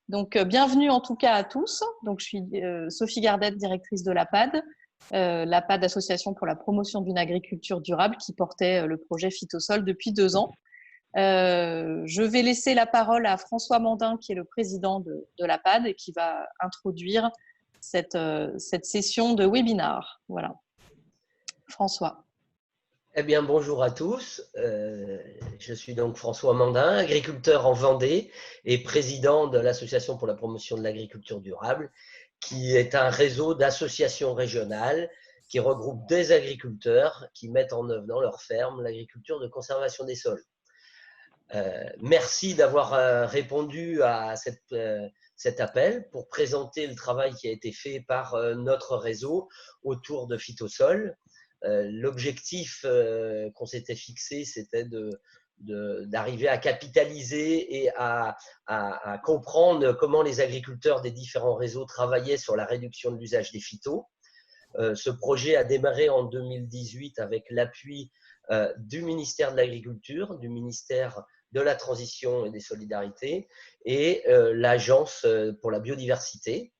Donc, bienvenue en tout cas à tous. Donc, je suis Sophie Gardette, directrice de l'APAD. L'APAD, Association pour la promotion d'une agriculture durable, qui portait le projet Phytosol depuis 2 ans. Je vais laisser la parole à François Mandin, qui est le président de l'APAD et qui va introduire cette session de webinar. Voilà. François. Eh bien, bonjour à tous. Je suis donc François Mandin, agriculteur en Vendée et président de l'Association pour la promotion de l'agriculture durable, qui est un réseau d'associations régionales qui regroupe des agriculteurs qui mettent en œuvre dans leurs fermes l'agriculture de conservation des sols. Merci d'avoir répondu à cet appel pour présenter le travail qui a été fait par notre réseau autour de Phytosol. L'objectif qu'on s'était fixé, c'était d'arriver à capitaliser et à comprendre comment les agriculteurs des différents réseaux travaillaient sur la réduction de l'usage des phytos. Ce projet a démarré en 2018 avec l'appui du ministère de l'Agriculture, du ministère de la Transition et des Solidarités et l'Agence pour la biodiversité.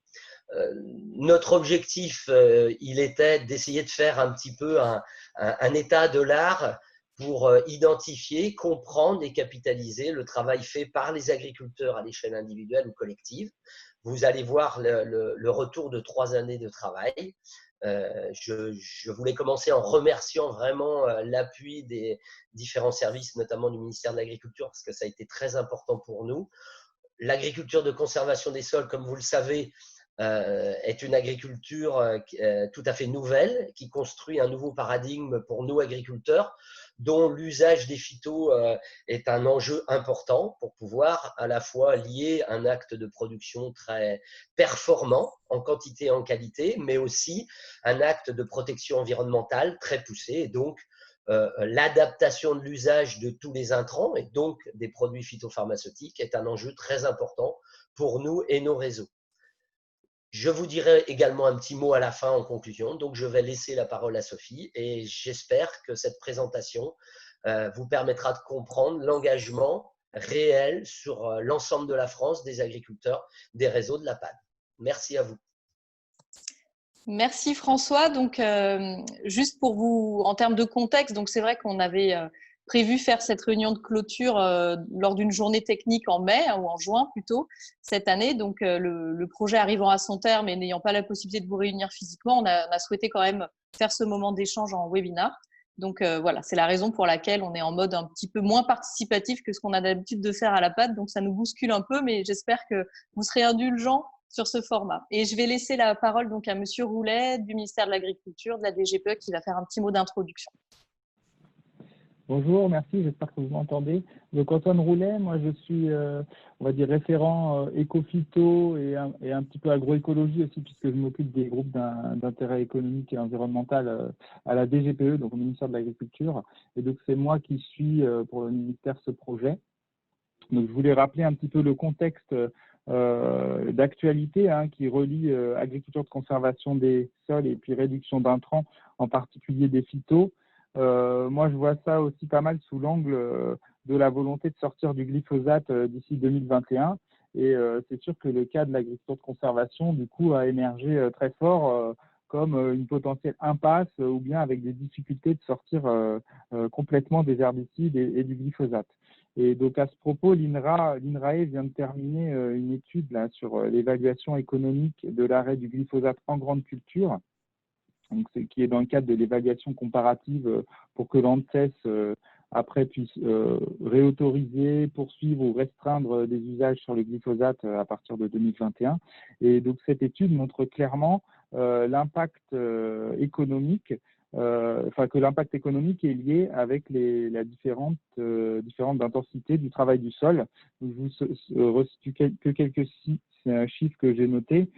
Notre objectif, il était d'essayer de faire un petit peu un état de l'art pour identifier, comprendre et capitaliser le travail fait par les agriculteurs à l'échelle individuelle ou collective. Vous allez voir le retour de 3 années de travail. Je voulais commencer en remerciant vraiment l'appui des différents services, notamment du ministère de l'Agriculture, parce que ça a été très important pour nous. L'agriculture de conservation des sols, comme vous le savez, est une agriculture tout à fait nouvelle, qui construit un nouveau paradigme pour nous agriculteurs, dont l'usage des phytos est un enjeu important pour pouvoir à la fois lier un acte de production très performant en quantité et en qualité, mais aussi un acte de protection environnementale très poussé, et donc l'adaptation de l'usage de tous les intrants et donc des produits phytopharmaceutiques est un enjeu très important pour nous et nos réseaux. Je vous dirai également un petit mot à la fin en conclusion, donc je vais laisser la parole à Sophie et j'espère que cette présentation vous permettra de comprendre l'engagement réel sur l'ensemble de la France des agriculteurs des réseaux de l'APAD. Merci à vous. Merci François. Donc, juste pour vous, en termes de contexte, donc c'est vrai qu'on avait prévu faire cette réunion de clôture lors d'une journée technique en mai ou en juin plutôt cette année. Donc, le projet arrivant à son terme et n'ayant pas la possibilité de vous réunir physiquement, on a souhaité quand même faire ce moment d'échange en webinar. Donc, voilà, c'est la raison pour laquelle on est en mode un petit peu moins participatif que ce qu'on a d'habitude de faire à l'APAD. Donc, ça nous bouscule un peu, mais j'espère que vous serez indulgents sur ce format. Et je vais laisser la parole donc à Monsieur Roulet du ministère de l'Agriculture, de la DGPE, qui va faire un petit mot d'introduction. Bonjour, merci, j'espère que vous m'entendez. Donc Antoine Roulet, moi je suis, on va dire, référent éco-phyto et un petit peu agroécologie aussi, puisque je m'occupe des groupes d'intérêt économique et environnemental à la DGPE, donc au ministère de l'Agriculture. Et donc c'est moi qui suis pour le ministère ce projet. Donc je voulais rappeler un petit peu le contexte d'actualité qui relie agriculture de conservation des sols et puis réduction d'intrants, en particulier des phytos. Moi, je vois ça aussi pas mal sous l'angle de la volonté de sortir du glyphosate d'ici 2021. Et c'est sûr que le cas de l'agriculture de conservation, du coup, a émergé très fort comme une potentielle impasse ou bien avec des difficultés de sortir complètement des herbicides et du glyphosate. Et donc, à ce propos, l'INRAE vient de terminer une étude là, sur l'évaluation économique de l'arrêt du glyphosate en grande culture, donc, qui est dans le cadre de l'évaluation comparative pour que l'ANSES après puisse réautoriser, poursuivre ou restreindre des usages sur le glyphosate à partir de 2021. Et donc cette étude montre clairement l'impact économique, que l'impact économique est lié avec la différentes intensités du travail du sol. Donc, je vous restitue quelques chiffres que j'ai notés.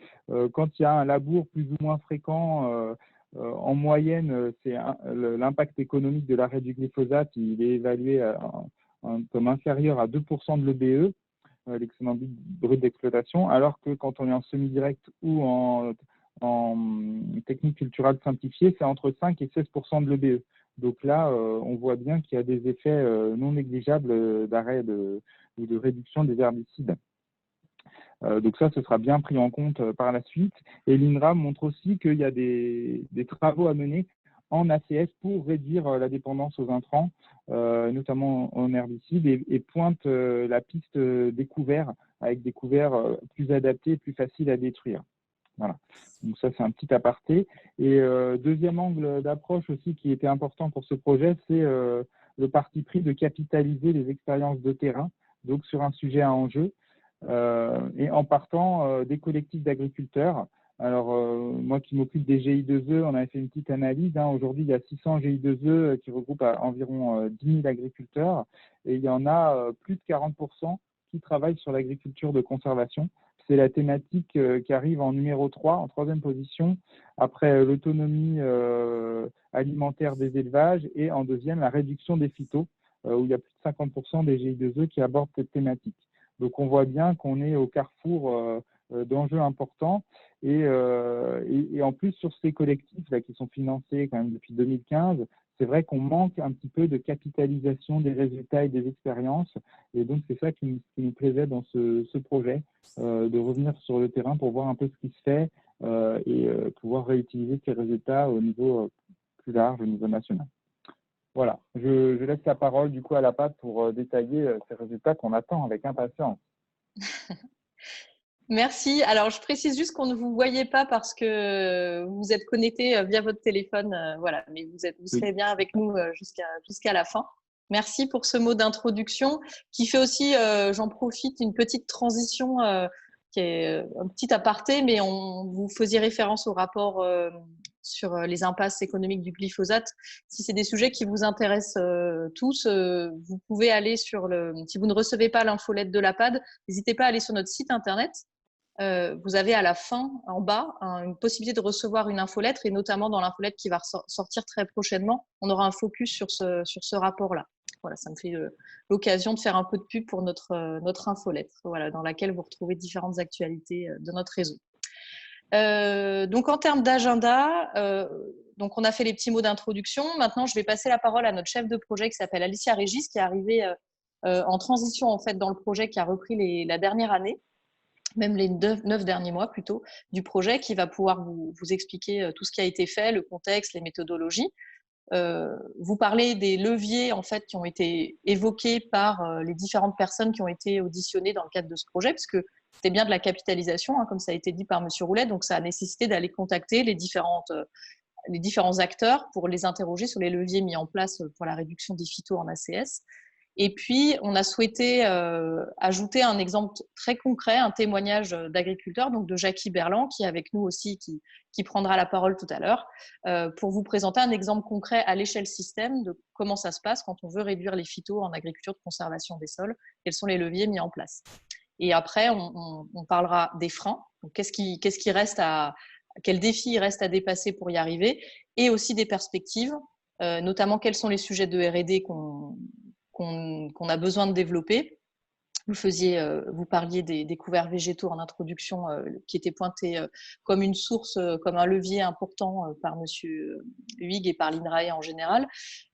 Quand il y a un labour plus ou moins fréquent, en moyenne, l'impact économique de l'arrêt du glyphosate, il est évalué comme inférieur à 2% de l'EBE, l'excédent brut d'exploitation, alors que quand on est en semi-direct ou en technique culturelle simplifiée, c'est entre 5 et 16% de l'EBE. Donc là, on voit bien qu'il y a des effets non négligeables d'arrêt ou de réduction des herbicides. Donc ça, ce sera bien pris en compte par la suite. Et l'INRA montre aussi qu'il y a des travaux à mener en ACS pour réduire la dépendance aux intrants, notamment en herbicides, et pointe la piste des couverts avec des couverts plus adaptés, plus faciles à détruire. Voilà. Donc ça, c'est un petit aparté. Et deuxième angle d'approche aussi qui était important pour ce projet, c'est le parti pris de capitaliser les expériences de terrain, donc sur un sujet à enjeu, et en partant des collectifs d'agriculteurs. Alors, moi qui m'occupe des GI2E, on avait fait une petite analyse. Aujourd'hui, il y a 600 GI2E qui regroupent environ 10 000 agriculteurs, et il y en a plus de 40% qui travaillent sur l'agriculture de conservation. C'est la thématique qui arrive en numéro 3, en troisième position, après l'autonomie alimentaire des élevages, et en deuxième, la réduction des phytos, où il y a plus de 50% des GI2E qui abordent cette thématique. Donc, on voit bien qu'on est au carrefour d'enjeux importants. Et en plus, sur ces collectifs là, qui sont financés quand même depuis 2015, c'est vrai qu'on manque un petit peu de capitalisation des résultats et des expériences. Et donc, c'est ça qui nous plaisait dans ce projet, de revenir sur le terrain pour voir un peu ce qui se fait et pouvoir réutiliser ces résultats au niveau plus large, au niveau national. Voilà, je laisse la parole du coup à la Pat pour détailler ces résultats qu'on attend avec impatience. Merci. Alors, je précise juste qu'on ne vous voyait pas parce que vous êtes connecté via votre téléphone, voilà, mais vous serez bien avec nous jusqu'à la fin. Merci pour ce mot d'introduction qui fait aussi, j'en profite, une petite transition qui est un petit aparté, mais vous faisiez référence au rapport sur les impasses économiques du glyphosate. Si c'est des sujets qui vous intéressent tous, vous pouvez aller si vous ne recevez pas l'infolette de l'APAD, n'hésitez pas à aller sur notre site internet. Vous avez à la fin, en bas, une possibilité de recevoir une infolettre, et notamment dans l'infolettre qui va sortir très prochainement, on aura un focus sur ce rapport-là. Voilà, ça me fait l'occasion de faire un peu de pub pour notre infolettre, voilà, dans laquelle vous retrouvez différentes actualités de notre réseau. Donc, en termes d'agenda, donc on a fait les petits mots d'introduction. Maintenant, je vais passer la parole à notre chef de projet qui s'appelle Alicia Régis, qui est arrivée en transition en fait dans le projet, qui a repris la dernière année, même les 9 derniers mois plutôt, du projet, qui va pouvoir vous expliquer tout ce qui a été fait, le contexte, les méthodologies. Vous parlez des leviers en fait qui ont été évoqués par les différentes personnes qui ont été auditionnées dans le cadre de ce projet, parce que c'était bien de la capitalisation, hein, comme ça a été dit par Monsieur Roulet, donc ça a nécessité d'aller contacter les différents acteurs pour les interroger sur les leviers mis en place pour la réduction des phytos en ACS. Et puis, on a souhaité ajouter un exemple très concret, un témoignage d'agriculteur, donc de Jackie Berland, qui est avec nous aussi, qui prendra la parole tout à l'heure, pour vous présenter un exemple concret à l'échelle système de comment ça se passe quand on veut réduire les phytos en agriculture de conservation des sols, quels sont les leviers mis en place. Et après, on parlera des freins, donc qu'est-ce qui reste quels défis il reste à dépasser pour y arriver, et aussi des perspectives, notamment quels sont les sujets de R&D qu'on a besoin de développer. Vous parliez des couverts végétaux en introduction, qui étaient pointés comme une source, comme un levier important par Monsieur Huyghe et par l'INRAE en général.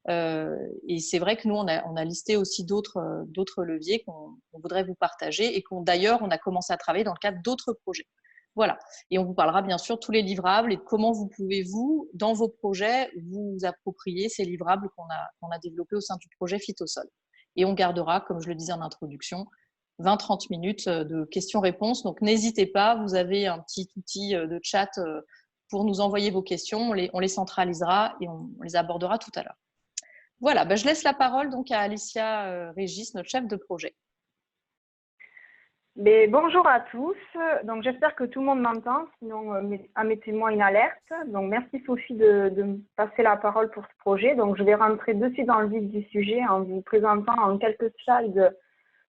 Et c'est vrai que nous, on a listé aussi d'autres leviers qu'on voudrait vous partager, et d'ailleurs, on a commencé à travailler dans le cadre d'autres projets. Voilà. Et on vous parlera bien sûr de tous les livrables et de comment vous pouvez, dans vos projets, vous approprier ces livrables qu'on a développés au sein du projet Phytosol. Et on gardera, comme je le disais en introduction, 20-30 minutes de questions-réponses. Donc, n'hésitez pas, vous avez un petit outil de chat pour nous envoyer vos questions. On les centralisera et on les abordera tout à l'heure. Voilà, je laisse la parole donc à Alicia Régis, notre chef de projet. Mais bonjour à tous, donc j'espère que tout le monde m'entend, sinon mettez-moi une alerte. Donc merci Sophie de me passer la parole pour ce projet. Donc je vais rentrer de suite dans le vif du sujet en vous présentant en quelques slides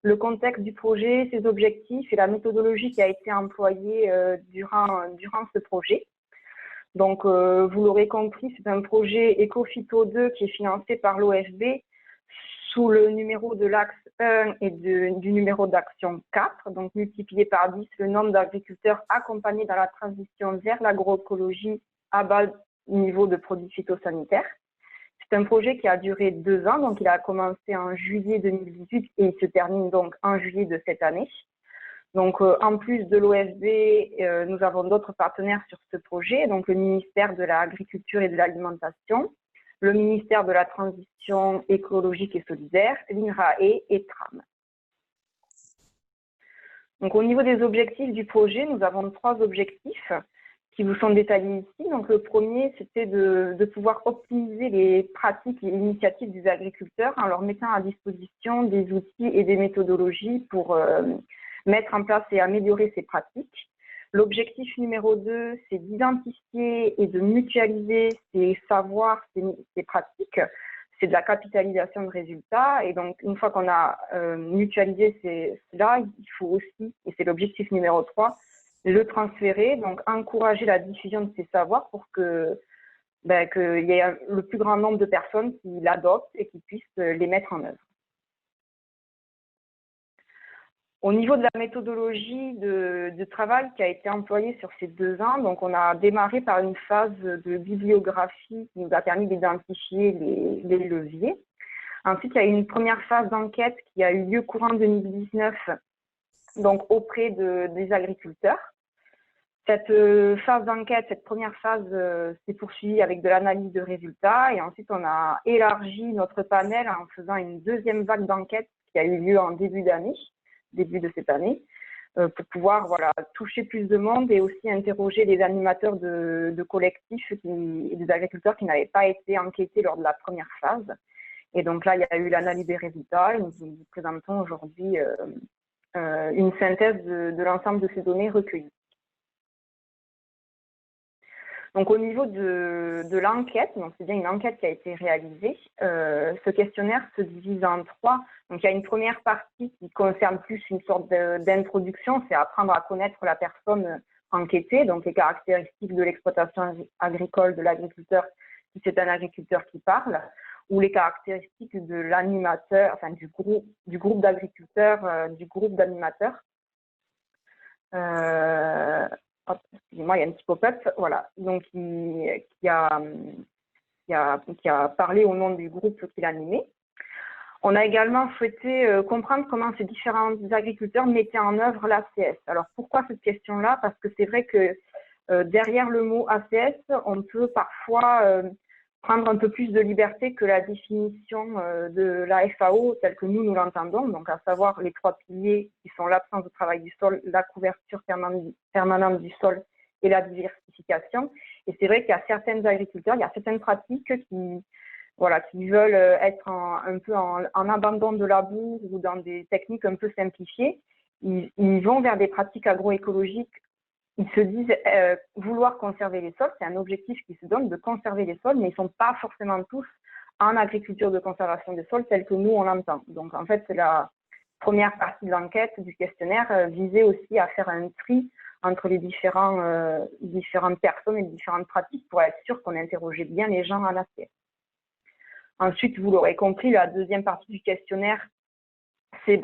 le contexte du projet, ses objectifs et la méthodologie qui a été employée durant ce projet. Donc vous l'aurez compris, c'est un projet Ecophyto 2 qui est financé par l'OFB sous le numéro de l'axe 1 et du numéro d'action 4, donc multiplié par 10 le nombre d'agriculteurs accompagnés dans la transition vers l'agroécologie à bas niveau de produits phytosanitaires. C'est un projet qui a duré 2 ans, donc il a commencé en juillet 2018 et il se termine donc en juillet de cette année. Donc, en plus de l'OFB, nous avons d'autres partenaires sur ce projet, donc le ministère de l'Agriculture et de l'Alimentation, le ministère de la Transition écologique et solidaire, l'INRAE et TRAM. Donc, au niveau des objectifs du projet, nous avons 3 objectifs qui vous sont détaillés ici. Donc, le premier, c'était de pouvoir optimiser les pratiques et initiatives des agriculteurs en leur mettant à disposition des outils et des méthodologies pour mettre en place et améliorer ces pratiques. L'objectif numéro 2, c'est d'identifier et de mutualiser ces savoirs, ces pratiques. C'est de la capitalisation de résultats. Et donc, une fois qu'on a mutualisé cela, il faut aussi, et c'est l'objectif numéro 3, le transférer, donc encourager la diffusion de ces savoirs pour qu'il y ait le plus grand nombre de personnes qui l'adoptent et qui puissent les mettre en œuvre. Au niveau de la méthodologie de travail qui a été employée sur ces 2 ans, donc on a démarré par une phase de bibliographie qui nous a permis d'identifier les leviers. Ensuite, il y a eu une première phase d'enquête qui a eu lieu courant 2019, donc auprès des agriculteurs. Cette phase d'enquête, cette première phase s'est poursuivie avec de l'analyse de résultats et ensuite on a élargi notre panel en faisant une deuxième vague d'enquête qui a eu lieu en début de cette année, pour pouvoir toucher plus de monde et aussi interroger les animateurs de collectifs et des agriculteurs qui n'avaient pas été enquêtés lors de la première phase. Et donc là, il y a eu l'analyse des résultats et nous vous présentons aujourd'hui une synthèse de l'ensemble de ces données recueillies. Donc, au niveau de l'enquête, donc c'est bien une enquête qui a été réalisée, ce questionnaire se divise en 3. Donc, il y a une première partie qui concerne plus une sorte d'introduction, c'est apprendre à connaître la personne enquêtée, donc les caractéristiques de l'exploitation agricole de l'agriculteur, si c'est un agriculteur qui parle, ou les caractéristiques de l'animateur, enfin du groupe d'agriculteurs, du groupe d'animateurs. Excusez-moi, il y a un petit pop-up, voilà, donc qui a parlé au nom du groupe qu'il animait. On a également souhaité comprendre comment ces différents agriculteurs mettaient en œuvre l'ACS. Alors, pourquoi cette question-là? Parce que c'est vrai que derrière le mot ACS, on peut parfois prendre un peu plus de liberté que la définition de la FAO telle que nous l'entendons, donc à savoir les 3 piliers qui sont l'absence de travail du sol, la couverture permanente du sol et la diversification. Et c'est vrai qu'il y a certains agriculteurs, il y a certaines pratiques qui veulent être un peu en abandon de labour ou dans des techniques un peu simplifiées. Ils vont vers des pratiques agroécologiques. Ils se disent vouloir conserver les sols, c'est un objectif qu'ils se donnent de conserver les sols, mais ils ne sont pas forcément tous en agriculture de conservation des sols telle que nous on l'entend. Donc en fait, la première partie de l'enquête du questionnaire visait aussi à faire un tri entre les différentes personnes et les différentes pratiques pour être sûr qu'on interrogeait bien les gens à la tête. Ensuite, vous l'aurez compris, la deuxième partie du questionnaire, c'est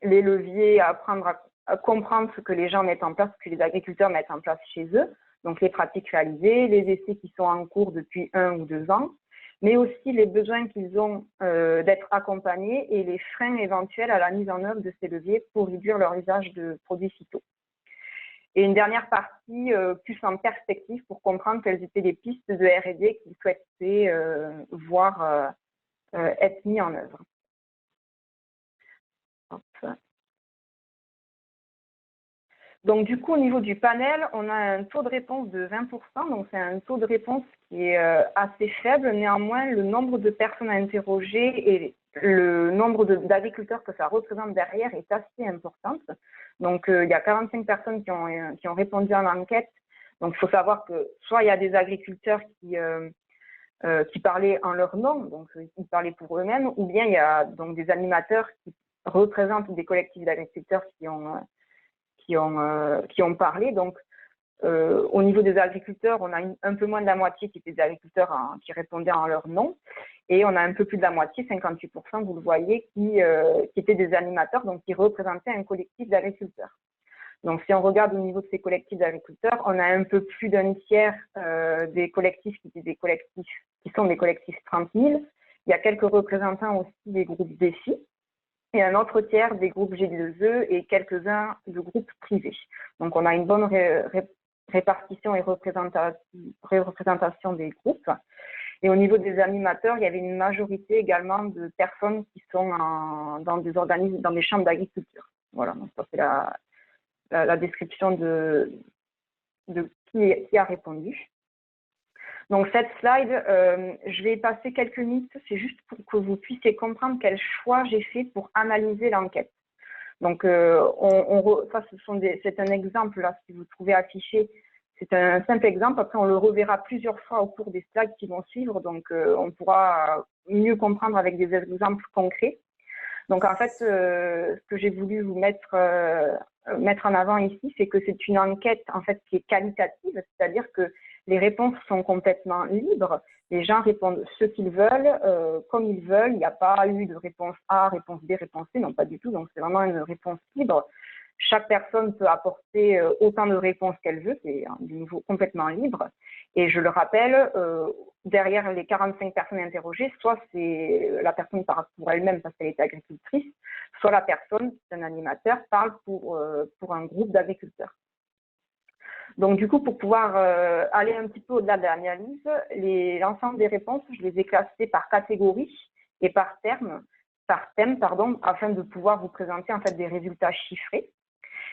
les leviers à apprendre à comprendre ce que les gens mettent en place, ce que les agriculteurs mettent en place chez eux, donc les pratiques réalisées, les essais qui sont en cours depuis 1 ou 2 ans, mais aussi les besoins qu'ils ont d'être accompagnés et les freins éventuels à la mise en œuvre de ces leviers pour réduire leur usage de produits phyto. Et une dernière partie plus en perspective pour comprendre quelles étaient les pistes de R&D qu'ils souhaitaient voir être mis en œuvre. Hop. Donc, du coup, au niveau du panel, on a un taux de réponse de 20%. Donc, c'est un taux de réponse qui est assez faible. Néanmoins, le nombre de personnes interrogées et le nombre d'agriculteurs que ça représente derrière est assez important. Donc, il y a 45 personnes qui ont répondu à l'enquête. Donc, il faut savoir que soit il y a des agriculteurs qui parlaient en leur nom, donc ils parlaient pour eux-mêmes, ou bien il y a donc des animateurs qui représentent des collectifs d'agriculteurs qui ont parlé. Donc, au niveau des agriculteurs, on a un peu moins de la moitié qui étaient des agriculteurs qui répondaient en leur nom. Et on a un peu plus de la moitié, 58%, vous le voyez, qui étaient des animateurs, donc qui représentaient un collectif d'agriculteurs. Donc, si on regarde au niveau de ces collectifs d'agriculteurs, on a un peu plus d'un tiers des collectifs qui sont des collectifs 30 000. Il y a quelques représentants aussi des groupes défis. et un autre tiers des groupes G2E et quelques-uns de groupes privés. Donc, on a une bonne répartition et représentation des groupes. Et au niveau des animateurs, il y avait une majorité également de personnes qui sont dans des organismes, dans des chambres d'agriculture. Voilà, donc ça c'est la description de qui a répondu. Donc cette slide, je vais passer quelques minutes, c'est juste pour que vous puissiez comprendre quel choix j'ai fait pour analyser l'enquête. Donc ça, c'est un exemple là, si vous trouvez affiché. C'est un simple exemple, après on le reverra plusieurs fois au cours des slides qui vont suivre, donc on pourra mieux comprendre avec des exemples concrets. Donc en fait, ce que j'ai voulu vous mettre en avant ici, c'est que c'est une enquête en fait qui est qualitative, c'est-à-dire que les réponses sont complètement libres, les gens répondent ce qu'ils veulent, comme ils veulent, il n'y a pas eu de réponse A, réponse B, réponse C, non pas du tout, donc c'est vraiment une réponse libre. Chaque personne peut apporter autant de réponses qu'elle veut, c'est du nouveau complètement libre. Et je le rappelle, derrière les 45 personnes interrogées, soit c'est la personne parle pour elle-même parce qu'elle est agricultrice, soit la personne, c'est un animateur, parle pour un groupe d'agriculteurs. Donc du coup, pour pouvoir aller un petit peu au-delà de l'analyse, l'ensemble des réponses, je les ai classées par catégorie et par thème, afin de pouvoir vous présenter en fait des résultats chiffrés.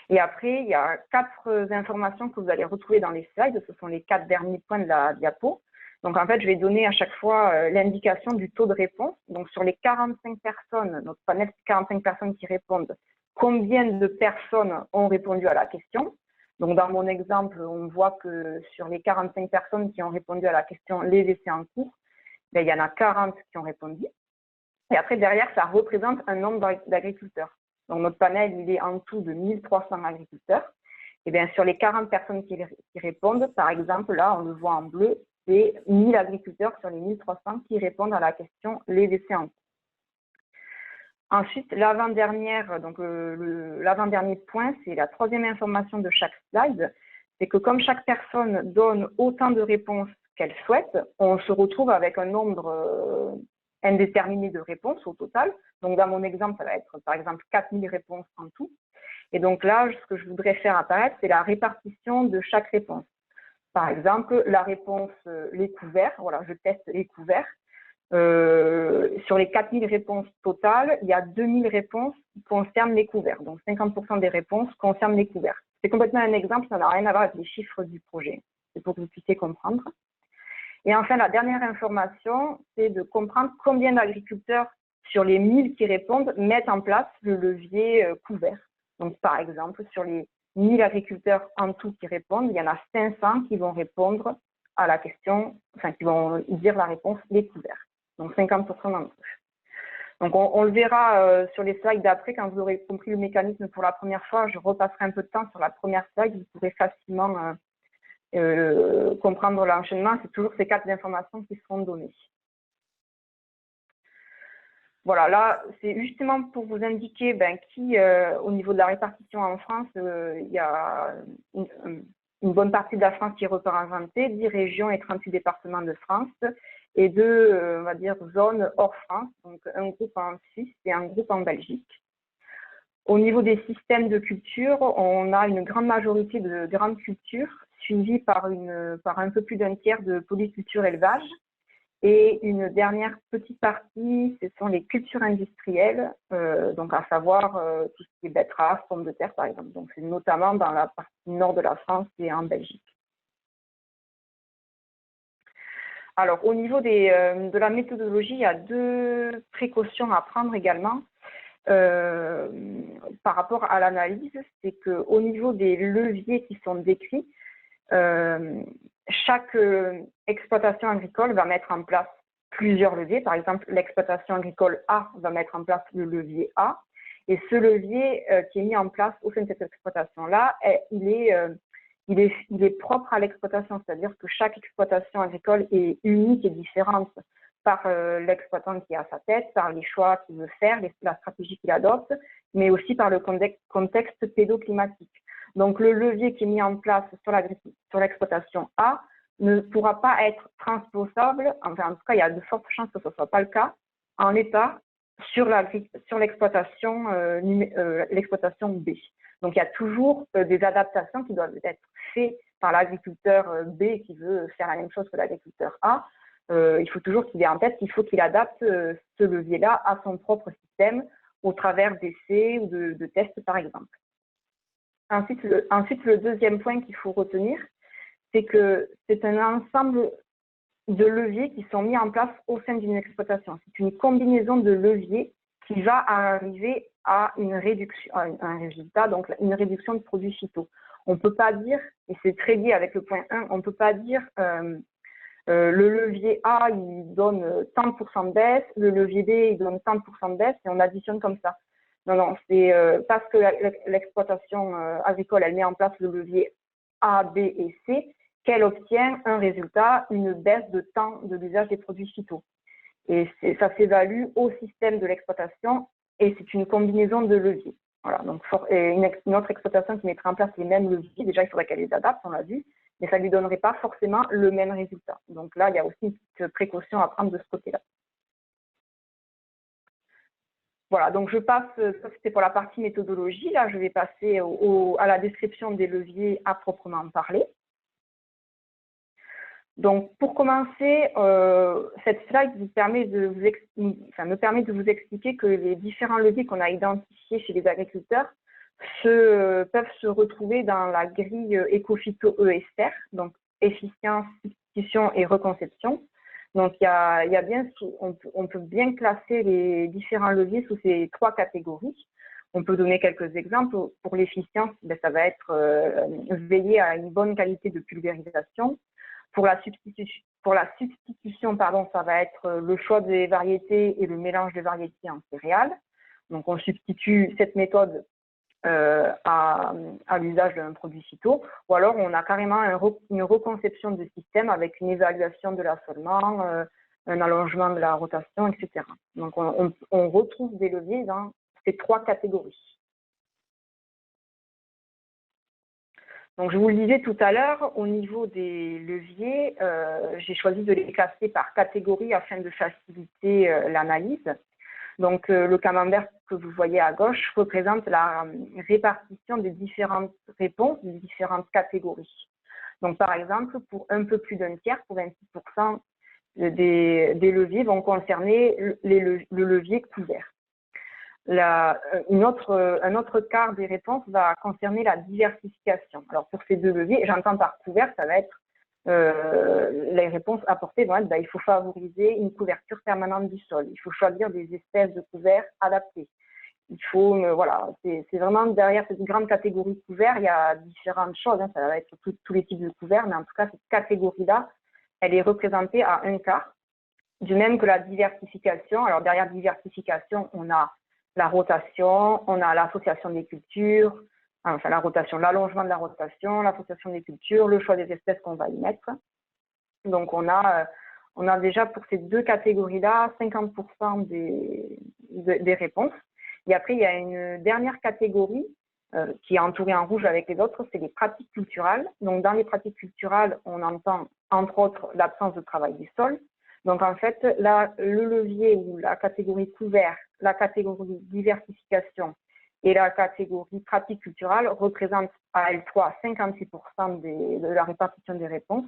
Et après, il y a 4 informations que vous allez retrouver dans les slides. Ce sont les 4 derniers points de la diapo. Donc, en fait, je vais donner à chaque fois l'indication du taux de réponse. Donc, sur les 45 personnes, notre panel, 45 personnes qui répondent, combien de personnes ont répondu à la question? Donc, dans mon exemple, on voit que sur les 45 personnes qui ont répondu à la question « les essais en cours », il y en a 40 qui ont répondu. Et après, derrière, ça représente un nombre d'agriculteurs. Donc, notre panel, il est en tout de 1300 agriculteurs. Et bien, sur les 40 personnes qui répondent, par exemple, là, on le voit en bleu, c'est 1000 agriculteurs sur les 1300 qui répondent à la question « les essais en cours ». Ensuite, l'avant-dernière, donc l'avant-dernier point, c'est la 3e information de chaque slide, c'est que comme chaque personne donne autant de réponses qu'elle souhaite, on se retrouve avec un nombre indéterminé de réponses au total. Donc, dans mon exemple, ça va être par exemple 4000 réponses en tout. Et donc là, ce que je voudrais faire apparaître, c'est la répartition de chaque réponse. Par exemple, la réponse les couverts, voilà, je teste les couverts. Sur les 4000 réponses totales, il y a 2000 réponses qui concernent les couverts. Donc, 50% des réponses concernent les couverts. C'est complètement un exemple, ça n'a rien à voir avec les chiffres du projet. C'est pour que vous puissiez comprendre. Et enfin, la dernière information, c'est de comprendre combien d'agriculteurs sur les 1000 qui répondent mettent en place le levier couvert. Donc, par exemple, sur les 1000 agriculteurs en tout qui répondent, il y en a 500 qui vont répondre à la question, enfin, qui vont dire la réponse les couverts. Donc, 50% d'entre eux. Donc, on le verra sur les slides d'après, quand vous aurez compris le mécanisme pour la première fois, je repasserai un peu de temps sur la première slide, vous pourrez facilement comprendre l'enchaînement. C'est toujours ces 4 informations qui seront données. Voilà, là, c'est justement pour vous indiquer qui, au niveau de la répartition en France, il y a une bonne partie de la France qui est représentée, 10 régions et 38 départements de France, et 2, on va dire, zones hors France, donc un groupe en Suisse et un groupe en Belgique. Au niveau des systèmes de culture, on a une grande majorité de grandes cultures, suivie par un peu plus d'un tiers de polyculture élevage. Et une dernière petite partie, ce sont les cultures industrielles, donc à savoir tout ce qui est betteraves, pommes de terre par exemple. Donc c'est notamment dans la partie nord de la France et en Belgique. Alors au niveau de la méthodologie, il y a 2 précautions à prendre également par rapport à l'analyse. C'est qu'au niveau des leviers qui sont décrits, chaque exploitation agricole va mettre en place plusieurs leviers. Par exemple, l'exploitation agricole A va mettre en place le levier A. Et ce levier qui est mis en place au sein de cette exploitation-là, il est propre à l'exploitation. C'est-à-dire que chaque exploitation agricole est unique et différente par l'exploitant qui est à sa tête, par les choix qu'il veut faire, la stratégie qu'il adopte, mais aussi par le contexte pédoclimatique. Donc, le levier qui est mis en place sur l'exploitation A ne pourra pas être transposable, enfin, en tout cas, il y a de fortes chances que ce ne soit pas le cas, en l'état, sur l'exploitation B. Donc, il y a toujours des adaptations qui doivent être faites par l'agriculteur B qui veut faire la même chose que l'agriculteur A. Il faut toujours qu'il ait en tête qu'il faut qu'il adapte ce levier-là à son propre système au travers d'essais ou de tests, par exemple. Ensuite, le deuxième point qu'il faut retenir, c'est que c'est un ensemble de leviers qui sont mis en place au sein d'une exploitation. C'est une combinaison de leviers qui va arriver à une réduction, un résultat, donc une réduction de produits phyto. On ne peut pas dire, et c'est très lié avec le point 1, on ne peut pas dire le levier A, il donne tant % de baisse, le levier B, il donne tant % de baisse, et on additionne comme ça. Non, c'est parce que l'exploitation agricole, elle met en place le levier A, B et C, qu'elle obtient un résultat, une baisse de temps de l'usage des produits phyto. Et ça s'évalue au système de l'exploitation et c'est une combinaison de leviers. Voilà, donc une autre exploitation qui mettrait en place les mêmes leviers, déjà il faudrait qu'elle les adapte, on l'a vu, mais ça ne lui donnerait pas forcément le même résultat. Donc là, il y a aussi une petite précaution à prendre de ce côté-là. Voilà, donc je passe, ça c'était pour la partie méthodologie, là je vais passer à la description des leviers à proprement parler. Donc pour commencer, cette slide me permet de vous expliquer que les différents leviers qu'on a identifiés chez les agriculteurs peuvent se retrouver dans la grille Ecophyto ESR, donc efficience, substitution et reconception. Donc, on peut bien classer les différents leviers sous ces 3 catégories. On peut donner quelques exemples. Pour l'efficience, ça va être veiller à une bonne qualité de pulvérisation. Pour la substitution, ça va être le choix des variétés et le mélange des variétés en céréales. Donc, on substitue cette méthode à l'usage d'un produit phyto, ou alors on a carrément une reconception de système avec une évaluation de l'assolement, un allongement de la rotation, etc. Donc on retrouve des leviers dans ces 3 catégories. Donc je vous le disais tout à l'heure, au niveau des leviers, j'ai choisi de les classer par catégorie afin de faciliter l'analyse. Donc, le camembert que vous voyez à gauche représente la répartition des différentes réponses, des différentes catégories. Donc, par exemple, pour un peu plus d'un tiers, pour 26% des leviers vont concerner le levier couvert. Un autre quart des réponses va concerner la diversification. Alors, pour ces 2 leviers, j'entends par couvert, ça va être les réponses apportées vont être il faut favoriser une couverture permanente du sol, il faut choisir des espèces de couverts adaptées. Il faut, voilà, c'est vraiment derrière cette grande catégorie couvert, il y a différentes choses, hein, ça va être tous les types de couverts, mais en tout cas, cette catégorie-là, elle est représentée à un quart, du même que la diversification. Alors, derrière diversification, on a la rotation, on a l'association des cultures, enfin la rotation, l'allongement de la rotation, l'association des cultures, le choix des espèces qu'on va y mettre. Donc, on a déjà pour ces 2 catégories-là 50% des réponses. Et après, il y a une dernière catégorie qui est entourée en rouge avec les autres, c'est les pratiques culturales. Donc, dans les pratiques culturales, on entend entre autres l'absence de travail des sols. Donc, en fait, là, le levier ou la catégorie couvert, la catégorie diversification et la catégorie pratique culturelle représente à L3 56% de la répartition des réponses.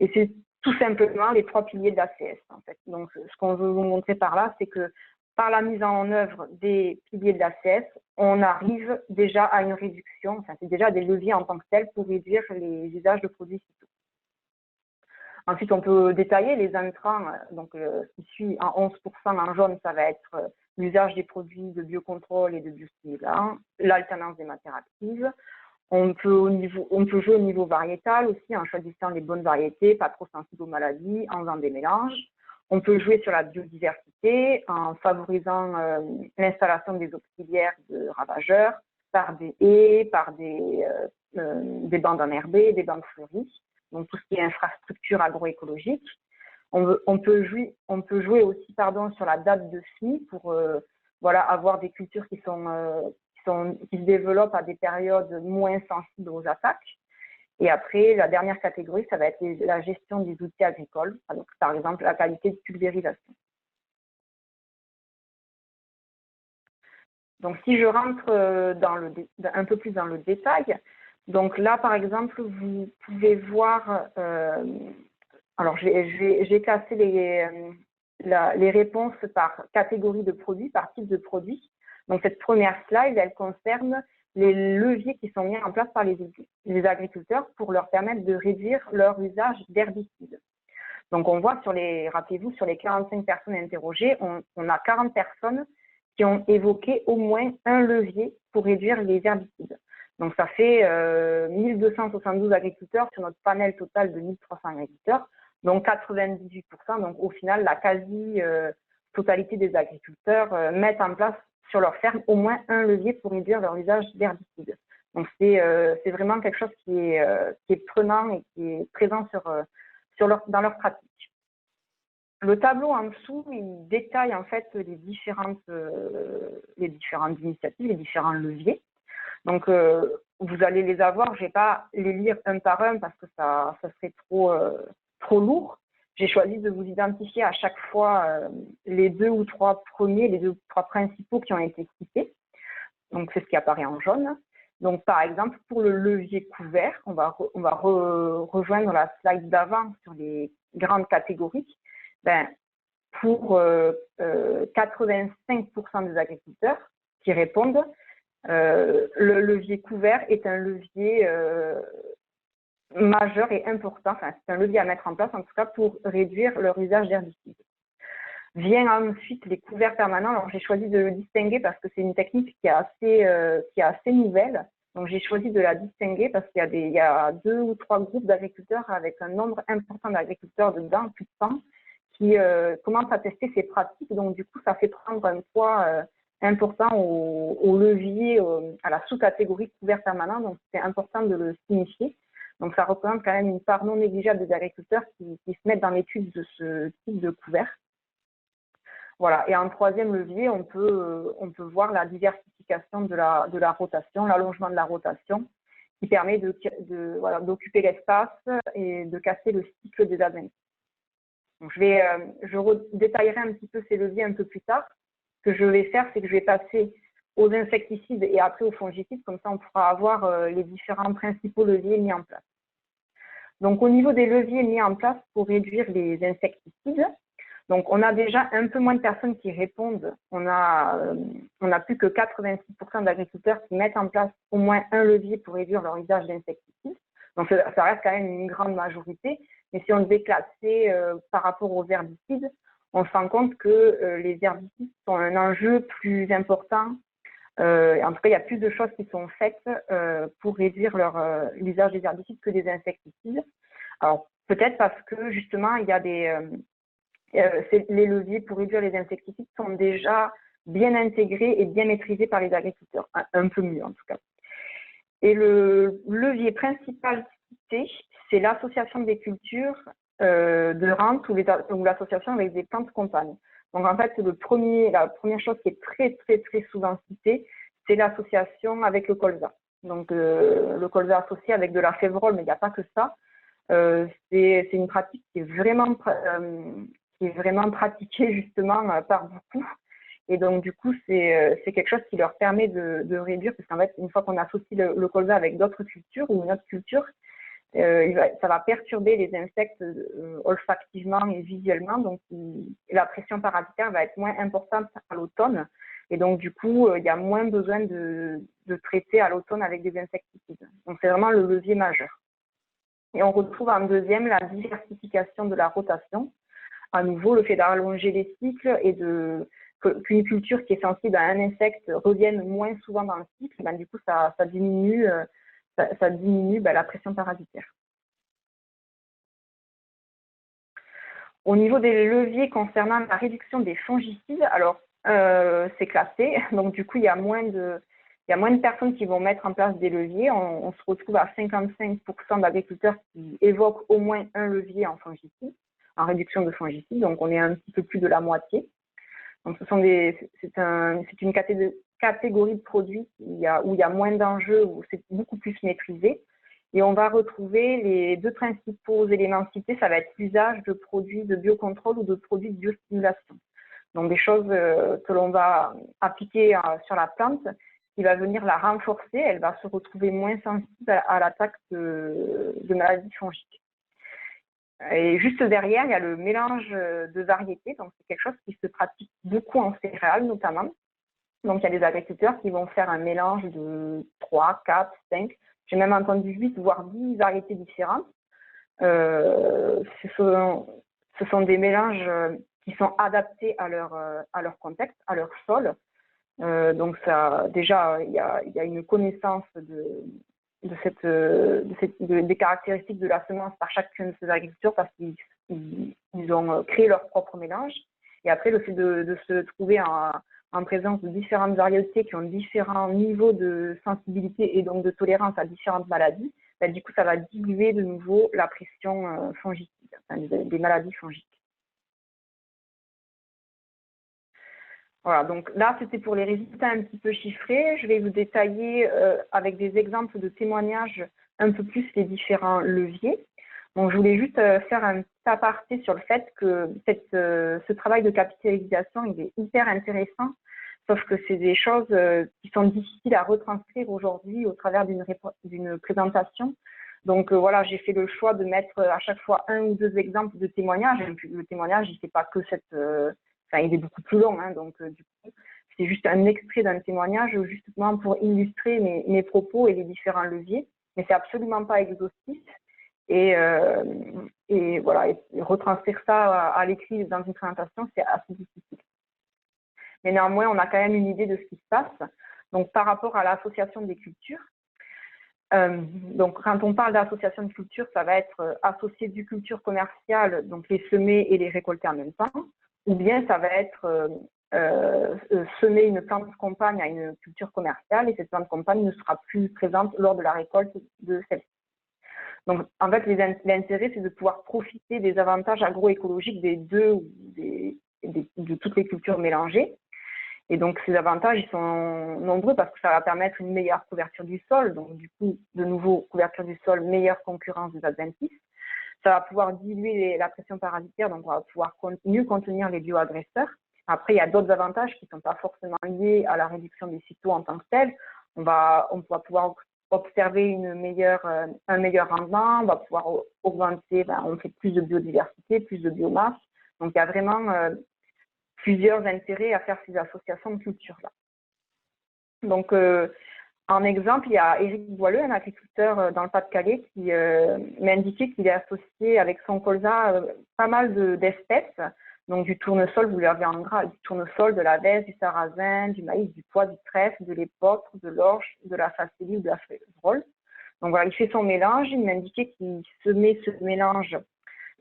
Et c'est tout simplement les 3 piliers de l'ACS, en fait. Donc, ce qu'on veut vous montrer par là, c'est que par la mise en œuvre des piliers de l'ACS, on arrive déjà à une réduction, enfin, c'est déjà des leviers en tant que tels pour réduire les usages de produits phyto. Ensuite, on peut détailler les intrants, donc ce qui suit en 11% en jaune, ça va être l'usage des produits de biocontrôle et de biostimulants, l'alternance des matières actives. On peut jouer au niveau variétal aussi en choisissant les bonnes variétés, pas trop sensibles aux maladies, en faisant des mélanges. On peut jouer sur la biodiversité en favorisant l'installation des auxiliaires de ravageurs par des haies, par des bandes enherbées, des bandes fleuries. Donc tout ce qui est infrastructure agroécologique. On peut jouer aussi sur la date de semis pour avoir des cultures qui se développent à des périodes moins sensibles aux attaques. Et après, la dernière catégorie, ça va être la gestion des outils agricoles, donc par exemple la qualité de pulvérisation. Donc, si je rentre un peu plus dans le détail, donc là, par exemple, vous pouvez voir, alors j'ai classé les réponses par catégorie de produits, par type de produit. Donc, cette première slide, elle concerne les leviers qui sont mis en place par les agriculteurs pour leur permettre de réduire leur usage d'herbicides. Donc, on voit rappelez-vous, sur les 45 personnes interrogées, on a 40 personnes qui ont évoqué au moins un levier pour réduire les herbicides. Donc, ça fait 1272 agriculteurs sur notre panel total de 1300 agriculteurs, donc 98%. Donc, au final, la quasi-totalité des agriculteurs mettent en place sur leur ferme au moins un levier pour réduire leur usage d'herbicides. Donc, c'est vraiment quelque chose qui est prenant et qui est présent dans leur pratique. Le tableau en dessous, il détaille en fait les différentes initiatives, les différents leviers. Donc, vous allez les avoir, je ne vais pas les lire un par un parce que ça serait trop lourd. J'ai choisi de vous identifier à chaque fois les 2 ou 3 premiers, les 2 ou 3 principaux qui ont été cités. Donc, c'est ce qui apparaît en jaune. Donc, par exemple, pour le levier couvert, on va rejoindre la slide d'avant sur les grandes catégories. Pour 85% des agriculteurs qui répondent, le levier couvert est un levier majeur et important. Enfin, c'est un levier à mettre en place, en tout cas, pour réduire leur usage d'herbicides. Vient ensuite les couverts permanents. Alors, j'ai choisi de le distinguer parce que c'est une technique qui est assez nouvelle. Donc, j'ai choisi de la distinguer parce qu'il y a 2 ou 3 groupes d'agriculteurs avec un nombre important d'agriculteurs dedans, plus de 100, qui commencent à tester ces pratiques. Donc, du coup, ça fait prendre un poids important au levier, à la sous-catégorie couvert permanent. Donc, c'est important de le signifier. Donc, ça représente quand même une part non négligeable des agriculteurs qui se mettent dans l'étude de ce type de couvert. Voilà. Et en troisième levier, on peut voir la diversification de la rotation, l'allongement de la rotation, qui permet d'occuper l'espace et de casser le cycle des adventices. Donc, je détaillerai un petit peu ces leviers un peu plus tard. Ce que je vais faire, c'est que je vais passer aux insecticides et après aux fongicides. Comme ça, on pourra avoir les différents principaux leviers mis en place. Donc, au niveau des leviers mis en place pour réduire les insecticides, donc on a déjà un peu moins de personnes qui répondent. On a plus que 86% d'agriculteurs qui mettent en place au moins un levier pour réduire leur usage d'insecticides. Donc, ça reste quand même une grande majorité. Mais si on devait classer par rapport aux herbicides, on se rend compte que les herbicides sont un enjeu plus important. En tout cas, il y a plus de choses qui sont faites pour réduire l'usage des herbicides que des insecticides. Alors, peut-être parce que justement, il y a les leviers pour réduire les insecticides sont déjà bien intégrés et bien maîtrisés par les agriculteurs, un peu mieux en tout cas. Et le levier principal cité, c'est l'association des cultures de rente ou l'association avec des plantes compagnes. Donc en fait, la première chose qui est très très très souvent citée, c'est l'association avec le colza. Donc le colza associé avec de la févrole, mais il n'y a pas que ça. C'est une pratique qui est vraiment pratiquée justement par beaucoup. Et donc, du coup, c'est quelque chose qui leur permet de réduire, parce qu'en fait, une fois qu'on associe le colza avec d'autres cultures ou une autre culture, ça va perturber les insectes olfactivement et visuellement. Donc, la pression parasitaire va être moins importante à l'automne. Et donc, du coup, il y a moins besoin de traiter à l'automne avec des insecticides. Donc, c'est vraiment le levier majeur. Et on retrouve en deuxième la diversification de la rotation. À nouveau, le fait d'allonger les cycles et qu'une culture qui est sensible à un insecte revienne moins souvent dans le cycle, du coup, ça diminue, la pression parasitaire. Au niveau des leviers concernant la réduction des fongicides, alors c'est classé, donc du coup, il y a moins de personnes qui vont mettre en place des leviers. On se retrouve à 55% d'agriculteurs qui évoquent au moins un levier en fongicide, en réduction de fongicides, donc on est un petit peu plus de la moitié. Donc c'est une catégorie de produits où il y a moins d'enjeux, où c'est beaucoup plus maîtrisé. Et on va retrouver les 2 principaux éléments cités, ça va être l'usage de produits de biocontrôle ou de produits de biostimulation. Donc, des choses que l'on va appliquer sur la plante qui va venir la renforcer. Elle va se retrouver moins sensible à l'attaque de maladies fongiques. Et juste derrière, il y a le mélange de variétés. Donc, c'est quelque chose qui se pratique beaucoup en céréales, notamment. Donc, il y a des agriculteurs qui vont faire un mélange de 3, 4, 5. J'ai même entendu 8, voire 10 variétés différentes. Ce sont des mélanges qui sont adaptés à leur contexte, à leur sol. Donc, ça, déjà, il y a une connaissance des caractéristiques de la semence par chacun de ces agriculteurs parce qu'ils ont créé leur propre mélange. Et après, le fait de se trouver en présence de différentes variétés qui ont différents niveaux de sensibilité et donc de tolérance à différentes maladies, ben, du coup, ça va diluer de nouveau la pression fongicide, enfin, des maladies fongiques. Voilà, donc là, c'était pour les résultats un petit peu chiffrés. Je vais vous détailler avec des exemples de témoignages un peu plus les différents leviers. Donc, je voulais juste faire un petit aparté sur le fait que ce travail de capitalisation, il est hyper intéressant, sauf que c'est des choses qui sont difficiles à retranscrire aujourd'hui au travers d'une présentation. Donc, voilà, j'ai fait le choix de mettre à chaque fois un ou deux exemples de témoignages. Et puis, le témoignage, il ne fait pas que enfin, il est beaucoup plus long, hein, donc du coup, c'est juste un extrait d'un témoignage justement pour illustrer mes propos et les différents leviers, mais c'est absolument pas exhaustif. Et voilà, et retranscrire ça à l'écrit dans une présentation, c'est assez difficile. Mais néanmoins, on a quand même une idée de ce qui se passe. Donc, par rapport à l'association des cultures, donc quand on parle d'association de cultures, ça va être associer du culture commerciale, donc les semer et les récolter en même temps. Ou bien ça va être semer une plante compagne à une culture commerciale et cette plante compagne ne sera plus présente lors de la récolte de celle-ci. Donc, en fait, l'intérêt, c'est de pouvoir profiter des avantages agroécologiques des deux ou de toutes les cultures mélangées. Et donc, ces avantages, ils sont nombreux parce que ça va permettre une meilleure couverture du sol. Donc, du coup, de nouveau, couverture du sol, meilleure concurrence des adventices. Ça va pouvoir diluer la pression parasitaire, donc on va pouvoir mieux contenir les bioagresseurs. Après, il y a d'autres avantages qui ne sont pas forcément liés à la réduction des cytos en tant que tel. On va pouvoir observer un meilleur rendement, on va pouvoir augmenter, on fait plus de biodiversité, plus de biomasse. Donc, il y a vraiment plusieurs intérêts à faire ces associations de cultures-là. Donc, en exemple, il y a Éric Boileux, un agriculteur dans le Pas-de-Calais, qui m'a indiqué qu'il est associé avec son colza pas mal d'espèces, donc du tournesol, vous l'avez en gras, du tournesol, de la veste, du sarrasin, du maïs, du pois, du trèfle, de l'épeautre, de l'orge, de la facélie ou de la févrole. Donc voilà, il fait son mélange, il m'a indiqué qu'il semait ce mélange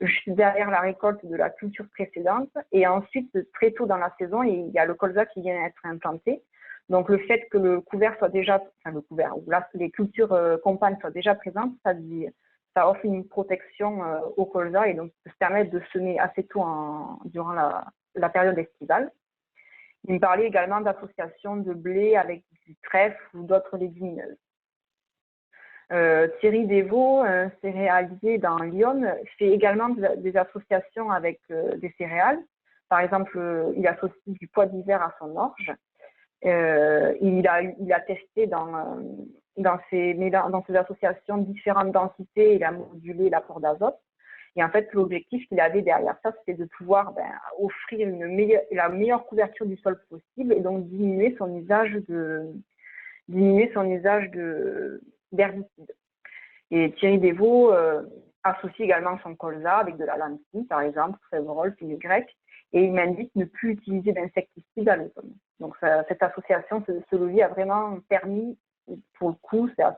juste derrière la récolte de la culture précédente et ensuite, très tôt dans la saison, il y a le colza qui vient d'être implanté. Donc, le fait que le couvert soit déjà, enfin le couvert, ou là, les cultures compagnes soient déjà présentes, ça offre une protection au colza et donc peut se permettre de semer assez tôt durant la période estivale. Il me parlait également d'association de blé avec du trèfle ou d'autres légumineuses. Thierry Desvaux, un céréalier dans Lyon, fait également des associations avec des céréales. Par exemple, il associe du pois d'hiver à son orge. Il a testé dans ces associations différentes densités, il a modulé l'apport d'azote. Et en fait, l'objectif qu'il avait derrière ça, c'était de pouvoir offrir la meilleure couverture du sol possible et donc diminuer son usage d'herbicides. Et Thierry Desvaux associe également son colza avec de la lentille, par exemple, févrole, fenugrec, et il m'indique ne plus utiliser d'insecticides à l'automne. Donc cette association, ce levier a vraiment permis, pour le coup, c'est un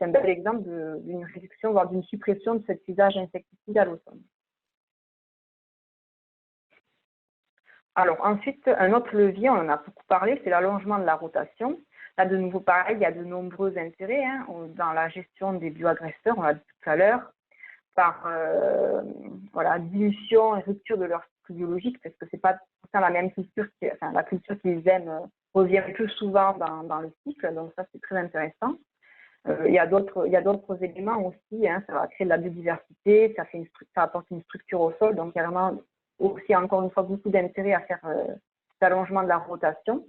bel exemple d'une réduction, voire d'une suppression de cet usage insecticide à l'automne. Alors ensuite, un autre levier, on en a beaucoup parlé, c'est l'allongement de la rotation. Là, de nouveau, pareil, il y a de nombreux intérêts dans la gestion des bioagresseurs, on l'a dit tout à l'heure, par dilution et rupture de leur cycle biologique, parce que c'est pas la même culture, la culture qu'ils aiment revient plus souvent dans le cycle, donc ça c'est très intéressant. Il y a d'autres éléments aussi, ça va créer de la biodiversité, ça apporte une structure au sol, donc il y a vraiment aussi encore une fois beaucoup d'intérêt à faire cet allongement de la rotation.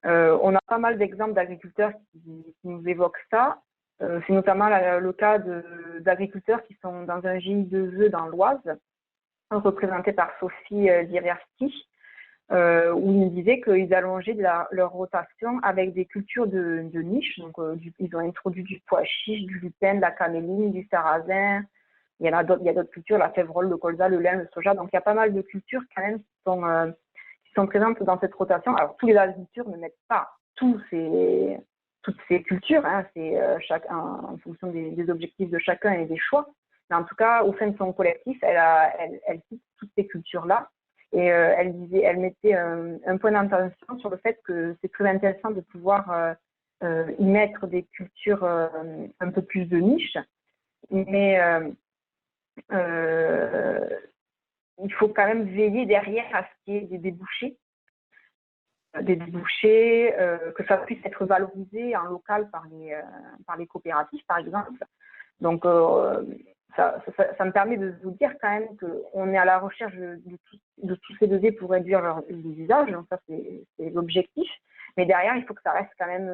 On a pas mal d'exemples d'agriculteurs qui nous évoquent ça. C'est notamment le cas d'agriculteurs qui sont dans un GI2E dans l'Oise, représenté par Sophie Dierierski, où ils nous disaient qu'ils allongeaient leur rotation avec des cultures de niche. Donc, ils ont introduit du pois chiche, du lupin, de la caméline, du sarrasin. Il y a d'autres cultures, la fèverolle, le colza, le lin, le soja. Donc, il y a pas mal de cultures quand même qui sont présentes dans cette rotation. Alors, tous les agriculteurs ne mettent pas toutes ces cultures, hein, c'est en fonction des objectifs de chacun et des choix. Mais en tout cas, au sein de son collectif, elle cite toutes ces cultures-là. Et elle mettait un point d'intention sur le fait que c'est très intéressant de pouvoir y mettre des cultures un peu plus de niche. Mais il faut quand même veiller derrière à ce qu'il y ait des débouchés, que ça puisse être valorisé en local par les coopératives, par exemple. Donc, ça me permet de vous dire quand même qu'on est à la recherche de tous ces leviers pour réduire les usages. Donc, ça, c'est l'objectif. Mais derrière, il faut que ça reste quand même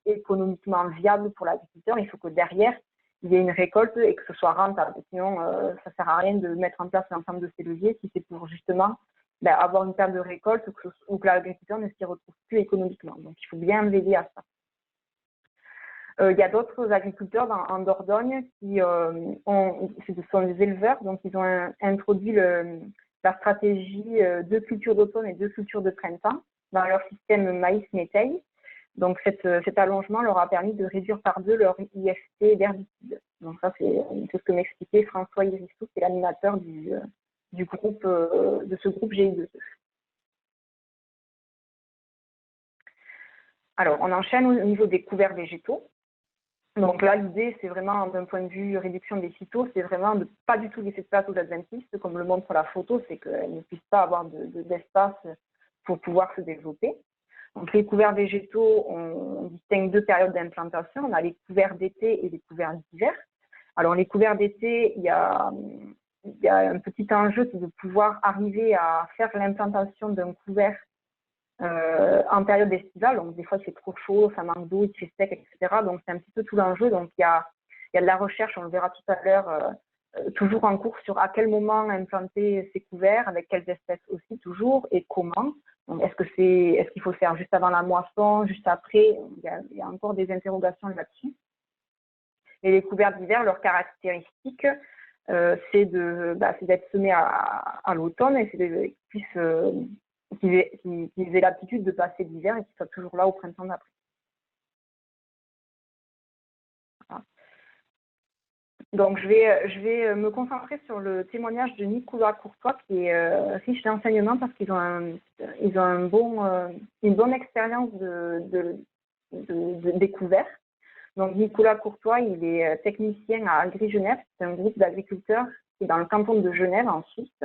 économiquement viable pour l'agriculteur. Il faut que derrière, il y ait une récolte et que ce soit rentable. Sinon, ça ne sert à rien de mettre en place l'ensemble de ces leviers si c'est pour justement avoir une perte de récolte ou que l'agriculteur ne s'y retrouve plus économiquement. Donc, il faut bien veiller à ça. Il y a d'autres agriculteurs en Dordogne qui sont des éleveurs, donc ils ont introduit la stratégie 2 cultures d'automne et 2 cultures de printemps dans leur système maïs-métail. Donc cet allongement leur a permis de réduire par 2 leur IFT d'herbicide. Donc ça, c'est ce que m'expliquait François Irissou, qui est l'animateur du groupe, de ce groupe GI2E. Alors, on enchaîne au niveau des couverts végétaux. Donc là, l'idée, c'est vraiment, d'un point de vue réduction des phytos, c'est vraiment de ne pas du tout laisser de place aux adventistes, comme le montre la photo, c'est qu'elles ne puissent pas avoir d'espace pour pouvoir se développer. Donc les couverts végétaux, on distingue 2 périodes d'implantation. On a les couverts d'été et les couverts d'hiver. Alors les couverts d'été, il y a un petit enjeu, c'est de pouvoir arriver à faire l'implantation d'un couvert en période estivale. Donc des fois il fait trop chaud, ça manque d'eau, il fait sec, etc. Donc c'est un petit peu tout l'enjeu. Donc il y a de la recherche, on le verra tout à l'heure, toujours en cours sur à quel moment implanter ces couverts, avec quelles espèces aussi toujours et comment. Donc est-ce qu'il faut le faire juste avant la moisson, juste après? Il y a encore des interrogations là-dessus. Et les couverts d'hiver, leur caractéristique, c'est d'être semés à l'automne et c'est qu'ils aient l'aptitude de passer l'hiver et qu'ils soient toujours là au printemps d'après. Voilà. Donc, je vais me concentrer sur le témoignage de Nicolas Courtois, qui est riche d'enseignement parce qu'ils ont une bonne expérience des couverts. Donc, Nicolas Courtois, il est technicien à Agri-Genève. C'est un groupe d'agriculteurs qui est dans le canton de Genève, en Suisse.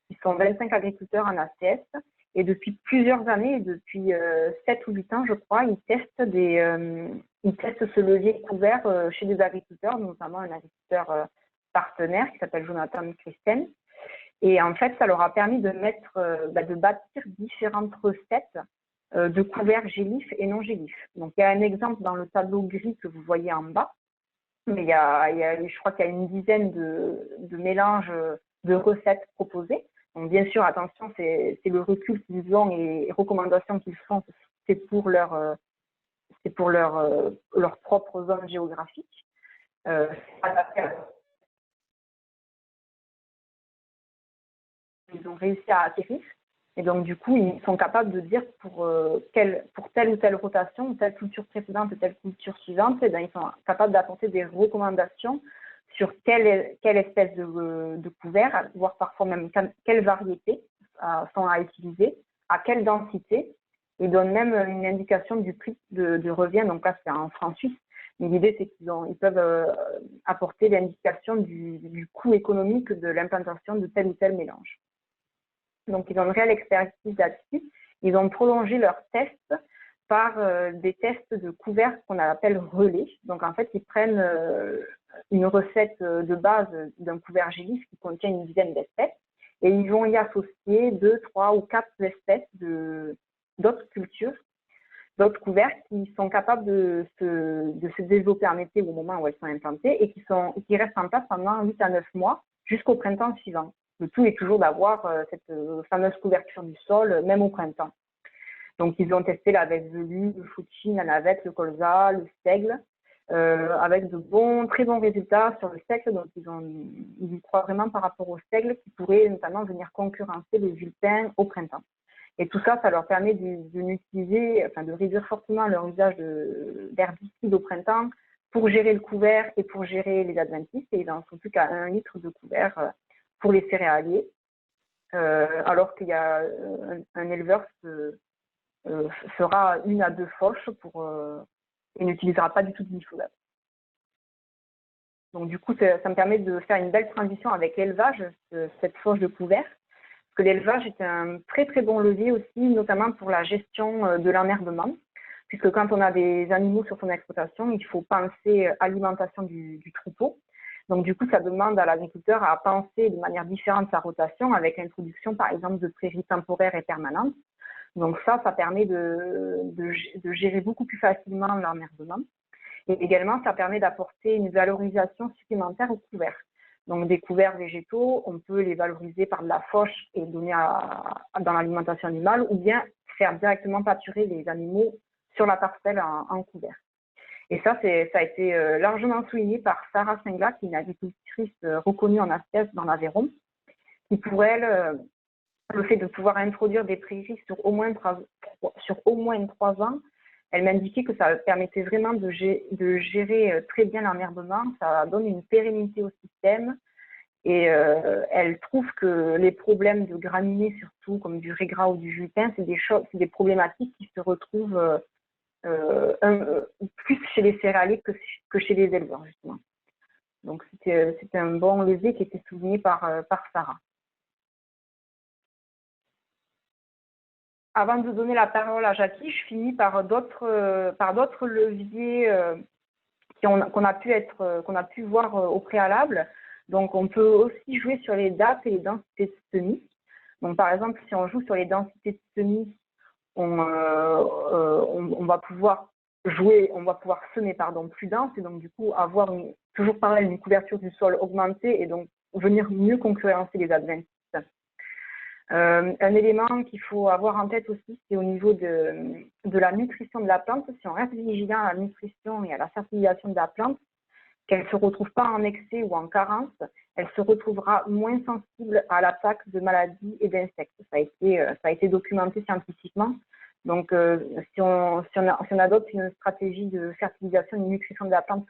Ils sont 25 agriculteurs en ACS. Et depuis plusieurs années, depuis 7 ou 8 ans, je crois, ils testent ce levier couvert chez des agriculteurs, notamment un agriculteur partenaire qui s'appelle Jonathan Christen. Et en fait, ça leur a permis de bâtir différentes recettes de couverts gélifs et non gélifs. Donc, il y a un exemple dans le tableau gris que vous voyez en bas. Mais je crois qu'il y a une dizaine de mélanges de recettes proposées. Donc, bien sûr, attention, c'est le recul qu'ils ont et les recommandations qu'ils font, c'est pour leur propre zone géographique. Ils ont réussi à acquérir. Et donc, du coup, ils sont capables de dire pour telle ou telle rotation, telle culture précédente et telle culture suivante, ils sont capables d'apporter des recommandations sur quelle espèce de couvert, voire parfois même quelles variétés sont à utiliser, à quelle densité. Ils donnent même une indication du prix de revient. Donc là, c'est en francs suisses. Mais l'idée, c'est qu'ils peuvent apporter l'indication du coût économique de l'implantation de tel ou tel mélange. Donc, ils ont une réelle expertise là-dessus. Ils ont prolongé leurs tests par des tests de couverts qu'on appelle relais. Donc, en fait, ils prennent une recette de base d'un couvert gélif qui contient une dizaine d'espèces. et ils vont y associer 2, 3 ou 4 espèces d'autres cultures, d'autres couverts qui sont capables de se développer en été au moment où elles sont implantées et qui restent en place pendant 8 à 9 mois jusqu'au printemps suivant. Le tout est toujours d'avoir cette fameuse couverture du sol, même au printemps. Donc, ils ont testé la veste velue, le fuchsin, la navette, le colza, le seigle, avec de très bons résultats sur le seigle. Donc, ils y croient vraiment par rapport au seigle qui pourrait notamment venir concurrencer le vulpin au printemps. Et tout ça, ça leur permet de réduire fortement leur usage d'herbicides au printemps pour gérer le couvert et pour gérer les adventices. Et ils n'en sont plus qu'à 1 litre de couvert pour les céréaliers, alors qu'il y a un éleveur fera 1 à 2 fauches et n'utilisera pas du tout de glyphosate. Donc du coup, ça me permet de faire une belle transition avec l'élevage, cette fauche de couvert, parce que l'élevage est un très très bon levier aussi, notamment pour la gestion de l'enherbement, puisque quand on a des animaux sur son exploitation, il faut penser alimentation du troupeau. Donc du coup, ça demande à l'agriculteur à penser de manière différente sa rotation avec l'introduction par exemple de prairies temporaires et permanentes. Donc ça permet de gérer beaucoup plus facilement l'enherbement. Et également, ça permet d'apporter une valorisation supplémentaire aux couverts. Donc des couverts végétaux, on peut les valoriser par de la fauche et donner dans l'alimentation animale, ou bien faire directement pâturer les animaux sur la parcelle en couvert. Et ça a été largement souligné par Sarah Singla, qui est une agricultrice reconnue en Astiès dans l'Aveyron, qui pour elle, le fait de pouvoir introduire des prairies sur au moins 3 ans, elle m'indiquait que ça permettait vraiment de gérer très bien l'enherbement, ça donne une pérennité au système et elle trouve que les problèmes de graminées, surtout comme du régras ou du vulpin, c'est des problématiques qui se retrouvent plus chez les céréaliers que chez les éleveurs, justement. Donc c'était un bon levier qui était souligné par Sarah. Avant de donner la parole à Jackie, je finis par d'autres leviers qu'on a pu voir au préalable. Donc, on peut aussi jouer sur les dates et les densités de semis. Donc, par exemple, si on joue sur les densités de semis, on va pouvoir semer plus dense et donc du coup avoir toujours pareil une couverture du sol augmentée et donc venir mieux concurrencer les adventices. Un élément qu'il faut avoir en tête aussi, c'est au niveau de la nutrition de la plante. Si on reste vigilant à la nutrition et à la fertilisation de la plante, qu'elle ne se retrouve pas en excès ou en carence, elle se retrouvera moins sensible à l'attaque de maladies et d'insectes. Ça a été documenté scientifiquement. Donc, si on adopte une stratégie de fertilisation et de nutrition de la plante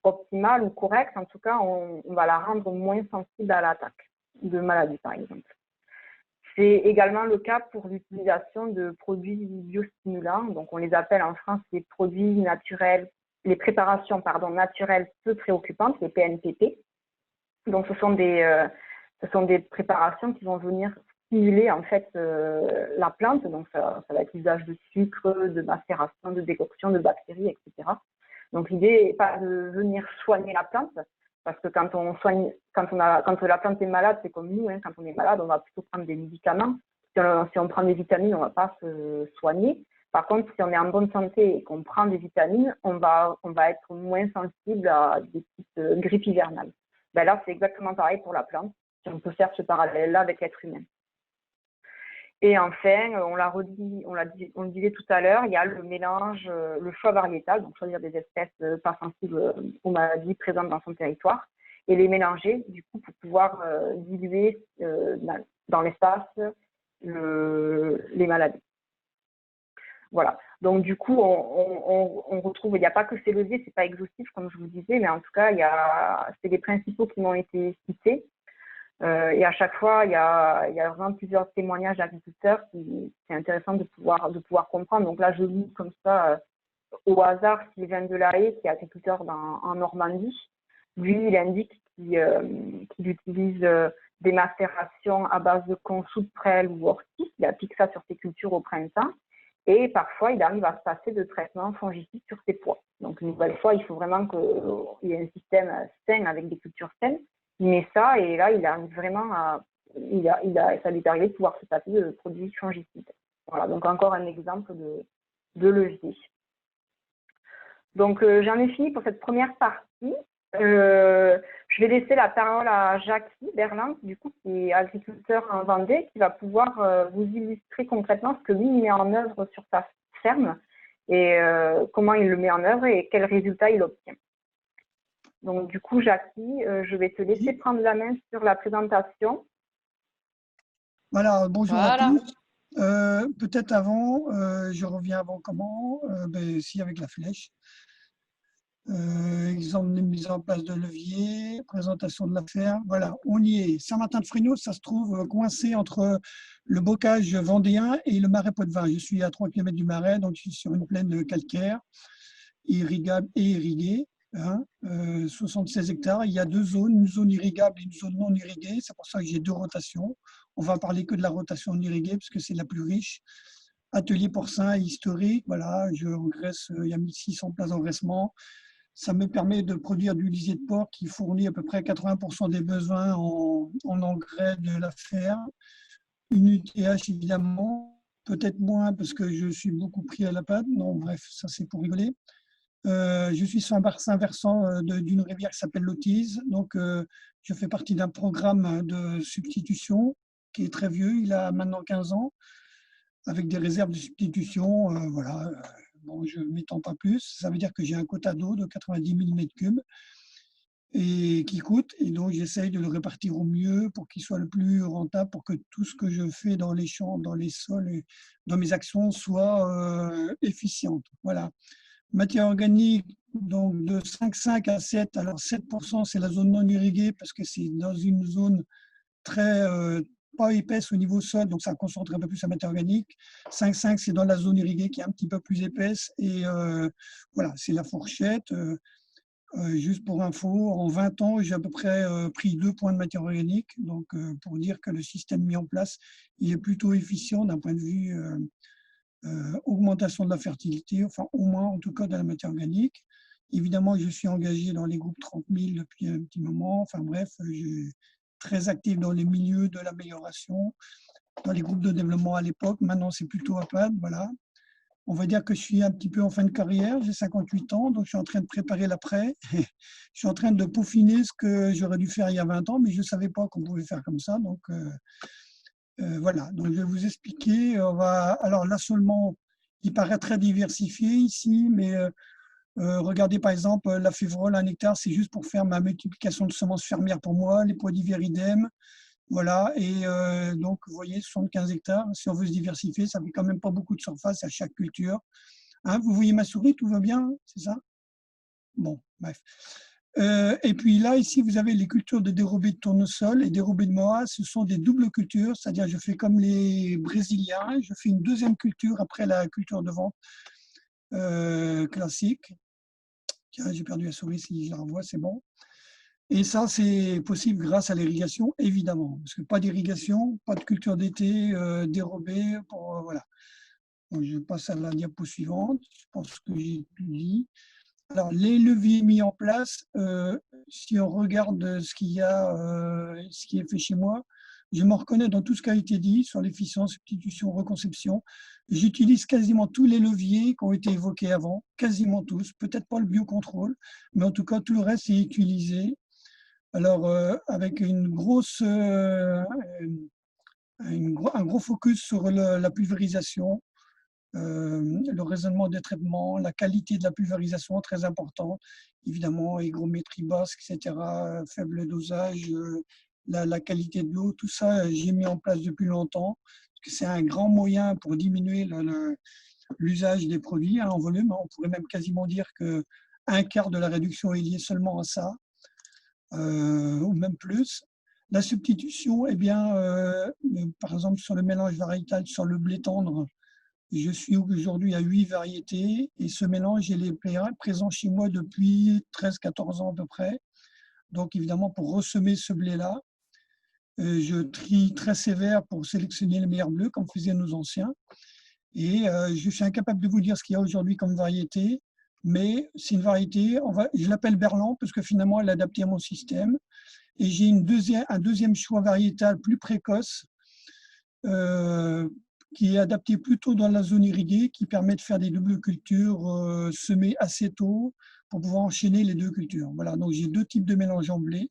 optimale ou correcte, en tout cas, on va la rendre moins sensible à l'attaque de maladies, par exemple. C'est également le cas pour l'utilisation de produits biostimulants. Donc, on les appelle en France les préparations naturelles peu préoccupantes, les PNPP. Donc, ce sont des préparations qui vont venir stimuler en fait la plante. Donc, ça va être l'usage de sucre, de macération, de décoction, de bactéries, etc. Donc, l'idée n'est pas de venir soigner la plante, parce que quand la plante est malade, c'est comme nous, quand on est malade, on va plutôt prendre des médicaments. Si on prend des vitamines, on ne va pas se soigner. Par contre, si on est en bonne santé et qu'on prend des vitamines, on va être moins sensible à des petites grippes hivernales. Ben là, c'est exactement pareil pour la plante. On peut faire ce parallèle-là avec l'être humain. Et enfin, on le disait tout à l'heure, il y a le mélange, le choix variétal, donc choisir des espèces pas sensibles aux maladies présentes dans son territoire, et les mélanger, du coup, pour pouvoir diluer dans l'espace les maladies. Voilà. Donc, du coup, on retrouve, il n'y a pas que ces leviers, c'est pas exhaustif, comme je vous disais, mais en tout cas, c'est les principaux qui m'ont été cités. Et à chaque fois, il y a vraiment plusieurs témoignages d'agriculteurs c'est intéressant de pouvoir comprendre. Donc là, je lis comme ça au hasard Sylvain Delahaye, qui est agriculteur en Normandie. Lui, il indique qu'il utilise des macérations à base de consoude, prêle ou ortie. Il applique ça sur ses cultures au printemps. Et parfois, il arrive à se passer de traitements fongicides sur ses pois. Donc, une nouvelle fois, il faut vraiment qu'il y ait un système sain avec des cultures saines. Il met ça et là, il arrive vraiment à ça lui permet de pouvoir se passer de produits fongicides. Voilà, donc encore un exemple de levier. Donc, j'en ai fini pour cette première partie. Je vais laisser la parole à Jackie Berland, du coup, qui est agriculteur en Vendée, qui va pouvoir vous illustrer concrètement ce que lui met en œuvre sur sa ferme et comment il le met en œuvre et quels résultats il obtient. Donc, du coup, Jackie, je vais te laisser prendre la main sur la présentation. Voilà, bonjour à tous. Peut-être avant, je reviens avant comment, si avec la flèche. Exemple de mise en place de levier, présentation de la ferme, voilà, on y est. Saint-Martin-de-Fresno, ça se trouve coincé entre le bocage vendéen et le marais Poitevin. Je suis à 3 km du marais, donc je suis sur une plaine calcaire, irrigable et irriguée. 76 hectares, il y a 2 zones, une zone irrigable et une zone non irriguée, c'est pour ça que j'ai 2 rotations. On va parler que de la rotation non irriguée parce que c'est la plus riche. Atelier porcin historique, voilà, je regraisse, il y a 1600 places d'engraissement. Ça me permet de produire du lisier de porc qui fournit à peu près 80% des besoins en engrais de la ferme. Une UTH évidemment, peut-être moins parce que je suis beaucoup pris à la pâte. Non, bref, ça c'est pour rigoler. Je suis sur un bassin versant d'une rivière qui s'appelle l'Autise. Donc, je fais partie d'un programme de substitution qui est très vieux. Il a maintenant 15 ans, avec des réserves de substitution. Voilà. Bon, je ne m'étends pas plus. Ça veut dire que j'ai un quota d'eau de 90 mm3 et qui coûte. Et donc, j'essaye de le répartir au mieux pour qu'il soit le plus rentable, pour que tout ce que je fais dans les champs, dans les sols et dans mes actions soit efficiente. Voilà. Matière organique, donc de 5,5 à 7. Alors 7%, c'est la zone non irriguée parce que c'est dans une zone très pas épaisse au niveau sol, donc ça concentre un peu plus la matière organique. 5,5, c'est dans la zone irriguée qui est un petit peu plus épaisse. Et voilà, c'est la fourchette. Juste pour info, en 20 ans, j'ai à peu près pris 2 points de matière organique. Donc, pour dire que le système mis en place, il est plutôt efficient d'un point de vue augmentation de la fertilité, enfin au moins en tout cas de la matière organique. Évidemment, je suis engagé dans les groupes 30 000 depuis un petit moment. Enfin bref, je suis très actif dans les milieux de l'amélioration, dans les groupes de développement à l'époque. Maintenant, c'est plutôt à PAD, voilà. On va dire que je suis un petit peu en fin de carrière, j'ai 58 ans, donc je suis en train de préparer l'après. Je suis en train de peaufiner ce que j'aurais dû faire il y a 20 ans, mais je ne savais pas qu'on pouvait faire comme ça. Donc, voilà, donc je vais vous expliquer. Alors l'assolement, il paraît très diversifié ici, mais regardez par exemple la févrole, 1 hectare, c'est juste pour faire ma multiplication de semences fermières pour moi, les pois d'hiver idem. Voilà, et donc vous voyez, 75 hectares, si on veut se diversifier, ça fait quand même pas beaucoup de surface à chaque culture. Hein, vous voyez ma souris, tout va bien, c'est ça? Bon, bref. Et puis là, ici, vous avez les cultures de dérobés de tournesol et dérobés de moa. Ce sont des doubles cultures, c'est-à-dire je fais comme les Brésiliens, je fais une deuxième culture après la culture de vente classique. Tiens, j'ai perdu la souris, si je la revois, c'est bon. Et ça, c'est possible grâce à l'irrigation, évidemment, parce que pas d'irrigation, pas de culture d'été dérobée, voilà. Donc, je passe à la diapo suivante, je pense que j'ai tout dit. Alors, les leviers mis en place, si on regarde ce qui est fait chez moi, je me reconnais dans tout ce qui a été dit sur l'efficience, substitution, reconception. J'utilise quasiment tous les leviers qui ont été évoqués avant, quasiment tous. Peut-être pas le biocontrôle, mais en tout cas, tout le reste est utilisé. Alors, avec un gros focus sur la pulvérisation, le raisonnement des traitements, la qualité de la pulvérisation, très importante, évidemment, hygrométrie basse, etc., faible dosage, la qualité de l'eau, tout ça, j'ai mis en place depuis longtemps, parce que c'est un grand moyen pour diminuer l'usage des produits en volume. On pourrait même quasiment dire qu'un quart de la réduction est lié seulement à ça, ou même plus. La substitution, eh bien, par exemple, sur le mélange variétal, sur le blé tendre, je suis aujourd'hui à 8 variétés et ce mélange, il est présent chez moi depuis 13-14 ans à peu près. Donc évidemment, pour ressemer ce blé-là, je trie très sévère pour sélectionner les meilleurs bleus, comme faisaient nos anciens. Et je suis incapable de vous dire ce qu'il y a aujourd'hui comme variété, mais c'est une variété, je l'appelle Berland parce que finalement, elle est adaptée à mon système. Et j'ai un deuxième choix variétal plus précoce qui est adapté plutôt dans la zone irriguée, qui permet de faire des doubles cultures semées assez tôt pour pouvoir enchaîner les deux cultures. Voilà, donc j'ai deux types de mélange en blé.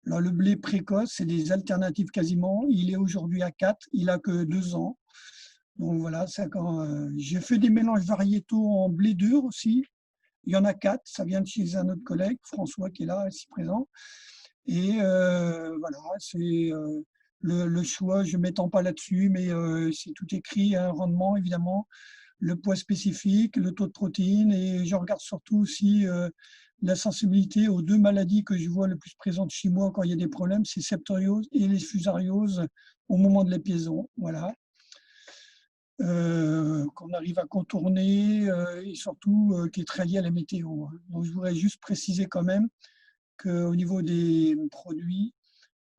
Alors, le blé précoce, c'est des alternatives quasiment. Il est aujourd'hui à 4, il a que 2 ans. Donc voilà, j'ai fait des mélanges variétaux en blé dur aussi. Il y en a 4, ça vient de chez un autre collègue, François, qui est là, ici présent. Et voilà, c'est le choix, je ne m'étends pas là-dessus, mais c'est tout écrit, un rendement évidemment, le poids spécifique, le taux de protéines, et je regarde surtout aussi la sensibilité aux deux maladies que je vois le plus présentes chez moi quand il y a des problèmes, c'est septoriose et les fusarioses au moment de l'épiaison. Voilà. Qu'on arrive à contourner et surtout qui est très lié à la météo. Donc je voudrais juste préciser quand même qu'au niveau des produits,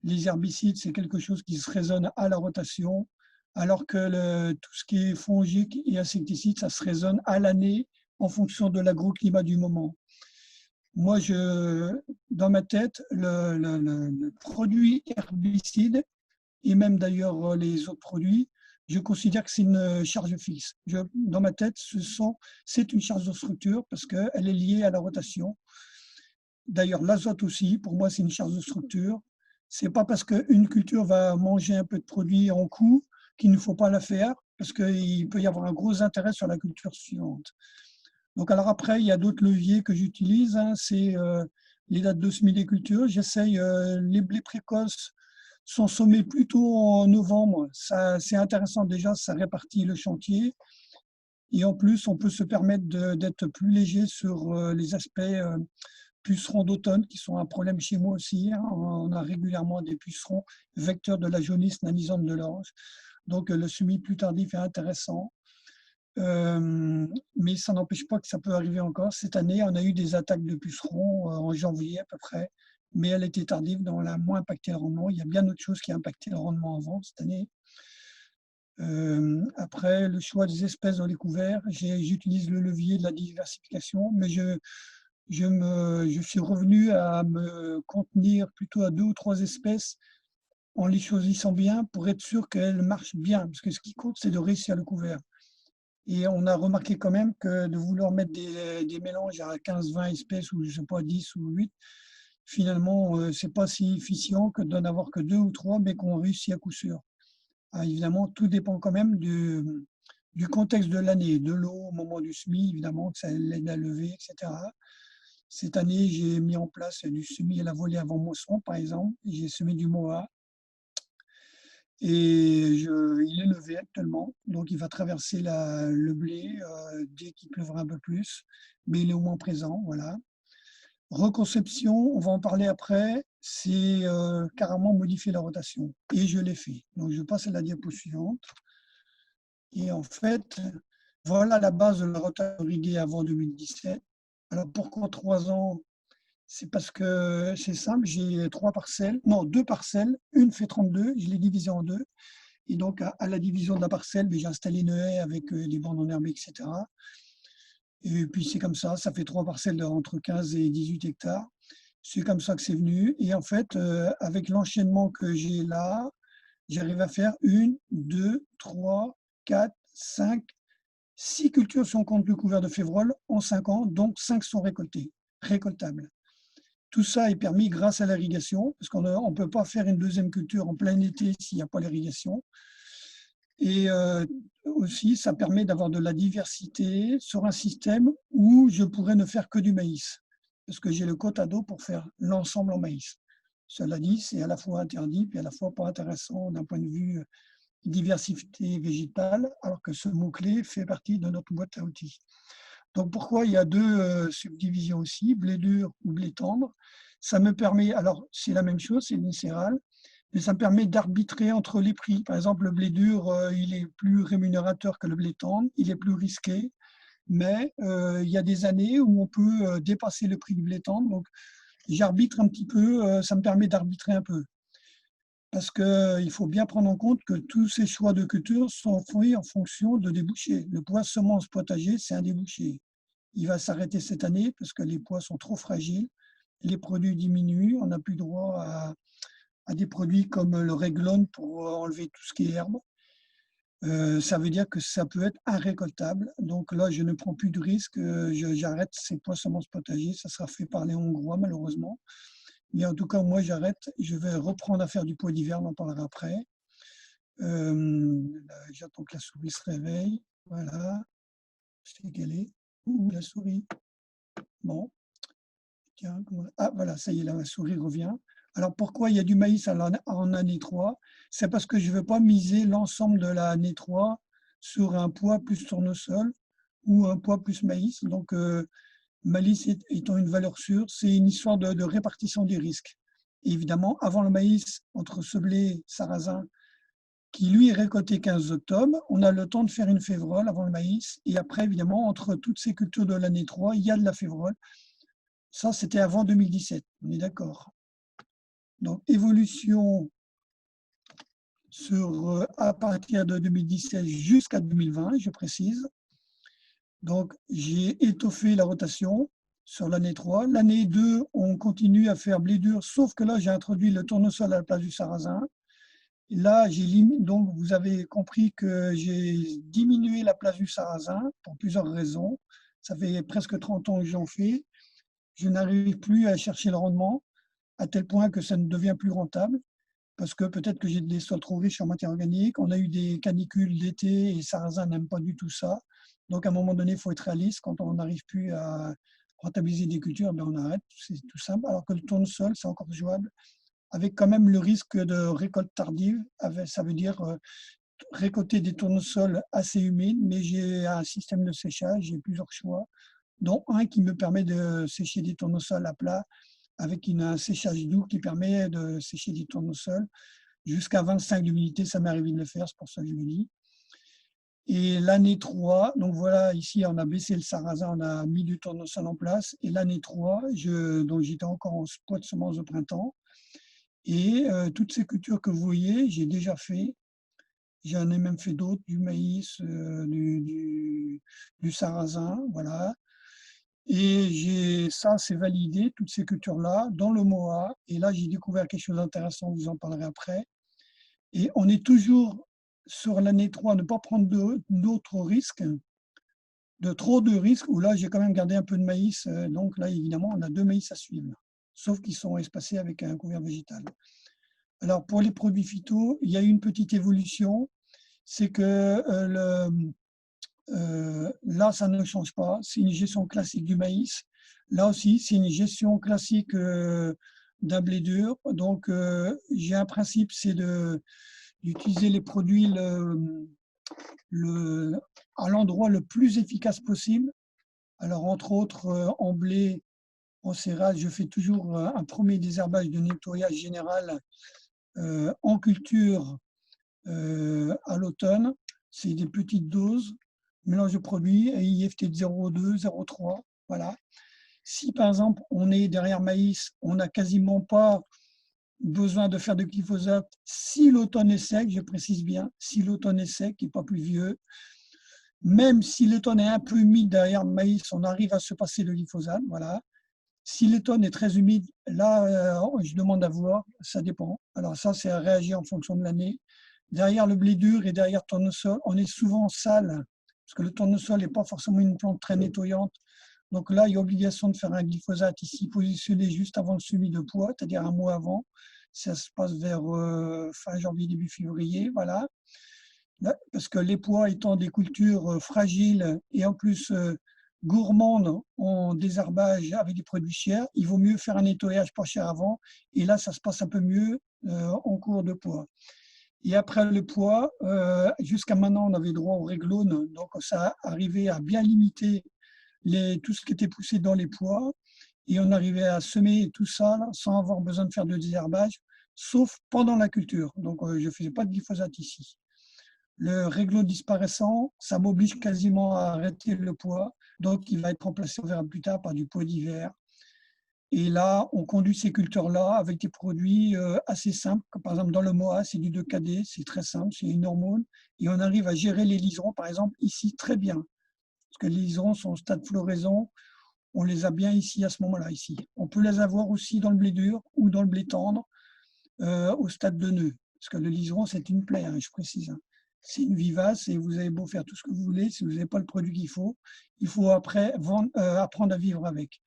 les herbicides, c'est quelque chose qui se raisonne à la rotation, alors que tout ce qui est fongique et insecticide, ça se raisonne à l'année en fonction de l'agroclimat du moment. Moi, dans ma tête, le produit herbicide, et même d'ailleurs les autres produits, je considère que c'est une charge fixe. Dans ma tête, c'est une charge de structure parce qu'elle est liée à la rotation. D'ailleurs, l'azote aussi, pour moi, c'est une charge de structure. Ce n'est pas parce qu'une culture va manger un peu de produit en coup qu'il ne faut pas la faire, parce qu'il peut y avoir un gros intérêt sur la culture suivante. Donc, alors après, il y a d'autres leviers que j'utilise. C'est les dates de semis des cultures. J'essaye, les blés précoces sont semés plutôt en novembre. C'est intéressant déjà, ça répartit le chantier. Et en plus, on peut se permettre d'être plus léger sur les aspects pucerons d'automne, qui sont un problème chez moi aussi. On a régulièrement des pucerons vecteurs de la jaunisse nanisante de l'orge. Donc, le semis plus tardif est intéressant. Mais ça n'empêche pas que ça peut arriver encore. Cette année, on a eu des attaques de pucerons en janvier à peu près, mais elle était tardive, donc elle a moins impacté le rendement. Il y a bien autre chose qui a impacté le rendement avant cette année. Après, le choix des espèces dans les couverts, j'utilise le levier de la diversification, mais je suis revenu à me contenir plutôt à 2 ou 3 espèces en les choisissant bien pour être sûr qu'elles marchent bien, parce que ce qui compte, c'est de réussir le couvert. Et on a remarqué quand même que de vouloir mettre des mélanges à 15-20 espèces, ou je ne sais pas, 10 ou 8, finalement, ce n'est pas si efficient que d'en avoir que 2 ou 3, mais qu'on réussit à coup sûr. Évidemment, tout dépend quand même du contexte de l'année, de l'eau au moment du semis, évidemment, que ça l'aide à lever, etc. Cette année, j'ai mis en place du semis à la volée avant moisson, par exemple. J'ai semé du Moa. Et il est levé actuellement. Donc, il va traverser le blé dès qu'il pleuvra un peu plus. Mais il est au moins présent, voilà. Reconception, on va en parler après, c'est carrément modifier la rotation. Et je l'ai fait. Donc, je passe à la diapo suivante. Et en fait, voilà la base de la rotation irriguée avant 2017. Alors, pourquoi 3 ans? C'est parce que c'est simple, j'ai 2 parcelles, une fait 32, je l'ai divisée en 2. Et donc, à la division de la parcelle, j'ai installé une haie avec des bandes enherbées, etc. Et puis, c'est comme ça fait 3 parcelles entre 15 et 18 hectares. C'est comme ça que c'est venu. Et en fait, avec l'enchaînement que j'ai là, j'arrive à faire 1, 2, 3, 4, 5, 6 cultures si on compte le couvert de févrole en 5 ans, donc 5 sont récoltables. Tout ça est permis grâce à l'irrigation, parce qu'on ne peut pas faire une deuxième culture en plein été s'il n'y a pas l'irrigation. Et aussi, ça permet d'avoir de la diversité sur un système où je pourrais ne faire que du maïs, parce que j'ai le quota d'eau pour faire l'ensemble en maïs. Cela dit, c'est à la fois interdit, puis à la fois pas intéressant d'un point de vue diversité végétale, alors que ce mot-clé fait partie de notre boîte à outils. Donc, pourquoi il y a 2 subdivisions aussi, blé dur ou blé tendre? Ça me permet, alors c'est la même chose, c'est une céréale, mais ça me permet d'arbitrer entre les prix. Par exemple, le blé dur, il est plus rémunérateur que le blé tendre, il est plus risqué, mais il y a des années où on peut dépasser le prix du blé tendre. Donc, j'arbitre un petit peu, ça me permet d'arbitrer un peu. Parce qu'il faut bien prendre en compte que tous ces choix de culture sont faits en fonction de débouchés. Le pois semence potager, c'est un débouché. Il va s'arrêter cette année parce que les pois sont trop fragiles les produits diminuent. On n'a plus droit à des produits comme le Réglone pour enlever tout ce qui est herbe. Ça veut dire que ça peut être irrécoltable. Donc là, je ne prends plus de risque. J'arrête ces pois semences potagers. Ça sera fait par les Hongrois, malheureusement. Mais en tout cas, moi, j'arrête. Je vais reprendre à faire du pois d'hiver. On en parlera après. J'attends que la souris se réveille. Voilà. Je sais qu'elle est. Ouh, la souris. Bon. Tiens, ah, voilà, ça y est, là, la souris revient. Alors, pourquoi il y a du maïs en année 3? C'est parce que je ne veux pas miser l'ensemble de l'année 3 sur un pois plus tournesol ou un pois plus maïs. Donc, maïs étant une valeur sûre, c'est une histoire de répartition des risques. Et évidemment, avant le maïs, entre ce blé sarrasin, qui lui est récolté 15 octobre, on a le temps de faire une févrole avant le maïs. Et après, évidemment, entre toutes ces cultures de l'année 3, il y a de la févrole. Ça, c'était avant 2017, on est d'accord. Donc, évolution à partir de 2017 jusqu'à 2020, je précise. Donc, j'ai étoffé la rotation sur l'année 3. L'année 2, on continue à faire blé dur, sauf que là, j'ai introduit le tournesol à la place du sarrasin. Et là, donc, vous avez compris que j'ai diminué la place du sarrasin pour plusieurs raisons. Ça fait presque 30 ans que j'en fais. Je n'arrive plus à chercher le rendement, à tel point que ça ne devient plus rentable, parce que peut-être que j'ai des sols trop riches en matière organique, on a eu des canicules d'été et sarrasin n'aime pas du tout ça. Donc à un moment donné, il faut être réaliste. Quand on n'arrive plus à rentabiliser des cultures, ben on arrête, c'est tout simple. Alors que le tournesol, c'est encore jouable, avec quand même le risque de récolte tardive. Ça veut dire récolter des tournesols assez humides, mais j'ai un système de séchage, j'ai plusieurs choix, dont un qui me permet de sécher des tournesols à plat avec un séchage doux qui permet de sécher des tournesols jusqu'à 25 d'humidité. Ça m'est arrivé de le faire, c'est pour ça que je le dis. Et l'année 3, donc voilà, ici on a baissé le sarrasin, on a mis du tournesol en place. Et l'année 3, donc j'étais encore en pois de semences de printemps. Et toutes ces cultures que vous voyez, j'ai déjà fait. J'en ai même fait d'autres, du maïs, du sarrasin, voilà. Et ça, c'est validé, toutes ces cultures-là, dans le MOA. Et là, j'ai découvert quelque chose d'intéressant, vous en parlerez après. Et on est toujours sur l'année 3, ne pas prendre d'autres risques, trop de risques, où là, j'ai quand même gardé un peu de maïs. Donc là, évidemment, on a 2 maïs à suivre, sauf qu'ils sont espacés avec un couvert végétal. Alors, pour les produits phyto, il y a eu une petite évolution. C'est que là, ça ne change pas. C'est une gestion classique du maïs. Là aussi, c'est une gestion classique d'un blé dur. Donc, j'ai un principe, c'est d'utiliser les produits à l'endroit le plus efficace possible. Alors, entre autres, en blé, en céréales, je fais toujours un premier désherbage de nettoyage général en culture à l'automne. C'est des petites doses, mélange de produits, IFT de 0,2, 0,3, voilà. Si par exemple on est derrière maïs, on n'a quasiment pas besoin de faire de glyphosate si l'automne est sec, je précise bien, si l'automne est sec et pas pluvieux. Même si l'automne est un peu humide derrière le maïs, on arrive à se passer de glyphosate, voilà. Si l'automne est très humide, là, je demande à voir, ça dépend. Alors ça, c'est à réagir en fonction de l'année. Derrière le blé dur et derrière le tournesol, on est souvent sale, parce que le tournesol n'est pas forcément une plante très nettoyante. Donc là, il y a obligation de faire un glyphosate ici, positionné juste avant le semis de pois, c'est-à-dire un mois avant. Ça se passe vers fin janvier, début février, voilà. Là, parce que les pois étant des cultures fragiles et en plus gourmandes en désherbage avec des produits chers, il vaut mieux faire un nettoyage pas cher avant. Et là, ça se passe un peu mieux en cours de pois. Et après le pois, jusqu'à maintenant, on avait droit au réglone, donc ça arrivait à bien limiter tout ce qui était poussé dans les pois, et on arrivait à semer tout ça là, sans avoir besoin de faire de désherbage, sauf pendant la culture. Donc je ne faisais pas de glyphosate ici. Le réglone disparaissant, ça m'oblige quasiment à arrêter le pois, donc il va être remplacé, on verra plus tard, par du pois d'hiver. Et là, on conduit ces cultures-là avec des produits assez simples, comme par exemple dans le MOA, c'est du 2KD, c'est très simple, c'est une hormone, et on arrive à gérer les liserons, par exemple, ici, très bien. Parce que les liserons sont au stade floraison, on les a bien ici à ce moment-là. Ici. On peut les avoir aussi dans le blé dur ou dans le blé tendre au stade de nœud. Parce que le liseron, c'est une plaie, hein, je précise. Hein. C'est une vivace et vous avez beau faire tout ce que vous voulez, si vous n'avez pas le produit qu'il faut, il faut après apprendre à vivre avec.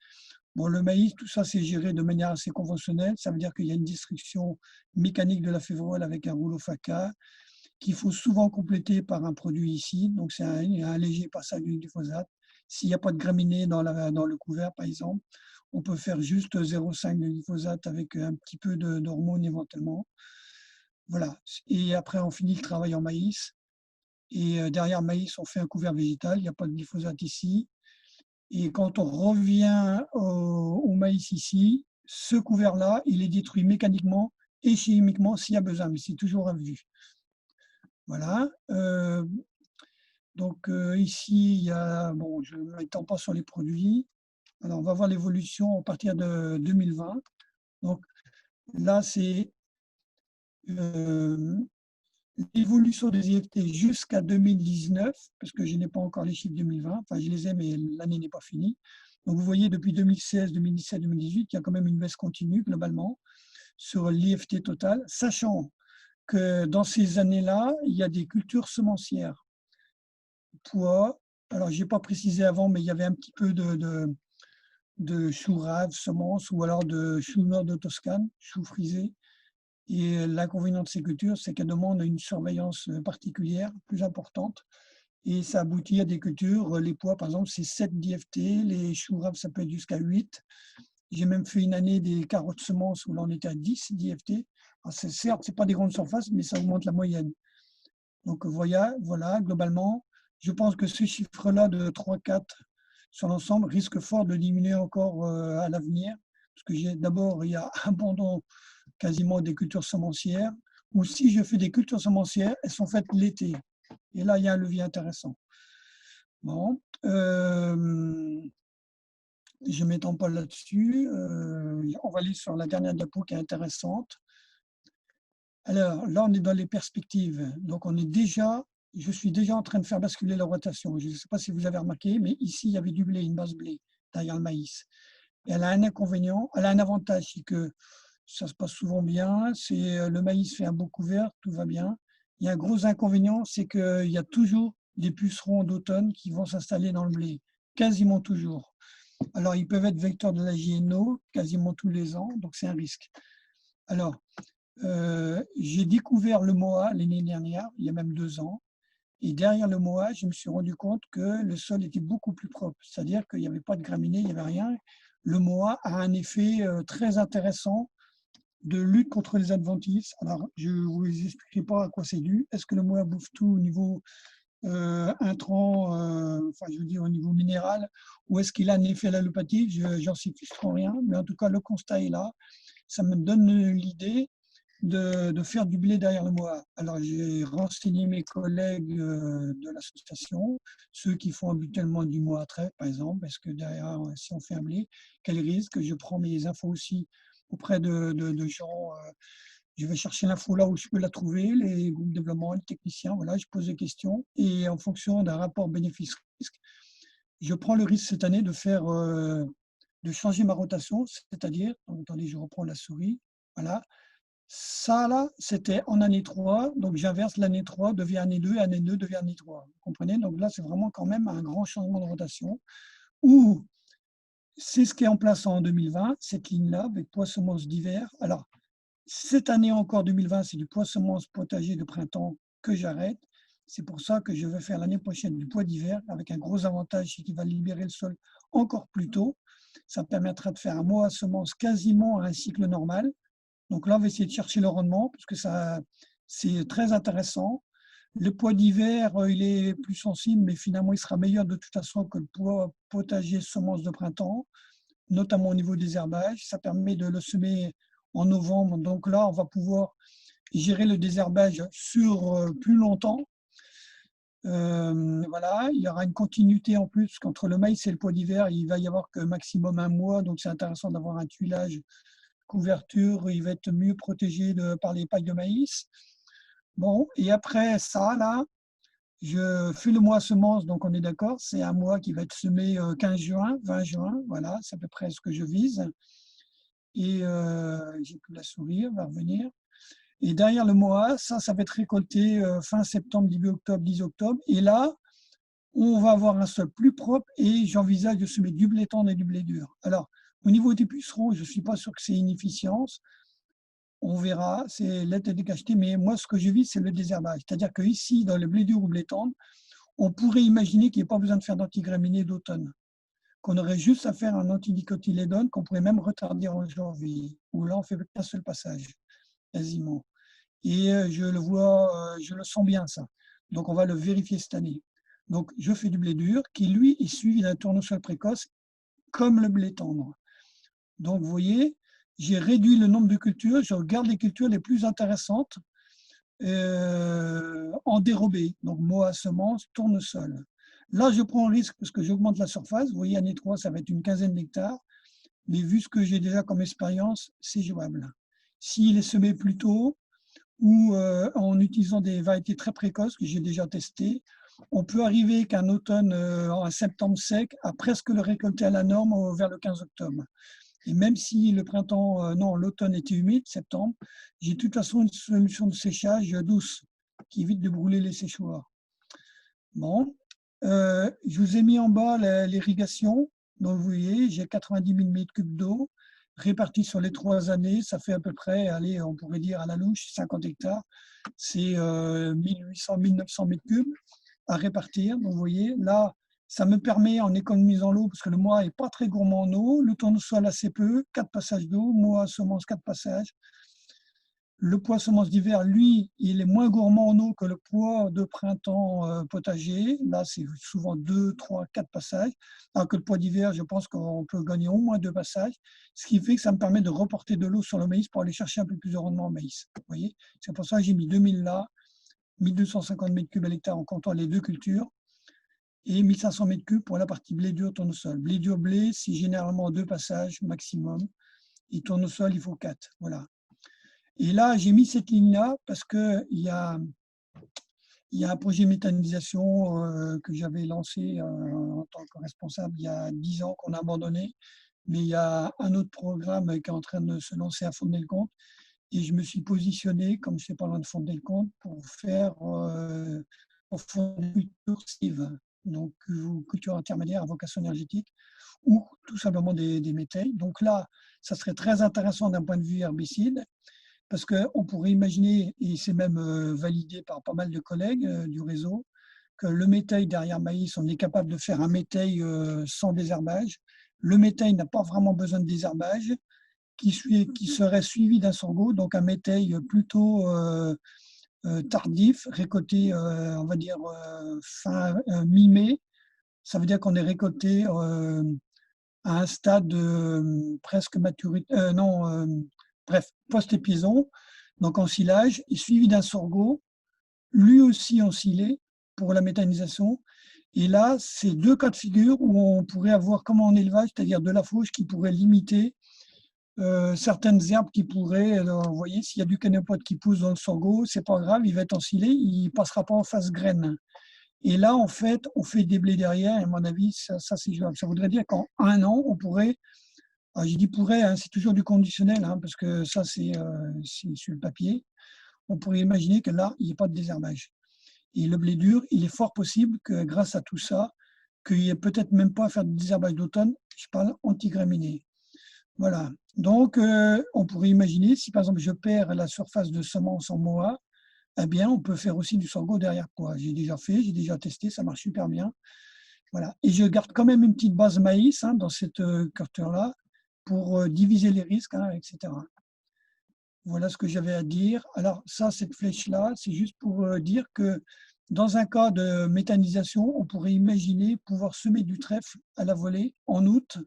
Bon, le maïs, tout ça, c'est géré de manière assez conventionnelle. Ça veut dire qu'il y a une destruction mécanique de la févrole avec un rouleau FACA qu'il faut souvent compléter par un produit ici. Donc, c'est un léger passage du glyphosate. S'il n'y a pas de graminées dans le couvert, par exemple, on peut faire juste 0,5 de glyphosate avec un petit peu d'hormones éventuellement. Voilà. Et après, on finit le travail en maïs. Et derrière maïs, on fait un couvert végétal. Il n'y a pas de glyphosate ici. Et quand on revient au maïs ici, ce couvert-là, il est détruit mécaniquement et chimiquement s'il y a besoin, mais c'est toujours à vue. Voilà. Donc ici, il y a, bon, je ne m'étends pas sur les produits. Alors, on va voir l'évolution à partir de 2020. Donc là, c'est l'évolution des IFT jusqu'à 2019, parce que je n'ai pas encore les chiffres 2020. Enfin, je les ai, mais l'année n'est pas finie. Donc, vous voyez, depuis 2016, 2017, 2018, il y a quand même une baisse continue, globalement, sur l'IFT total, sachant que dans ces années-là, il y a des cultures semencières. Pois, alors, je n'ai pas précisé avant, mais il y avait un petit peu de choux raves, semences, ou alors de choux nord de Toscane, choux frisés. Et l'inconvénient de ces cultures, c'est qu'elles demandent une surveillance particulière, plus importante. Et ça aboutit à des cultures. Les pois, par exemple, c'est 7 d'IFT. Les choux raves, ça peut être jusqu'à 8. J'ai même fait une année des carottes semences où là, on était à 10 d'IFT. Certes, ce n'est pas des grandes surfaces, mais ça augmente la moyenne. Donc, voilà, globalement, je pense que ce chiffre-là de 3-4 sur l'ensemble risque fort de diminuer encore à l'avenir. Parce que d'abord, il y a abandon quasiment des cultures semencières, ou si je fais des cultures semencières, elles sont faites l'été. Et là, il y a un levier intéressant. Bon, je ne m'étends pas là-dessus. On va aller sur la dernière diapo qui est intéressante. Alors, là, on est dans les perspectives. Donc, je suis déjà en train de faire basculer la rotation. Je ne sais pas si vous avez remarqué, mais ici, il y avait du blé, une base blé, derrière le maïs. Et elle a un inconvénient, elle a un avantage, c'est que ça se passe souvent bien, le maïs fait un beau couvert, tout va bien. Il y a un gros inconvénient, c'est qu'il y a toujours des pucerons d'automne qui vont s'installer dans le blé, quasiment toujours. Alors, ils peuvent être vecteurs de la GNO quasiment tous les ans, donc c'est un risque. Alors, j'ai découvert le MOA l'année dernière, il y a même 2 ans, et derrière le MOA, je me suis rendu compte que le sol était beaucoup plus propre, c'est-à-dire qu'il n'y avait pas de graminées, il n'y avait rien. Le MOA a un effet très intéressant de lutte contre les adventices. Alors, je ne vous expliquerai pas à quoi c'est dû. Est-ce que le MOA bouffe tout au niveau intrant, enfin, je veux dire au niveau minéral, ou est-ce qu'il a un effet allopathique? J'en sais plus trop rien, mais en tout cas, le constat est là. Ça me donne l'idée de faire du blé derrière le MOA. Alors, j'ai renseigné mes collègues de l'association, ceux qui font habituellement du MOA trèfle, par exemple, parce que derrière, si on fait un blé, quel risque? Je prends mes infos aussi auprès de gens. Je vais chercher l'info là où je peux la trouver, les groupes de développement, les techniciens, voilà, je pose des questions. Et en fonction d'un rapport bénéfice-risque, je prends le risque cette année de changer ma rotation, c'est-à-dire, attendez, je reprends la souris, voilà. Ça, là, c'était en année 3, donc j'inverse l'année 3 devient année 2, année 2 devient année 3. Vous comprenez? Donc là, c'est vraiment quand même un grand changement de rotation où c'est ce qui est en place en 2020, cette ligne-là, avec pois semences d'hiver. Alors, cette année encore 2020, c'est du pois semences potager de printemps que j'arrête. C'est pour ça que je vais faire l'année prochaine du pois d'hiver, avec un gros avantage, c'est qu'il va libérer le sol encore plus tôt. Ça permettra de faire un mois à semences quasiment à un cycle normal. Donc là, on va essayer de chercher le rendement, parce que c'est très intéressant. Le pois d'hiver, il est plus sensible, mais finalement, il sera meilleur de toute façon que le pois potager semences de printemps, notamment au niveau des herbages. Ça permet de le semer en novembre. Donc là, on va pouvoir gérer le désherbage sur plus longtemps. Voilà, il y aura une continuité en plus, qu'entre le maïs et le pois d'hiver, il va y avoir que maximum 1 mois. Donc c'est intéressant d'avoir un tuilage couverture, il va être mieux protégé par les pailles de maïs. Bon, et après ça, là, Je fais le mois semence, donc on est d'accord, c'est un mois qui va être semé 15 juin, 20 juin, voilà, c'est à peu près ce que je vise. Et j'ai plus la souris, elle va revenir. Et derrière le mois, ça va être récolté fin septembre, début octobre, 10 octobre. Et là, on va avoir un sol plus propre et j'envisage de semer du blé tendre et du blé dur. Alors, au niveau des pucerons, je ne suis pas sûr que c'est une efficience. On verra, c'est l'aide de cacheter, mais moi, ce que je vis, c'est le désherbage. C'est-à-dire qu'ici, dans le blé dur ou blé tendre, on pourrait imaginer qu'il n'y ait pas besoin de faire d'antigraminées d'automne, qu'on aurait juste à faire un antidicotylédone qu'on pourrait même retarder en janvier, où là, on fait qu'un seul passage, quasiment. Et je le vois, je le sens bien, ça. Donc, on va le vérifier cette année. Donc, je fais du blé dur, qui, lui, est suivi d'un tournesol précoce, comme le blé tendre. Donc, vous voyez, j'ai réduit le nombre de cultures, je regarde les cultures les plus intéressantes en dérobé, donc mois, semences, tournesol. Là, je prends un risque parce que j'augmente la surface. Vous voyez, année 3, ça va être une quinzaine d'hectares. Mais vu ce que j'ai déjà comme expérience, c'est jouable. S'il est semé plus tôt ou en utilisant des variétés très précoces que j'ai déjà testées, on peut arriver qu'un automne, en septembre sec, à presque le récolter à la norme vers le 15 octobre. Et même si le printemps, non, l'automne était humide, septembre, j'ai de toute façon une solution de séchage douce qui évite de brûler les séchoirs. Bon, je vous ai mis en bas l'irrigation. Donc, vous voyez, j'ai 90 000 m3 d'eau répartis sur les 3 années. Ça fait à peu près, allez, on pourrait dire à la louche, 50 hectares. C'est 1800, 1900 m3 à répartir. Donc, vous voyez, là, ça me permet, en économisant l'eau, parce que le mois n'est pas très gourmand en eau, le tournesol assez peu, 4 passages d'eau, mois, semence, 4 passages. Le pois semence d'hiver, lui, il est moins gourmand en eau que le pois de printemps potager. Là, c'est souvent 2, 3, 4 passages. Alors que le pois d'hiver, je pense qu'on peut gagner au moins 2 passages. Ce qui fait que ça me permet de reporter de l'eau sur le maïs pour aller chercher un peu plus de rendement en maïs. Vous voyez, c'est pour ça que j'ai mis 2000 là, 1250 m3 à l'hectare en comptant les deux cultures et 1500 m3 pour la partie blé dur, tournesol. Blé dur, blé, c'est généralement 2 passages maximum. Et tournesol, il faut 4. Voilà. Et là, j'ai mis cette ligne-là parce qu'il y a un projet méthanisation que j'avais lancé en tant que responsable il y a 10 ans qu'on a abandonné. Mais il y a un autre programme qui est en train de se lancer à Fontenay-le-Comte. Et je me suis positionné, comme je ne suis pas loin de Fontenay-le-Comte, pour faire culture cive, donc culture intermédiaire à vocation énergétique, ou tout simplement des méthails. Donc là, ça serait très intéressant d'un point de vue herbicide. Parce qu'on pourrait imaginer, et c'est même validé par pas mal de collègues du réseau, que le méthail derrière maïs, on est capable de faire un méthail sans désherbage. Le méthail n'a pas vraiment besoin de désherbage, qui serait suivi d'un sorgho, donc un méthail plutôt tardif, récolté, on va dire, fin mi-mai. Ça veut dire qu'on est récolté à un stade presque maturité, bref, post-épiaison, donc en silage, et suivi d'un sorgho, lui aussi ensilé pour la méthanisation. Et là, c'est 2 cas de figure où on pourrait avoir comme en élevage, c'est-à-dire de la fauche qui pourrait limiter certaines herbes qui pourraient, vous voyez, s'il y a du canépote qui pousse dans le sorgho, c'est pas grave, il va être ensilé, il ne passera pas en phase graine. Et là, en fait, on fait des blés derrière, et à mon avis, ça c'est jouable. Ça voudrait dire qu'en 1 an, on pourrait. Alors, je dis pourrait, hein, c'est toujours du conditionnel, hein, parce que ça, c'est sur le papier. On pourrait imaginer que là, il n'y ait pas de désherbage. Et le blé dur, il est fort possible que grâce à tout ça, qu'il n'y ait peut-être même pas à faire de désherbage d'automne, je parle anti-graminé. Voilà. Donc, on pourrait imaginer, si par exemple je perds la surface de semences en moa, eh bien, on peut faire aussi du sorgho derrière quoi. J'ai déjà fait, j'ai déjà testé, ça marche super bien. Voilà. Et je garde quand même une petite base maïs dans cette culture-là, pour diviser les risques, etc. Voilà ce que j'avais à dire. Alors ça, cette flèche-là, c'est juste pour dire que dans un cas de méthanisation, on pourrait imaginer pouvoir semer du trèfle à la volée en août.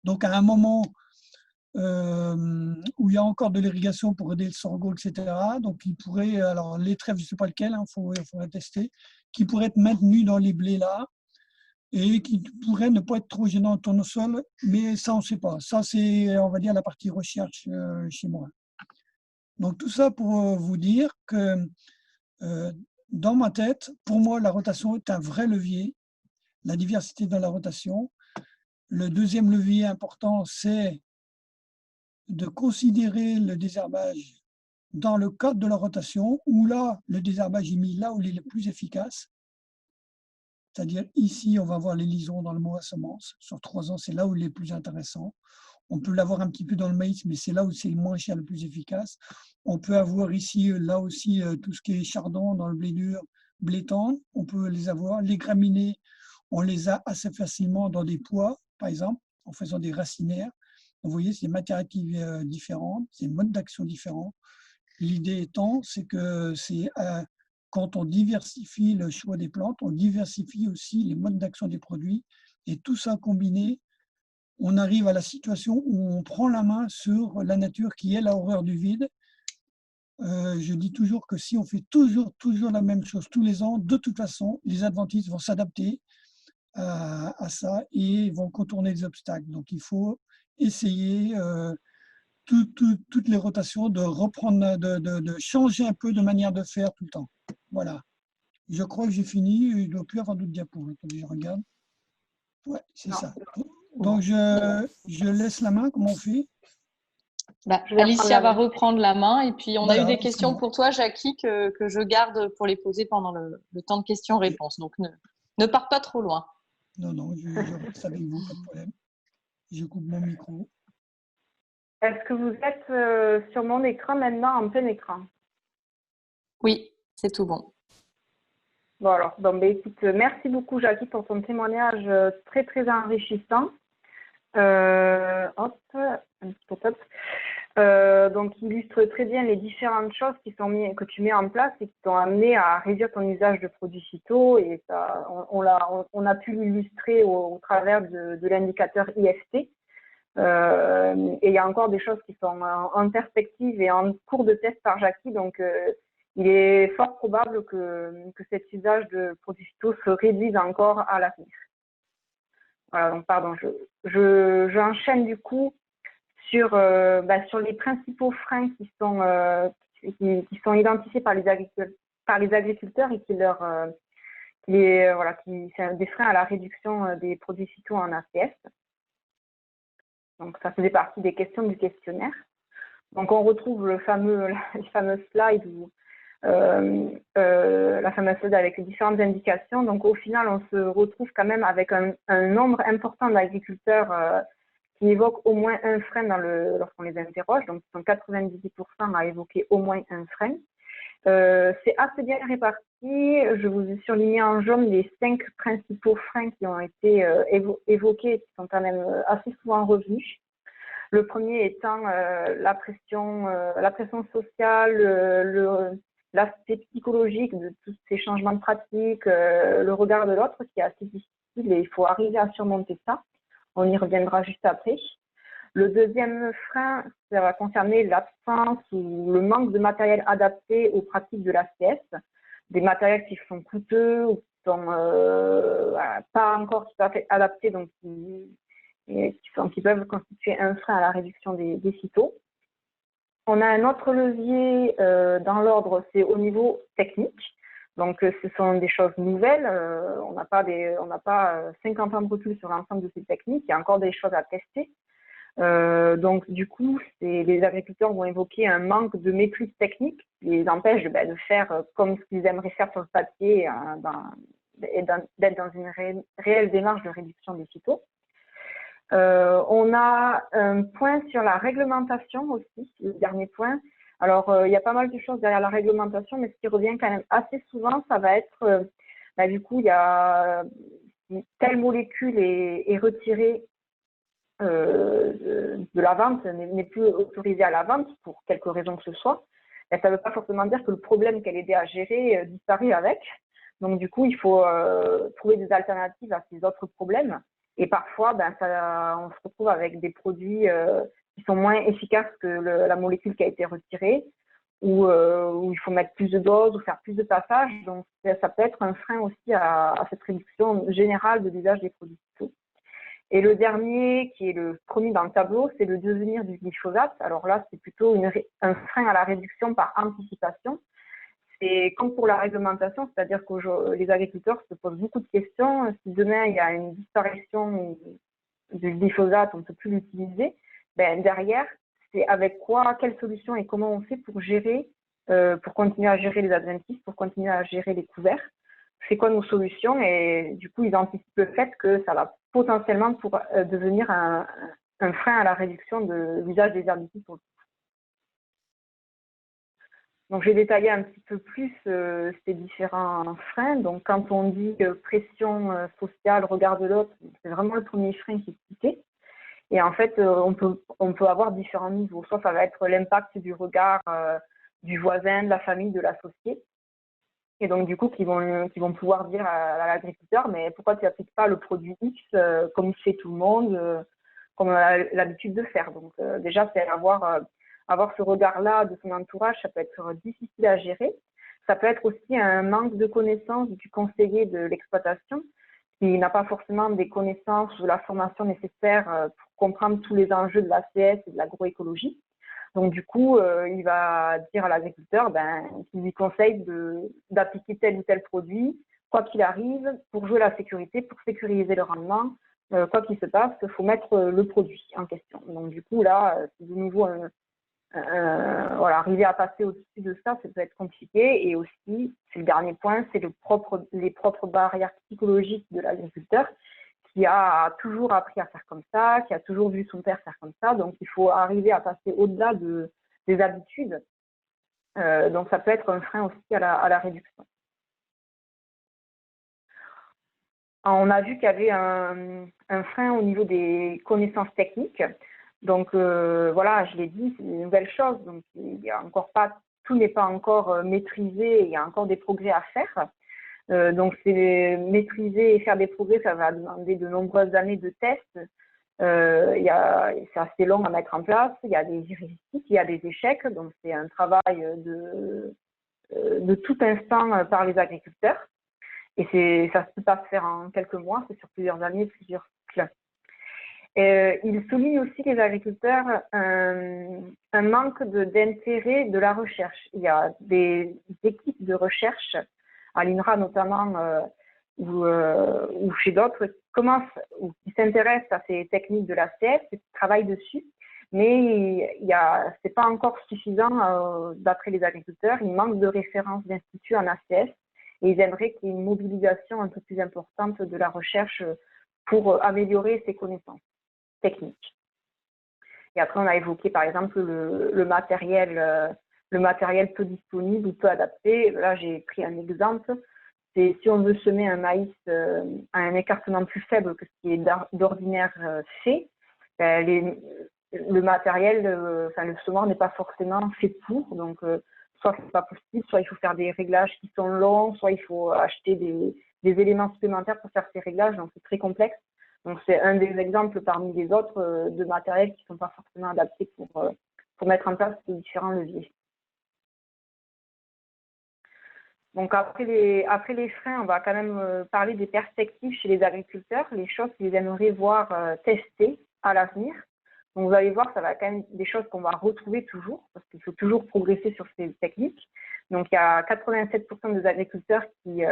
Donc à un moment où il y a encore de l'irrigation pour aider le sorgho, etc. Donc il pourrait, alors les trèfles, je ne sais pas lequel, il faudrait tester, qui pourraient être maintenus dans les blés là, et qui pourrait ne pas être trop gênant en tournesol, mais ça, on ne sait pas. Ça, c'est, on va dire, la partie recherche chez moi. Donc, tout ça pour vous dire que Dans ma tête, pour moi, la rotation est un vrai levier, la diversité dans la rotation. Le deuxième levier important, c'est de considérer le désherbage dans le cadre de la rotation, où là, le désherbage est mis là où il est le plus efficace. C'est-à-dire ici, on va voir les lisons dans le mois à semence. Sur 3 ans, c'est là où il est le plus intéressant. On peut l'avoir un petit peu dans le maïs, mais c'est là où c'est le moins cher, le plus efficace. On peut avoir ici, là aussi, tout ce qui est chardon dans le blé dur, blé tendre. On peut les avoir. Les graminées, on les a assez facilement dans des pois, par exemple, en faisant des racinaires. Vous voyez, c'est des matières actives différentes, c'est des modes d'action différents. L'idée étant, c'est que quand on diversifie le choix des plantes, on diversifie aussi les modes d'action des produits. Et tout ça combiné, on arrive à la situation où on prend la main sur la nature qui est la horreur du vide. Je dis toujours que si on fait toujours la même chose tous les ans, de toute façon, les adventistes vont s'adapter à ça et vont contourner les obstacles. Donc, il faut essayer toutes les rotations de reprendre, de changer un peu de manière de faire tout le temps. Voilà. Je crois que j'ai fini. Il ne doit plus y avoir d'autres diapos. Attendez, je regarde. Ouais, c'est ça. Donc, je laisse la main. Comment on fait? Alicia va reprendre la main. Et puis, on a eu des questions bon pour toi, Jackie, que je garde pour les poser pendant le temps de questions-réponses. Donc, ne pars pas trop loin. Non, je reste avec vous, pas de problème. Je coupe mon micro. Est-ce que vous êtes sur mon écran maintenant, en plein écran? Oui, c'est tout bon. Bon alors, écoute, merci beaucoup Jackie pour ton témoignage très très enrichissant. Hop, un petit pop-up. Donc, il illustre très bien les différentes choses que tu mets en place et qui t'ont amené à réduire ton usage de produits phyto. Et ça, on a pu l'illustrer au travers de l'indicateur IFT. Et il y a encore des choses qui sont en perspective et en cours de test par Jackie. Donc, il est fort probable que cet usage de produits phyto se réduise encore à l'avenir. Voilà, donc pardon, j'enchaîne du coup sur les principaux freins qui sont identifiés par les agriculteurs et c'est des freins à la réduction des produits phyto en ACS. Donc ça faisait partie des questions du questionnaire. Donc on retrouve les fameuses slides la fameuse slide avec les différentes indications. Donc au final, on se retrouve quand même avec un nombre important d'agriculteurs qui évoquent au moins un frein lorsqu'on les interroge. Donc ils sont 98% à évoquer au moins un frein. C'est assez bien réparti. Je vous ai surligné en jaune les 5 principaux freins qui ont été évoqués et qui sont quand même assez souvent revenus. Le premier étant la pression sociale, l'aspect psychologique de tous ces changements de pratique, le regard de l'autre qui est assez difficile et il faut arriver à surmonter ça. On y reviendra juste après. Le deuxième frein, ça va concerner l'absence ou le manque de matériel adapté aux pratiques de l'ACS, des matériels qui sont coûteux ou qui sont pas encore tout à fait adaptés, donc qui peuvent constituer un frein à la réduction des phytos. On a un autre levier dans l'ordre, c'est au niveau technique. Donc, ce sont des choses nouvelles. On n'a pas 50 ans de recul sur l'ensemble de ces techniques. Il y a encore des choses à tester. Donc, du coup, les agriculteurs vont évoquer un manque de maîtrise technique qui les empêche de faire comme ce qu'ils aimeraient faire sur le papier et d'être dans une réelle démarche de réduction des phytos. On a un point sur la réglementation aussi, le dernier point. Alors, il y a pas mal de choses derrière la réglementation, mais ce qui revient quand même assez souvent, ça va être, du coup, il y a telle molécule est retirée de la vente, n'est plus autorisée à la vente pour quelque raison que ce soit. Et ça ne veut pas forcément dire que le problème qu'elle aidait à gérer disparaît avec. Donc, du coup, il faut trouver des alternatives à ces autres problèmes. Et parfois, on se retrouve avec des produits qui sont moins efficaces que la molécule qui a été retirée, où il faut mettre plus de doses ou faire plus de passages. Donc, ça peut être un frein aussi à cette réduction générale de l'usage des produits phyto. Et le dernier, qui est le premier dans le tableau, c'est le devenir du glyphosate. Alors là, c'est plutôt un frein à la réduction par anticipation. c'est comme pour la réglementation, c'est-à-dire que les agriculteurs se posent beaucoup de questions. Si demain il y a une disparition du glyphosate, on ne peut plus l'utiliser, ben derrière, c'est avec quoi, quelle solution et comment on fait pour gérer, pour continuer à gérer les adventices, pour continuer à gérer les couverts. C'est quoi nos solutions? Et du coup, ils anticipent le fait que ça va potentiellement devenir un frein à la réduction de l'usage des herbicides. Donc, j'ai détaillé un petit peu plus ces différents freins. Donc, quand on dit pression sociale, regard de l'autre, c'est vraiment le premier frein qui est cité. Et en fait, on peut avoir différents niveaux. Soit ça va être l'impact du regard du voisin, de la famille, de l'associé. Et donc, du coup, qui vont pouvoir dire à l'agriculteur, mais pourquoi tu n'appliques pas le produit X comme fait tout le monde, comme on a l'habitude de faire. Donc, déjà, c'est avoir ce regard-là de son entourage, ça peut être difficile à gérer. Ça peut être aussi un manque de connaissances du conseiller de l'exploitation, qui n'a pas forcément des connaissances ou la formation nécessaire pour comprendre tous les enjeux de l'ACS et de l'agroécologie. Donc, du coup, il va dire à l'agriculteur qu'il lui conseille d'appliquer tel ou tel produit, quoi qu'il arrive, pour jouer la sécurité, pour sécuriser le rendement. Quoi qu'il se passe, il faut mettre le produit en question. Donc, du coup, là, c'est de nouveau arriver à passer au-dessus de ça, ça peut être compliqué. Et aussi, c'est le dernier point, c'est les propres barrières psychologiques de l'agriculteur qui a toujours appris à faire comme ça, qui a toujours vu son père faire comme ça. Donc, il faut arriver à passer au-delà des habitudes. Donc, ça peut être un frein aussi à la réduction. On a vu qu'il y avait un frein au niveau des connaissances techniques. Donc, voilà, je l'ai dit, c'est une nouvelle chose. Donc, tout n'est pas encore maîtrisé, il y a encore des progrès à faire. Donc, c'est maîtriser et faire des progrès, ça va demander de nombreuses années de tests. C'est assez long à mettre en place. Il y a des réussites, il y a des échecs. Donc, c'est un travail de tout instant par les agriculteurs. Et ça ne peut pas se faire en quelques mois, c'est sur plusieurs années, plusieurs cycles. Il souligne aussi, les agriculteurs, un manque d'intérêt de la recherche. Il y a des équipes de recherche, à l'INRA notamment, ou chez d'autres, qui s'intéressent à ces techniques de l'ACS, qui travaillent dessus, mais ce n'est pas encore suffisant d'après les agriculteurs. Il manque de références d'instituts en ACS et ils aimeraient qu'il y ait une mobilisation un peu plus importante de la recherche pour améliorer ces connaissances techniques. Et après, on a évoqué par exemple le matériel peu disponible ou peu adapté. Là, j'ai pris un exemple. C'est si on veut semer un maïs à un écartement plus faible que ce qui est d'ordinaire fait, le matériel, le semoir n'est pas forcément fait pour. Donc, soit c'est pas possible, soit il faut faire des réglages qui sont longs, soit il faut acheter des éléments supplémentaires pour faire ces réglages. Donc, c'est très complexe. Donc, c'est un des exemples parmi les autres de matériels qui ne sont pas forcément adaptés pour mettre en place ces différents leviers. Donc, après les freins, on va quand même parler des perspectives chez les agriculteurs, les choses qu'ils aimeraient voir tester à l'avenir. Donc, vous allez voir, ça va quand même des choses qu'on va retrouver toujours, parce qu'il faut toujours progresser sur ces techniques. Donc, il y a 87% des agriculteurs qui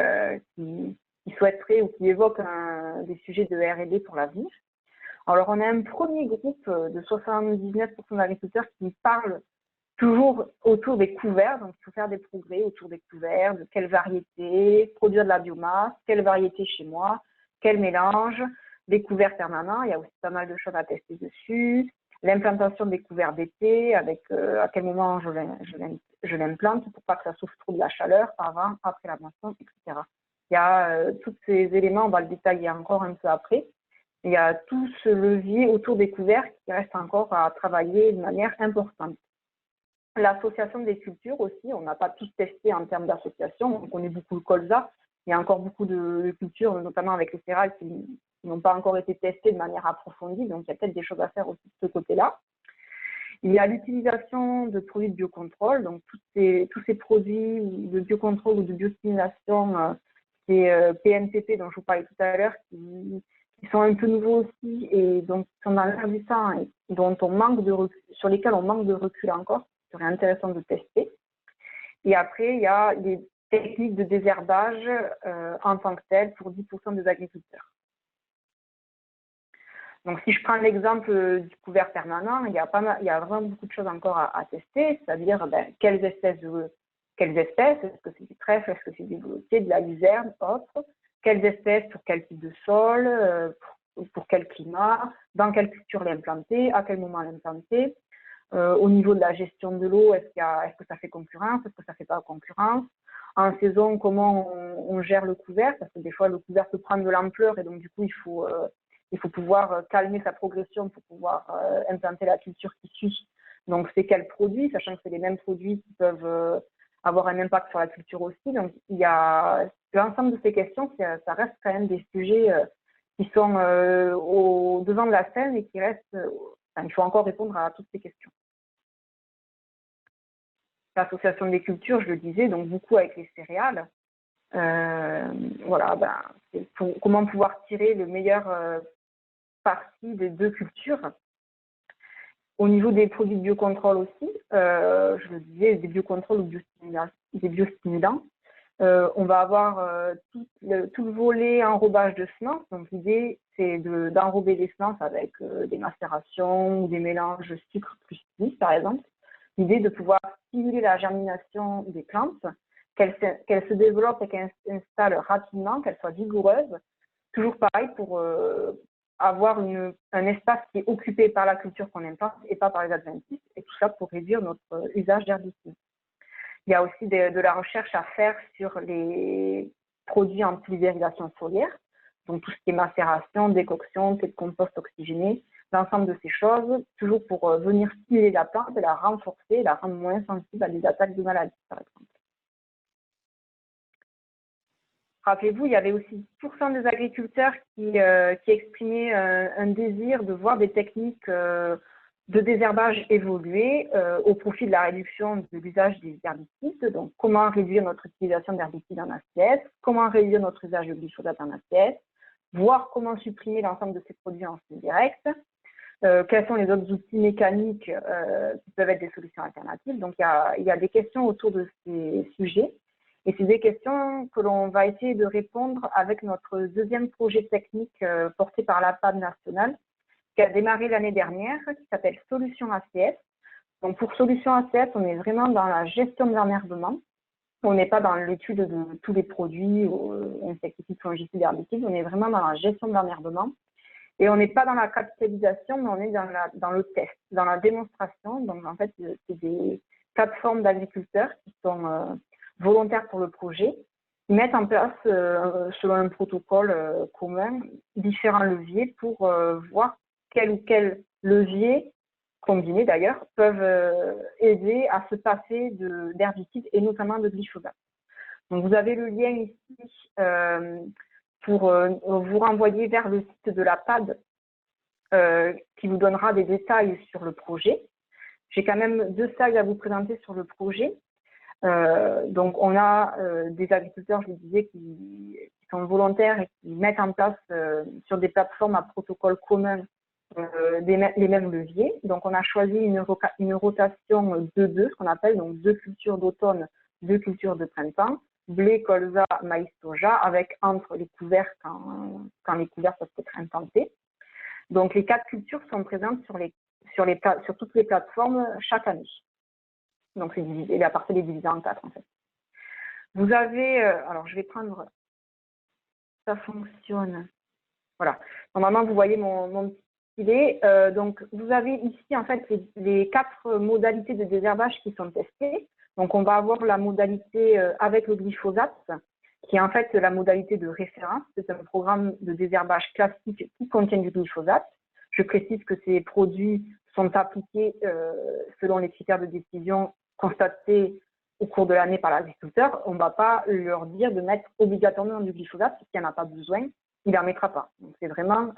souhaiteraient ou qui évoquent des sujets de R&D pour l'avenir. Alors, on a un premier groupe de 79% d'agriculteurs qui parlent toujours autour des couverts. Donc, il faut faire des progrès autour des couverts, de quelle variété, produire de la biomasse, quelle variété chez moi, quel mélange, des couverts permanents. Il y a aussi pas mal de choses à tester dessus. L'implantation des couverts d'été, avec à quel moment je l'implante pour pas que ça souffre trop de la chaleur, avant, après la moisson, etc. Il y a tous ces éléments, on va le détailler encore un peu après. Il y a tout ce levier autour des couverts qui reste encore à travailler de manière importante. L'association des cultures aussi, on n'a pas tous testé en termes d'association, on connaît beaucoup le colza, il y a encore beaucoup de cultures, notamment avec les céréales, qui n'ont pas encore été testées de manière approfondie, donc il y a peut-être des choses à faire aussi de ce côté-là. Il y a l'utilisation de produits de biocontrôle, donc tous ces produits de biocontrôle ou de biostimulation, ces PNPP dont je vous parlais tout à l'heure, qui sont un peu nouveaux aussi et donc qui sont dans l'air du temps et sur lesquels on manque de recul encore, ce serait intéressant de tester. Et après, il y a les techniques de désherbage en tant que telles pour 10% des agriculteurs. Donc, si je prends l'exemple du couvert permanent, il y a vraiment beaucoup de choses encore à tester, c'est-à-dire quelles espèces, est-ce que c'est du trèfle, est-ce que c'est du veloutier, de la luzerne, autre, quelles espèces, pour quel type de sol, pour quel climat, dans quelle culture l'implanter, à quel moment l'implanter, au niveau de la gestion de l'eau, est-ce que ça fait concurrence, est-ce que ça ne fait pas concurrence, en saison, comment on gère le couvert, parce que des fois le couvert peut prendre de l'ampleur et donc du coup il faut pouvoir calmer sa progression pour pouvoir implanter la culture qui suit. Donc, c'est quels produits, sachant que c'est les mêmes produits qui peuvent avoir un impact sur la culture aussi. Donc, il y a l'ensemble de ces questions, ça reste quand même des sujets qui sont au devant de la scène et qui restent, il faut encore répondre à toutes ces questions. L'association des cultures, je le disais, donc beaucoup avec les céréales. Voilà, comment pouvoir tirer le meilleur parti des deux cultures. Au niveau des produits de biocontrôle aussi, je le disais, des biocontrôles ou des biostimulants. On va avoir tout le volet enrobage de semences. Donc l'idée, c'est d'enrober des semences avec des macérations ou des mélanges sucre plus 10 par exemple. L'idée de pouvoir stimuler la germination des plantes, qu'elles se développent et qu'elles s'installent rapidement, qu'elles soient vigoureuses. Toujours pareil pour avoir un espace qui est occupé par la culture qu'on implante et pas par les adventices, et tout ça pour réduire notre usage d'herbicides. Il y a aussi de la recherche à faire sur les produits en pulvérisation foliaire, donc tout ce qui est macération, décoction, thé de compost oxygéné, l'ensemble de ces choses, toujours pour venir stimuler la plante et la renforcer, la rendre moins sensible à des attaques de maladies, par exemple. Rappelez-vous, il y avait aussi 10% des agriculteurs qui exprimaient un désir de voir des techniques de désherbage évoluer au profit de la réduction de l'usage des herbicides. Donc, comment réduire notre utilisation d'herbicides en assiette, comment réduire notre usage de glyphosate en assiette, voir comment supprimer l'ensemble de ces produits en flux direct, quels sont les autres outils mécaniques qui peuvent être des solutions alternatives. Donc, il y a des questions autour de ces sujets. Et c'est des questions que l'on va essayer de répondre avec notre deuxième projet technique porté par la PAD nationale, qui a démarré l'année dernière, qui s'appelle Solutions ACS. Donc pour Solutions ACS, on est vraiment dans la gestion de l'enherbement. On n'est pas dans l'étude de tous les produits, insecticides, fongicides, herbicides. On est vraiment dans la gestion de l'enherbement. Et on n'est pas dans la capitalisation, mais on est dans le test, dans la démonstration. Donc en fait, c'est des plateformes d'agriculteurs qui sont volontaires pour le projet, qui mettent en place, selon un protocole commun, différents leviers pour voir quel ou quel levier, combinés d'ailleurs, peuvent aider à se passer d'herbicides et notamment de glyphosate. Donc vous avez le lien ici pour vous renvoyer vers le site de la PAD qui vous donnera des détails sur le projet. J'ai quand même 2 slides à vous présenter sur le projet. Donc, on a des agriculteurs, je vous disais, qui sont volontaires et qui mettent en place sur des plateformes à protocole commun les mêmes leviers. Donc, on a choisi une rotation 2-2, ce qu'on appelle donc 2 cultures d'automne, 2 cultures de printemps, blé, colza, maïs, soja, avec entre les couverts quand les couverts peuvent être implantés. Donc, les 4 cultures sont présentes sur toutes les plateformes chaque année. Donc, la parcelle est divisée en 4, en fait. Vous avez, alors je vais prendre, ça fonctionne. Voilà. Normalement, vous voyez mon petit filet. Donc, vous avez ici, en fait, les 4 modalités de désherbage qui sont testées. Donc, on va avoir la modalité avec le glyphosate, qui est en fait la modalité de référence. C'est un programme de désherbage classique qui contient du glyphosate. Je précise que ces produits sont appliqués selon les critères de décision constatés au cours de l'année par l'agriculteur. On ne va pas leur dire de mettre obligatoirement du glyphosate, s'il n'y en a pas besoin, il n'en mettra pas. Donc, c'est vraiment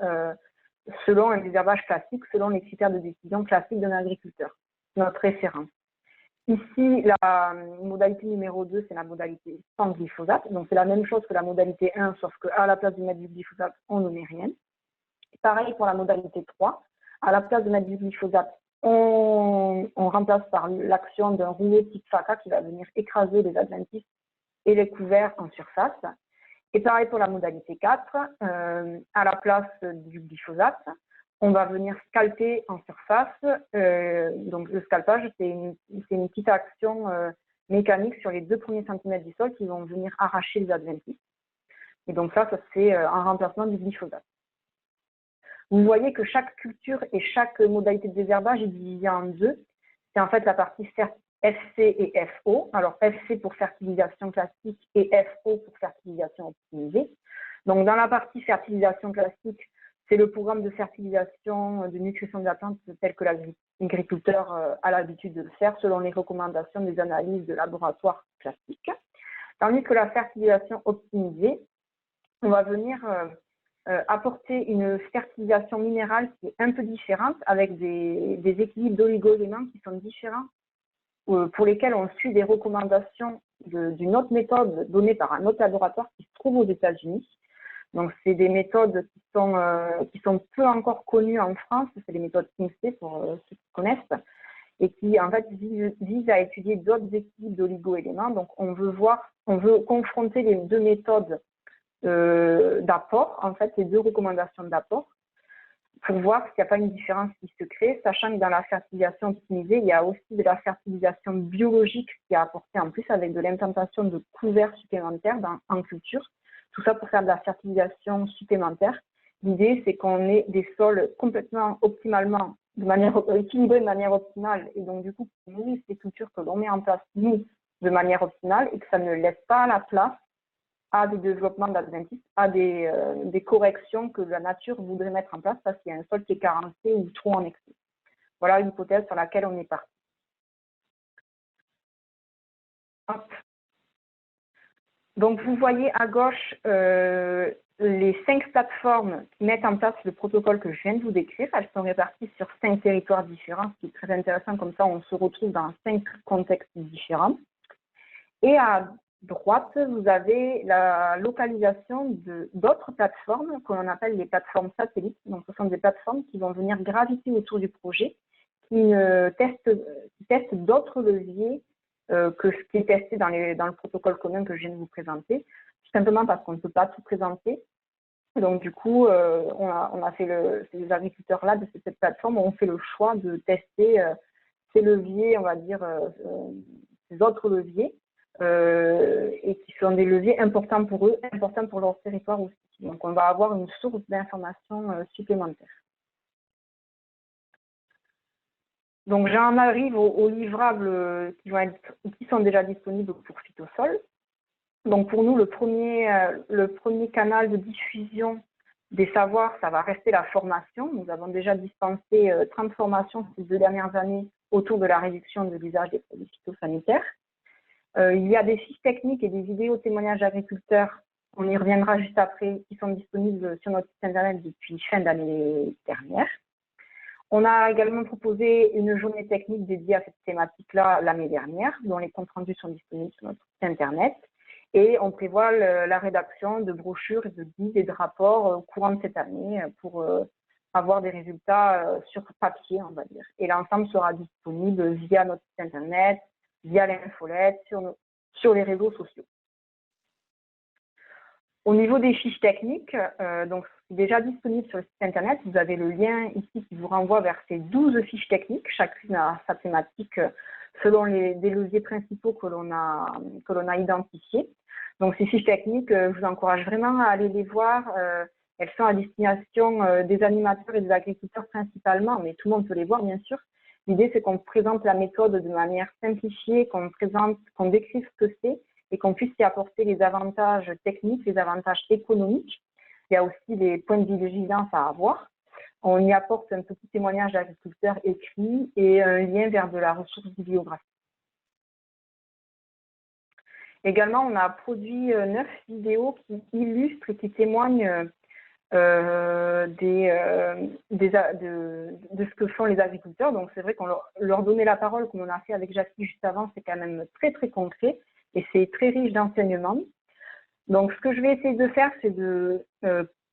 selon un désherbage classique, selon les critères de décision classiques d'un agriculteur, notre référence. Ici, la modalité numéro 2, c'est la modalité sans glyphosate. Donc, c'est la même chose que la modalité 1, sauf qu'à la place de mettre du glyphosate, on ne met rien. Pareil pour la modalité 3. À la place de mettre du glyphosate, on remplace par l'action d'un rouleau type FACA qui va venir écraser les adventices et les couverts en surface. Et pareil pour la modalité 4, à la place du glyphosate, on va venir scalper en surface. Donc le scalpage, c'est une petite action mécanique sur les 2 premiers centimètres du sol qui vont venir arracher les adventices. Et donc ça c'est un remplacement du glyphosate. Vous voyez que chaque culture et chaque modalité de désherbage est divisée en 2. C'est en fait la partie FC et FO. Alors FC pour fertilisation classique et FO pour fertilisation optimisée. Donc dans la partie fertilisation classique, c'est le programme de fertilisation, de nutrition de la plante tel que l'agriculteur a l'habitude de le faire selon les recommandations des analyses de laboratoire classiques. Tandis que la fertilisation optimisée, on va venir apporter une fertilisation minérale qui est un peu différente avec des équilibres d'oligo-éléments qui sont différents pour lesquels on suit des recommandations d'une autre méthode donnée par un autre laboratoire qui se trouve aux États-Unis. Donc, c'est des méthodes qui sont peu encore connues en France, c'est les méthodes Kingsley pour ceux qui connaissent, et qui en fait visent à étudier d'autres équilibres d'oligo-éléments. Donc, on veut confronter les 2 méthodes d'apport, en fait, les 2 recommandations d'apport, pour voir s'il n'y a pas une différence qui se crée, sachant que dans la fertilisation optimisée, il y a aussi de la fertilisation biologique qui est apportée en plus avec de l'implantation de couverts supplémentaires en culture. Tout ça pour faire de la fertilisation supplémentaire. L'idée, c'est qu'on ait des sols complètement optimalement, équilibrés de manière optimale, et donc du coup, qui nourrissent les cultures que l'on met en place, nous, de manière optimale, et que ça ne laisse pas la place à des développements d'adventices, à des corrections que la nature voudrait mettre en place parce qu'il y a un sol qui est carencé ou trop en excès. Voilà l'hypothèse sur laquelle on est parti. Hop. Donc, vous voyez à gauche les 5 plateformes qui mettent en place le protocole que je viens de vous décrire. Elles sont réparties sur 5 territoires différents, ce qui est très intéressant. Comme ça, on se retrouve dans 5 contextes différents. Et à droite, vous avez la localisation d'autres plateformes que l'on appelle les plateformes satellites. Donc, ce sont des plateformes qui vont venir graviter autour du projet, qui testent d'autres leviers que ce qui est testé dans le protocole commun que je viens de vous présenter, tout simplement parce qu'on ne peut pas tout présenter. Donc, du coup, on a fait ces agriculteurs-là de cette plateforme ont fait le choix de tester ces leviers, on va dire, ces autres leviers, et qui sont des leviers importants pour eux, importants pour leur territoire aussi. Donc, on va avoir une source d'informations supplémentaire. Donc, j'en arrive aux livrables qui sont déjà disponibles pour Phytosol. Donc, pour nous, le premier canal de diffusion des savoirs, ça va rester la formation. Nous avons déjà dispensé 30 formations ces 2 dernières années autour de la réduction de l'usage des produits phytosanitaires. Il y a des fiches techniques et des vidéos témoignages d'agriculteurs, on y reviendra juste après, qui sont disponibles sur notre site internet depuis fin d'année dernière. On a également proposé une journée technique dédiée à cette thématique-là l'année dernière, dont les comptes rendus sont disponibles sur notre site internet. Et on prévoit la rédaction de brochures, de guides et de rapports au courant de cette année pour avoir des résultats sur papier, on va dire. Et l'ensemble sera disponible via notre site internet, via l'infolette, sur les réseaux sociaux. Au niveau des fiches techniques, donc c'est déjà disponible sur le site internet. Vous avez le lien ici qui vous renvoie vers ces 12 fiches techniques. Chacune a sa thématique selon des leviers principaux que l'on a identifiés. Donc ces fiches techniques, je vous encourage vraiment à aller les voir. Elles sont à destination des animateurs et des agriculteurs principalement, mais tout le monde peut les voir bien sûr. L'idée, c'est qu'on présente la méthode de manière simplifiée, qu'on décrive ce que c'est et qu'on puisse y apporter les avantages techniques, les avantages économiques. Il y a aussi des points de vigilance à avoir. On y apporte un petit témoignage d'agriculteur écrit et un lien vers de la ressource bibliographique. Également, on a produit 9 vidéos qui illustrent et qui témoignent de ce que font les agriculteurs. Donc, c'est vrai qu'on leur donnait la parole, comme on a fait avec Jackie juste avant, c'est quand même très, très concret et c'est très riche d'enseignements. Donc, ce que je vais essayer de faire, c'est de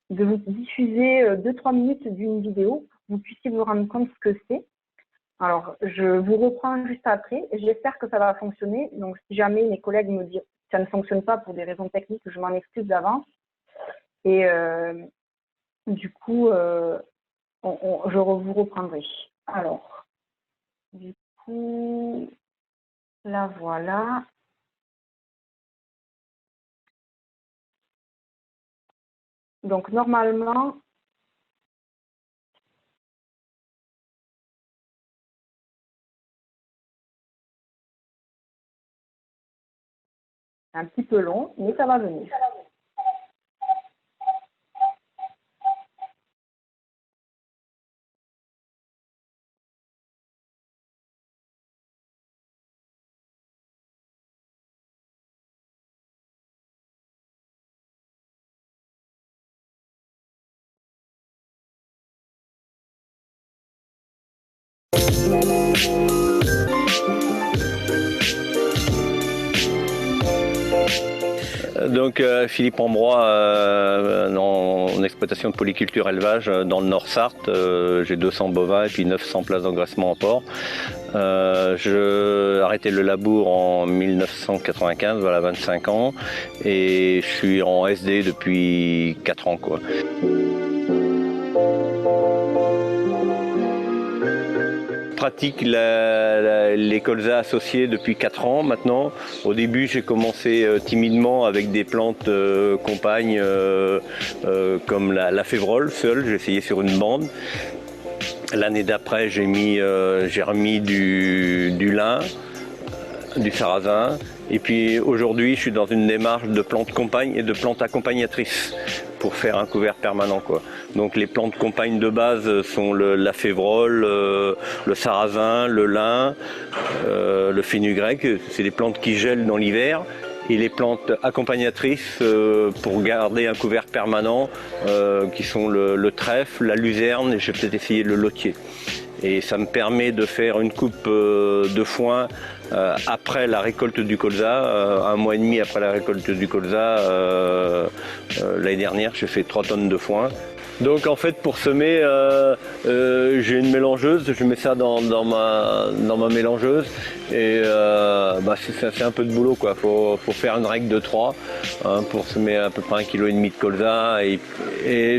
vous diffuser 2-3 minutes d'une vidéo pour que vous puissiez vous rendre compte ce que c'est. Alors, je vous reprends juste après. J'espère que ça va fonctionner. Donc, si jamais mes collègues me disent que ça ne fonctionne pas pour des raisons techniques, je m'en excuse d'avance. Et du coup, je vous reprendrai. Alors, du coup, là, voilà. Donc, normalement, c'est un petit peu long, mais ça va venir. Donc Philippe Ambrois, en exploitation de polyculture élevage dans le Nord-Sarthe. J'ai 200 bovins et puis 900 places d'engraissement en porc. J'ai arrêté le labour en 1995, voilà 25 ans, et je suis en SD depuis 4 ans, quoi. Je pratique les colzas associés depuis 4 ans maintenant. Au début, j'ai commencé timidement avec des plantes compagnes comme la févrole seule. J'ai essayé sur une bande. L'année d'après, j'ai remis du lin, du sarrasin. Et puis aujourd'hui, je suis dans une démarche de plantes compagnes et de plantes accompagnatrices pour faire un couvert permanent, quoi. Donc les plantes compagnes de base sont la févrole, le sarrasin, le lin, le fenugrec. C'est des plantes qui gèlent dans l'hiver. Et les plantes accompagnatrices pour garder un couvert permanent, qui sont le trèfle, la luzerne, et je vais peut-être essayer le lotier. Et ça me permet de faire une coupe de foin après la récolte du colza, 1 mois et demi après la récolte du colza. L'année dernière, j'ai fait 3 tonnes de foin. Donc en fait, pour semer, j'ai une mélangeuse, je mets ça dans ma mélangeuse, et c'est un peu de boulot, quoi. Faut faire une règle de 3 pour semer à peu près 1,5 kg de colza, et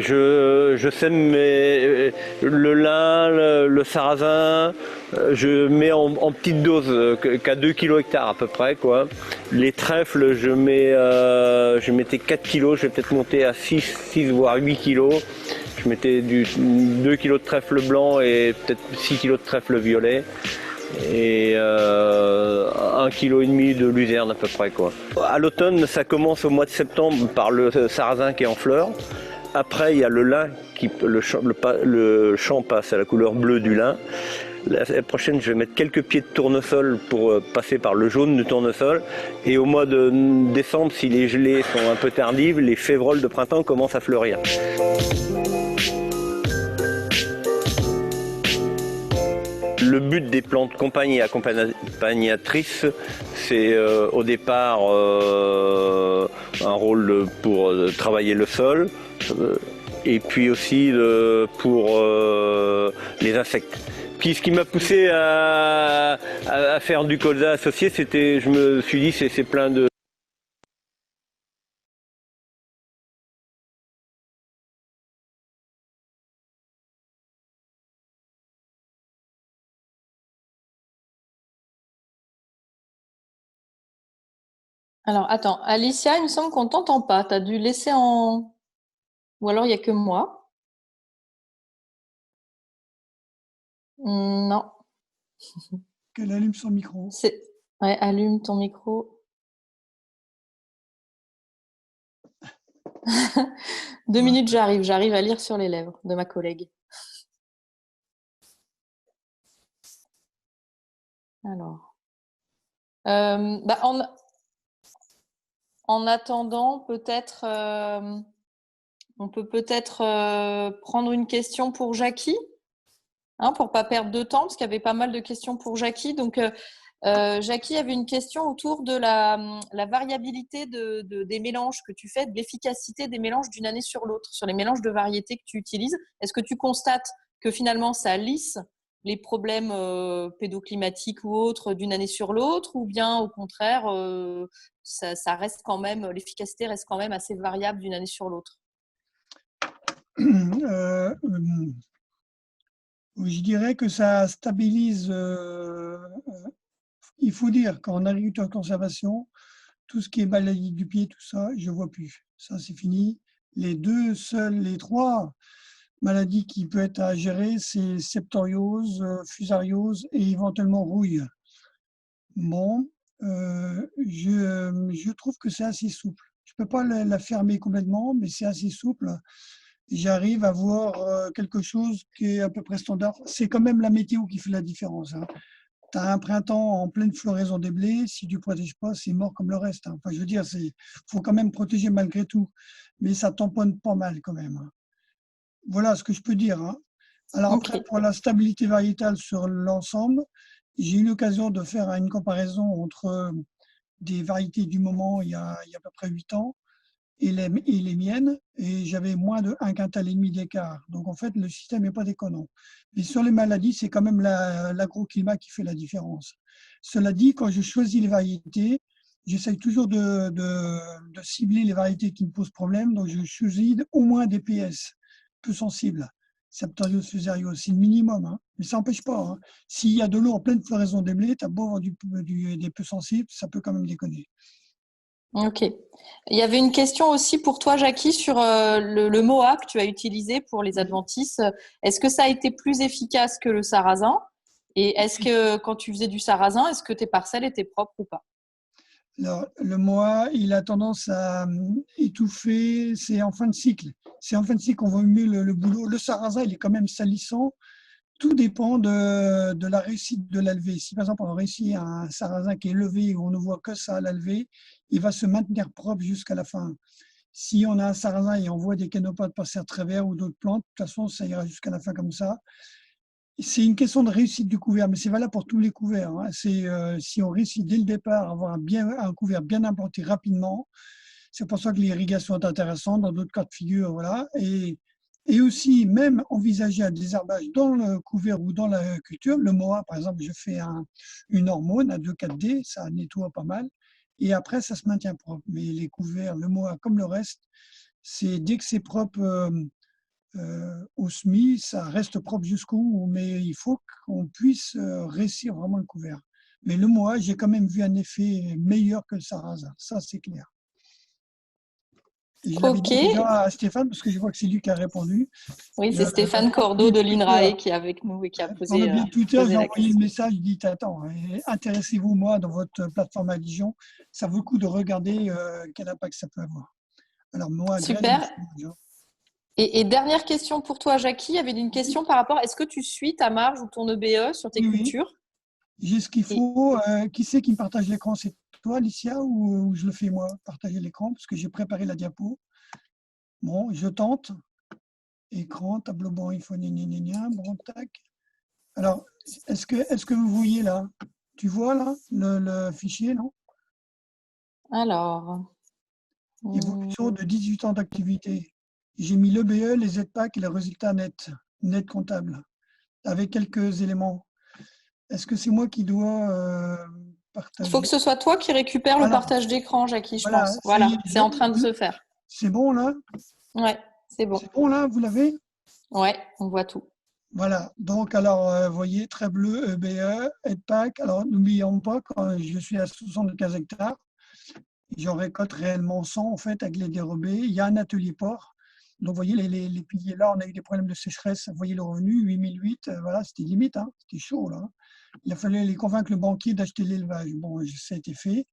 je sème le lin, le sarrasin. Je mets en petite dose, qu'à 2 kg hectare à peu près, quoi. Les trèfles, je mettais 4 kg, je vais peut-être monter à 6 voire 8 kg. Je mettais 2 kg de trèfle blanc et peut-être 6 kg de trèfle violet. Et 1,5 kg de luzerne à peu près, quoi. À l'automne, ça commence au mois de septembre par le sarrasin qui est en fleurs. Après, il y a le lin, le champ passe à la couleur bleue du lin. La prochaine, je vais mettre quelques pieds de tournesol pour passer par le jaune du tournesol. Et au mois de décembre, si les gelées sont un peu tardives, les févroles de printemps commencent à fleurir. Le but des plantes compagnes et accompagnatrices, c'est au départ un rôle pour travailler le sol, et puis aussi pour les insectes. Puis ce qui m'a poussé à faire du colza associé, c'était, je me suis dit, c'est plein de... Alors, attends, Alicia, il me semble qu'on t'entend pas. Tu as dû laisser en... Ou alors, il n'y a que moi. Non. Qu'elle allume son micro. Ouais, allume ton micro. 2 minutes, j'arrive à lire sur les lèvres de ma collègue. Alors, en attendant, peut-être, on peut peut-être prendre une question pour Jackie, pour pas perdre de temps, parce qu'il y avait pas mal de questions pour Jackie. Donc, Jackie avait une question autour de la variabilité des mélanges que tu fais, de l'efficacité des mélanges d'une année sur l'autre, sur les mélanges de variétés que tu utilises. Est-ce que tu constates que finalement ça lisse les problèmes pédoclimatiques ou autres d'une année sur l'autre, ou bien au contraire, ça reste quand même, l'efficacité reste quand même assez variable d'une année sur l'autre? Je dirais que ça stabilise. Il faut dire qu'en agriculture de conservation, tout ce qui est maladie du pied, tout ça, je ne vois plus. Ça, c'est fini. Les trois maladies qui peuvent être à gérer, c'est septoriose, fusariose et éventuellement rouille. Bon, je trouve que c'est assez souple. Je ne peux pas la fermer complètement, mais c'est assez souple. J'arrive à voir quelque chose qui est à peu près standard. C'est quand même la météo qui fait la différence, hein. Tu as un printemps en pleine floraison des blés, si tu ne protèges pas, c'est mort comme le reste, hein. Enfin, je veux dire, il faut quand même protéger malgré tout, mais ça tamponne pas mal quand même, hein. Voilà ce que je peux dire, hein. Alors Ok. après, pour la stabilité variétale sur l'ensemble, j'ai eu l'occasion de faire une comparaison entre des variétés du moment il y a à peu près 8 ans et les miennes, et j'avais moins de 1,5 quintal d'écart. Donc en fait, le système n'est pas déconnant. Mais sur les maladies, c'est quand même l'agroclimat qui fait la différence. Cela dit, quand je choisis les variétés, j'essaye toujours de cibler les variétés qui me posent problème. Donc je choisis au moins des PS peu sensibles. Septoriose, fusariose, c'est le minimum, hein. Mais ça n'empêche pas, hein. S'il y a de l'eau en pleine floraison des blés, tu as beau avoir des peu sensibles, ça peut quand même déconner. Ok. Il y avait une question aussi pour toi, Jackie, sur le MOA que tu as utilisé pour les adventices. Est-ce que ça a été plus efficace que le sarrasin? Et est-ce que quand tu faisais du sarrasin, est-ce que tes parcelles étaient propres ou pas? Alors, le mois, il a tendance à étouffer, c'est en fin de cycle. C'est en fin de cycle qu'on voit mieux le boulot. Le sarrasin, il est quand même salissant. Tout dépend de la réussite de la levée. Si par exemple on réussit un sarrasin qui est levé où on ne voit que ça à la levée, il va se maintenir propre jusqu'à la fin. Si on a un sarrasin et on voit des canopodes passer à travers ou d'autres plantes, de toute façon, ça ira jusqu'à la fin comme ça. C'est une question de réussite du couvert, mais c'est valable pour tous les couverts, hein. Si on réussit dès le départ à avoir un couvert bien implanté rapidement, c'est pour ça que l'irrigation est intéressante dans d'autres cas de figure. Voilà. Et aussi, même envisager un désherbage dans le couvert ou dans la culture. Le MOA, par exemple, je fais une hormone à 2,4-D, ça nettoie pas mal. Et après, ça se maintient propre. Mais les couverts, le MOA, comme le reste, c'est dès que c'est propre au semis, ça reste propre jusqu'au bout, mais il faut qu'on puisse réussir vraiment le couvert. Mais le MOA, j'ai quand même vu un effet meilleur que le sarrasin, ça c'est clair. Et je l'avais Ok. dit déjà à Stéphane, parce que je vois que c'est lui qui a répondu. Oui, c'est Stéphane Cordeau de l'INRAE qui est avec nous et qui a Dans le posé, biais de Twitter, posé j'ai la envoyé le question. message, je dis attends, intéressez-vous moi dans votre plateforme à Dijon, ça vaut le coup de regarder quel impact ça peut avoir. Alors moi, graine, Super. Et dernière question pour toi, Jackie. Il y avait une question par rapport, est-ce que tu suis ta marge ou ton EBE sur tes oui, oui, cultures? j'ai ce qu'il Et faut. Qui c'est qui me partage l'écran? C'est toi, Alicia, ou je le fais moi, partager l'écran, parce que j'ai préparé la diapo. Bon, je tente. Écran, tableau blanc, il faut bon, tac. Alors, est-ce que vous voyez là? Tu vois là le fichier, non? alors, Évolution de 18 ans d'activité. J'ai mis l'EBE, les ZPAC et les résultats nets, net comptable, avec quelques éléments. Est-ce que c'est moi qui dois il faut que partager? ce soit toi qui récupère le Voilà, partage d'écran, Jackie, je voilà, pense. ça y est, Voilà, c'est en train de se faire. c'est bon là? Ouais, c'est bon. C'est bon là, vous l'avez? Ouais, on voit tout. Voilà, donc alors, vous voyez, très bleu, EBE, EDPAC. Alors, n'oublions pas, quand je suis à 75 hectares, j'en récolte réellement 100 en fait avec les dérobés. Il y a un atelier port. Donc, vous voyez, les piliers là, on a eu des problèmes de sécheresse. Vous voyez le revenu, 8008, voilà, c'était limite, hein, c'était chaud là. Il a fallu les convaincre le banquier d'acheter l'élevage. Bon, ça a été fait.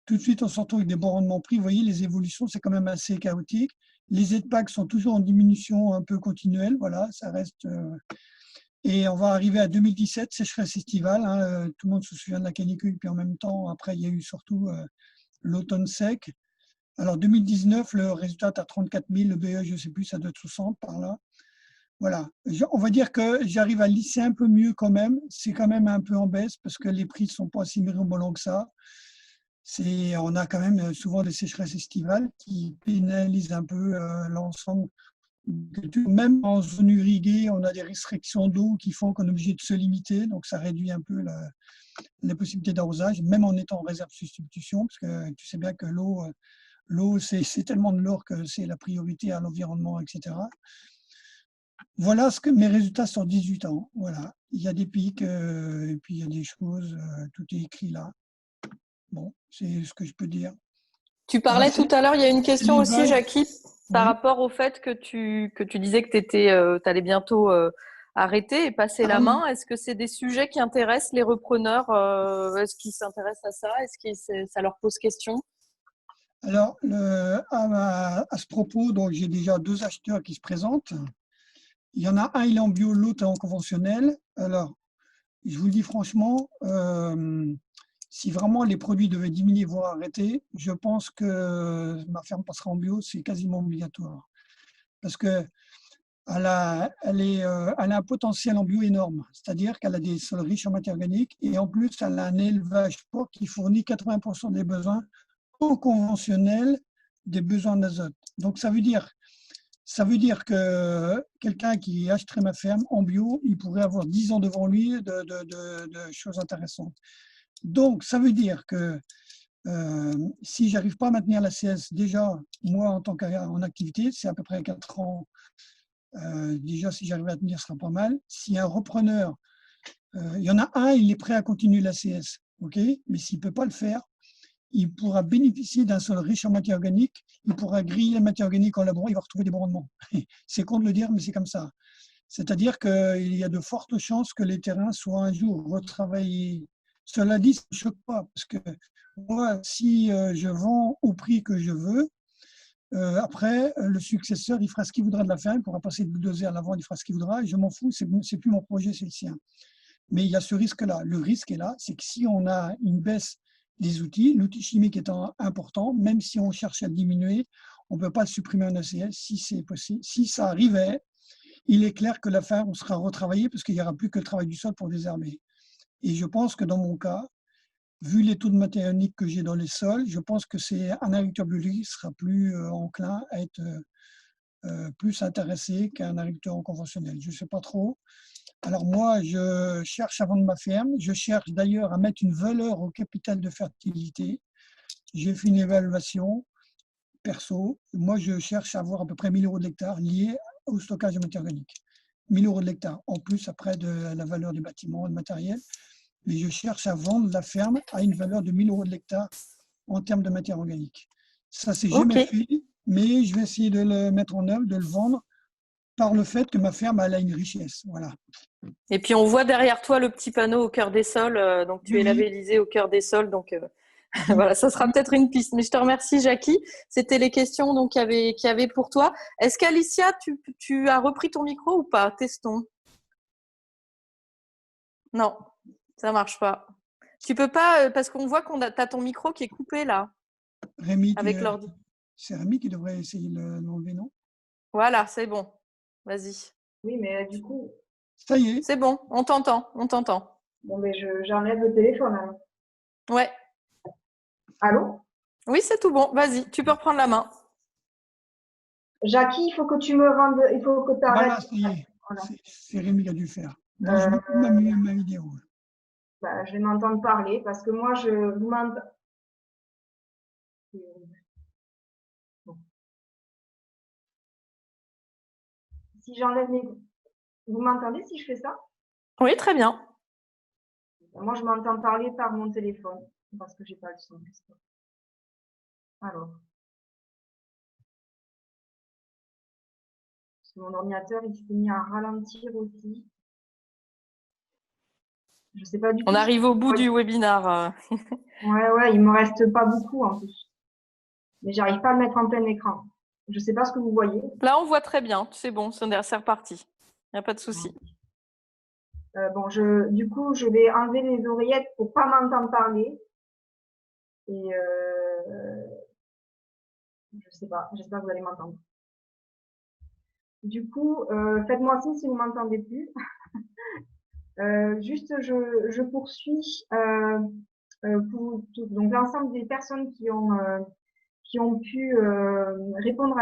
Tout de suite, on se retrouve avec des bons rendements pris. Vous voyez, les évolutions, c'est quand même assez chaotique. Les ZPAC sont toujours en diminution un peu continuelle. Voilà, ça reste. Et on va arriver à 2017, sécheresse estivale, hein. Tout le monde se souvient de la canicule. Puis en même temps, après, il y a eu surtout l'automne sec. Alors 2019, le résultat est à 34 000. Le BE, je ne sais plus, ça doit être 60 par là. Voilà. On va dire que j'arrive à lisser un peu mieux quand même. C'est quand même un peu en baisse parce que les prix ne sont pas si mirobolants que ça. On a quand même souvent des sécheresses estivales qui pénalisent un peu l'ensemble Même en zone irriguée, on a des restrictions d'eau qui font qu'on est obligé de se limiter, donc ça réduit un peu les possibilités d'arrosage, même en étant en réserve de substitution, parce que tu sais bien que l'eau c'est tellement de l'or que c'est la priorité à l'environnement, etc. Voilà mes résultats sur 18 ans. Voilà. Il y a des pics, et puis il y a des choses, tout est écrit là. Bon, c'est ce que je peux dire. Tu parlais tout à l'heure, il y a une question aussi, Jackie, par Oui. rapport au fait que tu disais que tu allais bientôt arrêter et passer la main. Est-ce que c'est des sujets qui intéressent les repreneurs? Est-ce qu'ils s'intéressent à ça? Est-ce que ça leur pose question? Alors, à ce propos, donc j'ai déjà 2 acheteurs qui se présentent. Il y en a un, il est en bio, l'autre est en conventionnel. Alors, je vous le dis franchement, si vraiment les produits devaient diminuer, voire arrêter, je pense que ma ferme passera en bio, c'est quasiment obligatoire. Parce que elle a un potentiel en bio énorme, c'est-à-dire qu'elle a des sols riches en matière organique et en plus, elle a un élevage propre qui fournit 80% des besoins au conventionnel des besoins d'azote. Donc, ça veut dire que quelqu'un qui achèterait ma ferme en bio, il pourrait avoir 10 ans devant lui de choses intéressantes. Donc, ça veut dire que si je n'arrive pas à maintenir la CS, déjà, moi, en tant qu'en activité, c'est à peu près 4 ans. Déjà, si j'arrive à tenir, ce sera pas mal. Si un repreneur, il y en a un, il est prêt à continuer la CS, ok, mais s'il ne peut pas le faire, il pourra bénéficier d'un sol riche en matière organique, il pourra griller la matière organique en labourant, il va retrouver des bons rendements. C'est con de le dire, mais c'est comme ça. C'est-à-dire qu'il y a de fortes chances que les terrains soient un jour retravaillés. Cela dit, ça ne me choque pas, parce que moi, si je vends au prix que je veux, après, le successeur, il fera ce qu'il voudra de la ferme, il pourra passer de bulldozer à la vente, il fera ce qu'il voudra, et je m'en fous, c'est plus mon projet, c'est le sien. Mais il y a ce risque-là. Le risque est là, c'est que si on a une baisse des outils, l'outil chimique étant important, même si on cherche à diminuer, on ne peut pas le supprimer en ACS si c'est possible. Si ça arrivait, il est clair que la ferme sera retravaillée parce qu'il n'y aura plus que le travail du sol pour désherber. Et je pense que dans mon cas, vu les taux de matière organique que j'ai dans les sols, je pense que c'est un agriculteur biologique sera plus enclin à être plus intéressé qu'un agriculteur en conventionnel. Je ne sais pas trop. Alors moi, je cherche à vendre ma ferme. Je cherche d'ailleurs à mettre une valeur au capital de fertilité. J'ai fait une évaluation perso. Moi, je cherche à avoir à peu près 1 000 € de l'hectare liés au stockage de matière organique. 1 000 € de l'hectare, en plus après de la valeur du bâtiment, du matériel. Mais je cherche à vendre la ferme à une valeur de 1 000 € de l'hectare en termes de matière organique. Ça, c'est jamais fait, mais je vais essayer de le mettre en œuvre, de le vendre par le fait que ma ferme elle a une richesse. Voilà. Et puis, on voit derrière toi le petit panneau au cœur des sols. Donc, tu es labellisé au cœur des sols. Donc, voilà, ça sera peut-être une piste. Mais je te remercie, Jackie. C'était les questions donc, qu'il y avait pour toi. Est-ce qu'Alicia, tu as repris ton micro ou pas? Testons. Non, ça ne marche pas. Tu peux pas, parce qu'on voit tu as ton micro qui est coupé là. Rémi, avec l'ordi. C'est Rémi qui devrait essayer de l'enlever, non? Voilà, c'est bon. Vas-y. Oui, mais du coup. Ça y est. C'est bon, on t'entend. Bon, mais j'enlève le téléphone. Hein. Ouais. Allô? Oui, c'est tout bon. Vas-y, tu peux reprendre la main. Jackie, il faut que tu me rendes, il faut que tu arrêtes. Voilà, ça y est. Voilà. C'est Rémi qui a dû le faire. Bon, je mets ma vidéo. Bah, je vais m'entendre parler parce que moi, je vous m'entends. Bon. Si j'enlève mes... Vous m'entendez si je fais ça? Oui, très bien. Moi, je m'entends parler par mon téléphone parce que j'ai pas le son. Alors. Mon ordinateur, il s'est mis à ralentir aussi. Je sais pas du tout. On arrive au bout du webinaire. Ouais, il me reste pas beaucoup en plus. Mais j'arrive pas à le mettre en plein écran. Je sais pas ce que vous voyez. Là, on voit très bien. C'est bon, c'est reparti. Il n'y a pas de souci. Bon, du coup, je vais enlever les oreillettes pour pas m'entendre parler. Et je sais pas, j'espère que vous allez m'entendre. Du coup, faites-moi signe si vous m'entendez plus. Juste, je poursuis pour donc l'ensemble des personnes qui qui ont pu répondre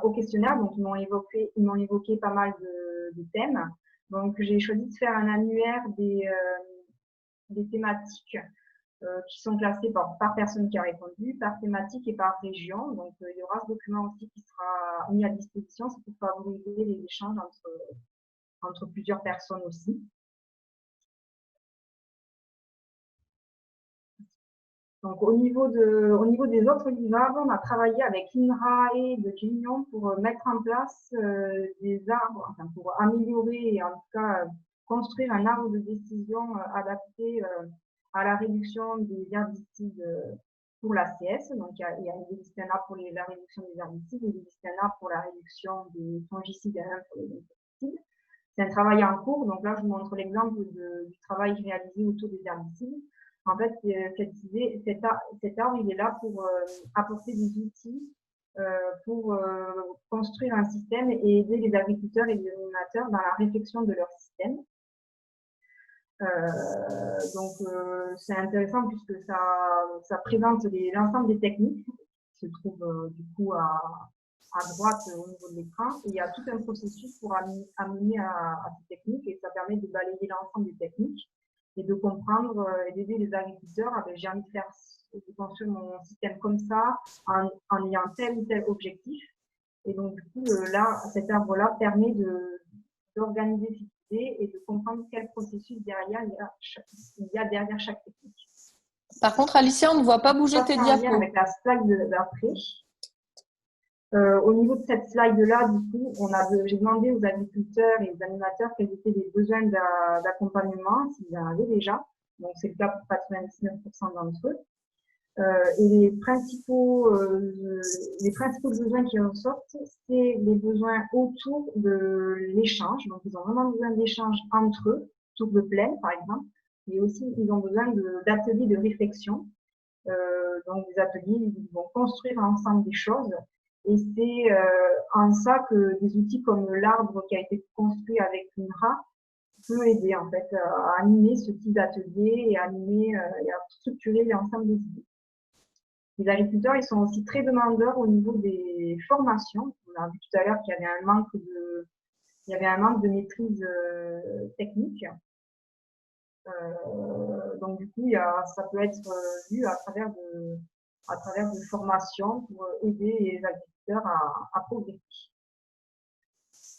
au questionnaire. Donc, ils m'ont évoqué pas mal de thèmes. Donc, j'ai choisi de faire un annuaire des thématiques qui sont classées par personne qui a répondu, par thématique et par région. Donc, il y aura ce document aussi qui sera mis à disposition. C'est pour favoriser les échanges entre plusieurs personnes aussi. Donc, au niveau des autres livrables, on a travaillé avec l'INRA et de l'Union pour mettre en place des arbres, enfin, pour améliorer et en tout cas construire un arbre de décision adapté à la réduction des herbicides pour l'ACS. Donc, il existe un arbre pour la réduction des herbicides et il existe un arbre pour la réduction des fongicides et un pour les insecticides. C'est un travail en cours. Donc là, je vous montre l'exemple du travail réalisé autour des herbicides. En fait, cet arbre, il est là pour apporter des outils pour construire un système et aider les agriculteurs et les animateurs dans la réflexion de leur système. Donc, c'est intéressant puisque ça présente l'ensemble des techniques qui se trouvent du coup à droite au niveau de l'écran. Et il y a tout un processus pour amener à ces techniques et ça permet de balayer l'ensemble des techniques et de comprendre et d'aider les agriculteurs. J'ai envie de construire mon système comme ça en ayant tel ou tel objectif. Et donc, du coup, là, cet arbre-là permet d'organiser ces idées et de comprendre quel processus derrière il y a derrière chaque technique. Par contre, Alicia, on ne voit pas bouger tes diapos. Avec la slide d'après. Au niveau de cette slide-là, du coup, j'ai demandé aux agriculteurs et aux animateurs quels étaient les besoins d'accompagnement, s'ils en avaient déjà. Donc, c'est le cas pour 99% d'entre eux. Et les principaux besoins qui ressortent, c'est les besoins autour de l'échange. Donc, ils ont vraiment besoin d'échanges entre eux, autour de plaine, par exemple. Et aussi, ils ont besoin d'ateliers de réflexion. Donc, des ateliers, ils vont construire ensemble des choses. Et c'est en ça que des outils comme l'arbre qui a été construit avec l'INRA peut aider en fait à animer ce type d'atelier et à animer et à structurer l'ensemble des idées. Les agriculteurs, ils sont aussi très demandeurs au niveau des formations. On a vu tout à l'heure qu'il y avait un manque de maîtrise technique. Donc du coup, ça peut être vu à travers de formations pour aider les agriculteurs à progresser.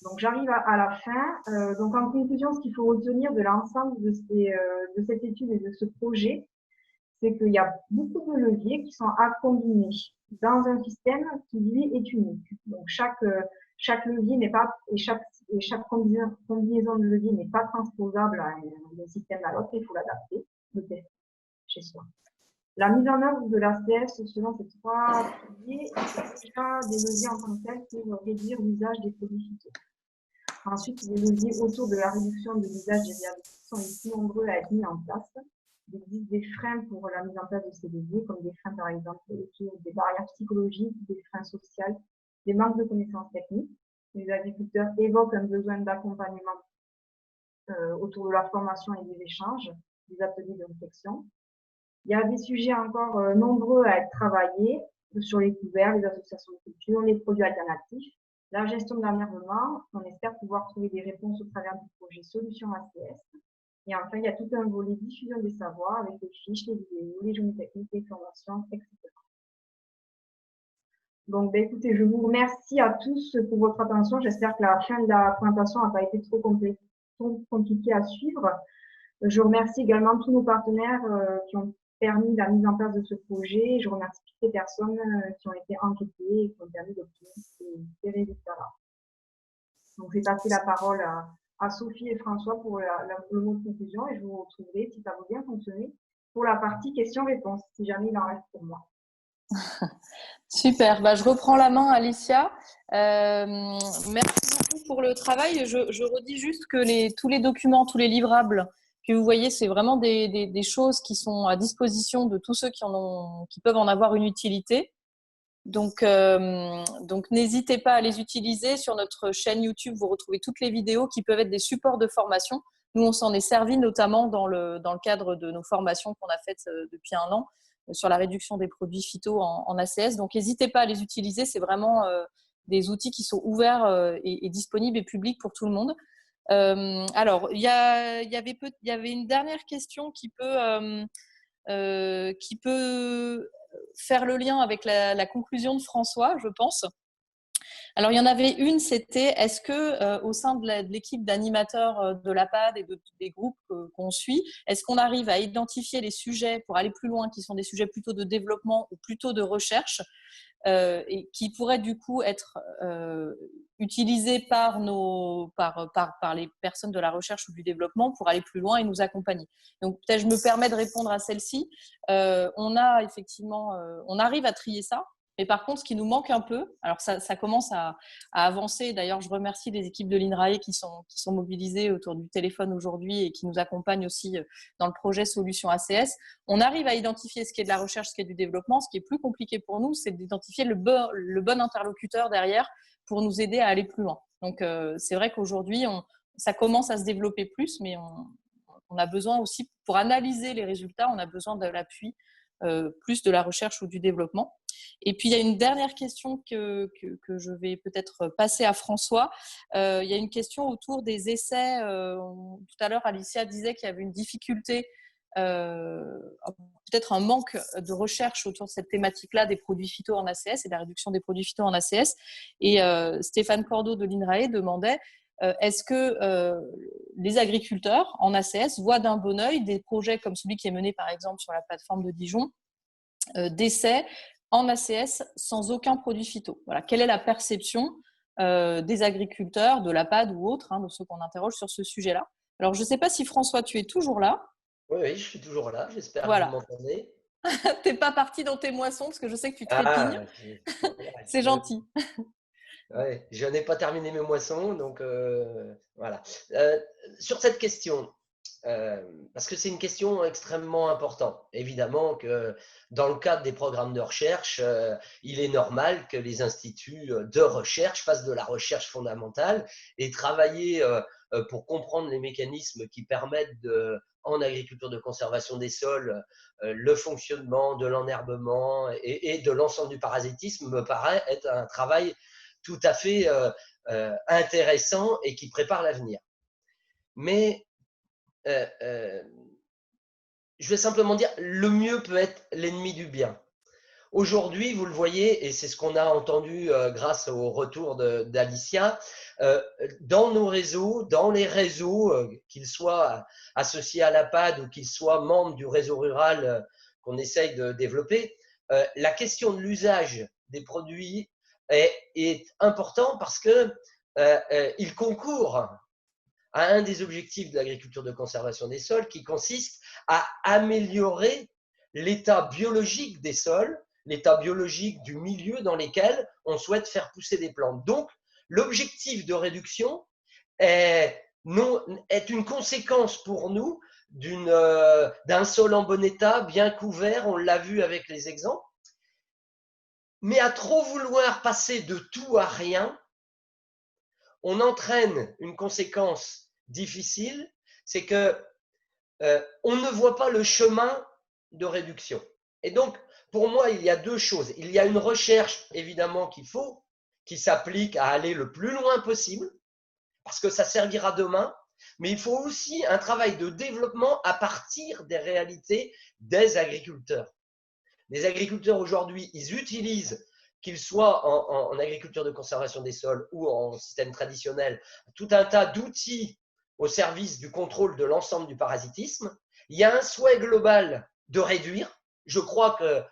Donc j'arrive à la fin. Donc en conclusion, ce qu'il faut retenir de l'ensemble de cette étude et de ce projet, c'est qu'il y a beaucoup de leviers qui sont à combiner dans un système qui, lui, est unique. Donc chaque levier n'est pas, et chaque combinaison de leviers n'est pas transposable d'un système à l'autre, il faut l'adapter, le tester chez soi. La mise en œuvre de l'ACS selon ces trois piliers, c'est déjà des leviers en tant que tels pour réduire l'usage des produits phyto. Ensuite, les leviers autour de la réduction de l'usage des herbicides sont les plus nombreux à être mis en place. Il existe des freins pour la mise en place de ces leviers, comme des freins par exemple autour des barrières psychologiques, des freins sociaux, des manques de connaissances techniques. Les agriculteurs évoquent un besoin d'accompagnement autour de la formation et des échanges, des ateliers de réflexion. Il y a des sujets encore nombreux à être travaillés sur les couverts, les associations de culture, les produits alternatifs, la gestion de l'environnement. On espère pouvoir trouver des réponses au travers du projet Solutions ACS. Et enfin, il y a tout un volet diffusion des savoirs avec les fiches, les vidéos, les journées techniques, les formations, etc. Donc, écoutez, je vous remercie à tous pour votre attention. J'espère que la fin de la présentation n'a pas été trop compliquée à suivre. Je remercie également tous nos partenaires qui ont permis la mise en place de ce projet. Je remercie toutes les personnes qui ont été enquêtées et qui ont permis d'obtenir ces résultats-là. Donc, je vais passer la parole à Sophie et François pour le mot de conclusion et je vous retrouverai, si ça veut bien fonctionner, pour la partie questions-réponses, si jamais il en reste pour moi. Super, je reprends la main, Alicia. Merci beaucoup pour le travail. Je redis juste que tous les documents, tous les livrables que vous voyez, c'est vraiment des choses qui sont à disposition de tous ceux qui peuvent en avoir une utilité. Donc n'hésitez pas à les utiliser. Sur notre chaîne YouTube, vous retrouvez toutes les vidéos qui peuvent être des supports de formation. Nous, on s'en est servi notamment dans le cadre de nos formations qu'on a faites depuis 1 an. sur la réduction des produits phyto en ACS. Donc, n'hésitez pas à les utiliser. C'est vraiment des outils qui sont ouverts et disponibles et publics pour tout le monde. Alors, il y avait une dernière question qui peut faire le lien avec la conclusion de François, je pense. Alors, il y en avait une, c'était est-ce que au sein de l'équipe d'animateurs de l'APAD et des groupes qu'on suit, est-ce qu'on arrive à identifier les sujets pour aller plus loin, qui sont des sujets plutôt de développement ou plutôt de recherche, et qui pourraient du coup être utilisés par les personnes de la recherche ou du développement pour aller plus loin et nous accompagner. Donc peut-être je me permets de répondre à celle-ci. On arrive à trier ça. Mais par contre, ce qui nous manque un peu, alors ça commence à avancer. D'ailleurs, je remercie les équipes de l'INRAE qui sont mobilisées autour du téléphone aujourd'hui et qui nous accompagnent aussi dans le projet Solutions ACS. On arrive à identifier ce qui est de la recherche, ce qui est du développement. Ce qui est plus compliqué pour nous, c'est d'identifier le bon interlocuteur derrière pour nous aider à aller plus loin. Donc, c'est vrai qu'aujourd'hui, ça commence à se développer plus, mais on a besoin aussi, pour analyser les résultats, on a besoin de l'appui plus de la recherche ou du développement. Et puis, il y a une dernière question que je vais peut-être passer à François. Il y a une question autour des essais. Tout à l'heure, Alicia disait qu'il y avait une difficulté, peut-être un manque de recherche autour de cette thématique-là des produits phyto en ACS et de la réduction des produits phyto en ACS. Et Stéphane Cordeau de l'INRAE demandait est-ce que les agriculteurs en ACS voient d'un bon œil des projets comme celui qui est mené par exemple sur la plateforme de Dijon, d'essais en ACS sans aucun produit phyto. Voilà. Quelle est la perception des agriculteurs, de l'APAD ou autres, de ceux qu'on interroge sur ce sujet-là? Alors, je ne sais pas si François, tu es toujours là. Oui, je suis toujours là. J'espère voilà. que vous m'entendez. Tu n'es pas parti dans tes moissons parce que je sais que tu trépignes. C'est gentil. Ouais, je n'ai pas terminé mes moissons, donc voilà. Sur cette question, parce que c'est une question extrêmement importante. Évidemment que dans le cadre des programmes de recherche, il est normal que les instituts de recherche fassent de la recherche fondamentale et travailler pour comprendre les mécanismes qui permettent en agriculture de conservation des sols, le fonctionnement de l'enherbement et de l'ensemble du parasitisme me paraît être un travail tout à fait intéressant et qui prépare l'avenir. Mais je vais simplement dire, le mieux peut être l'ennemi du bien. Aujourd'hui, vous le voyez, et c'est ce qu'on a entendu grâce au retour d'Alicia, dans nos réseaux, dans les réseaux, qu'ils soient associés à l'APAD ou qu'ils soient membres du réseau rural qu'on essaye de développer, la question de l'usage des produits est important parce qu'il concourt à un des objectifs de l'agriculture de conservation des sols qui consiste à améliorer l'état biologique des sols, l'état biologique du milieu dans lequel on souhaite faire pousser des plantes. Donc, l'objectif de réduction est une conséquence pour nous d'un sol en bon état, bien couvert, on l'a vu avec les exemples. Mais à trop vouloir passer de tout à rien, on entraîne une conséquence difficile, c'est que on ne voit pas le chemin de réduction. Et donc, pour moi, il y a deux choses. Il y a une recherche, évidemment, qui s'applique à aller le plus loin possible, parce que ça servira demain, mais il faut aussi un travail de développement à partir des réalités des agriculteurs. Les agriculteurs aujourd'hui, ils utilisent, qu'ils soient en agriculture de conservation des sols ou en système traditionnel, tout un tas d'outils au service du contrôle de l'ensemble du parasitisme. Il y a un souhait global de réduire. Je crois que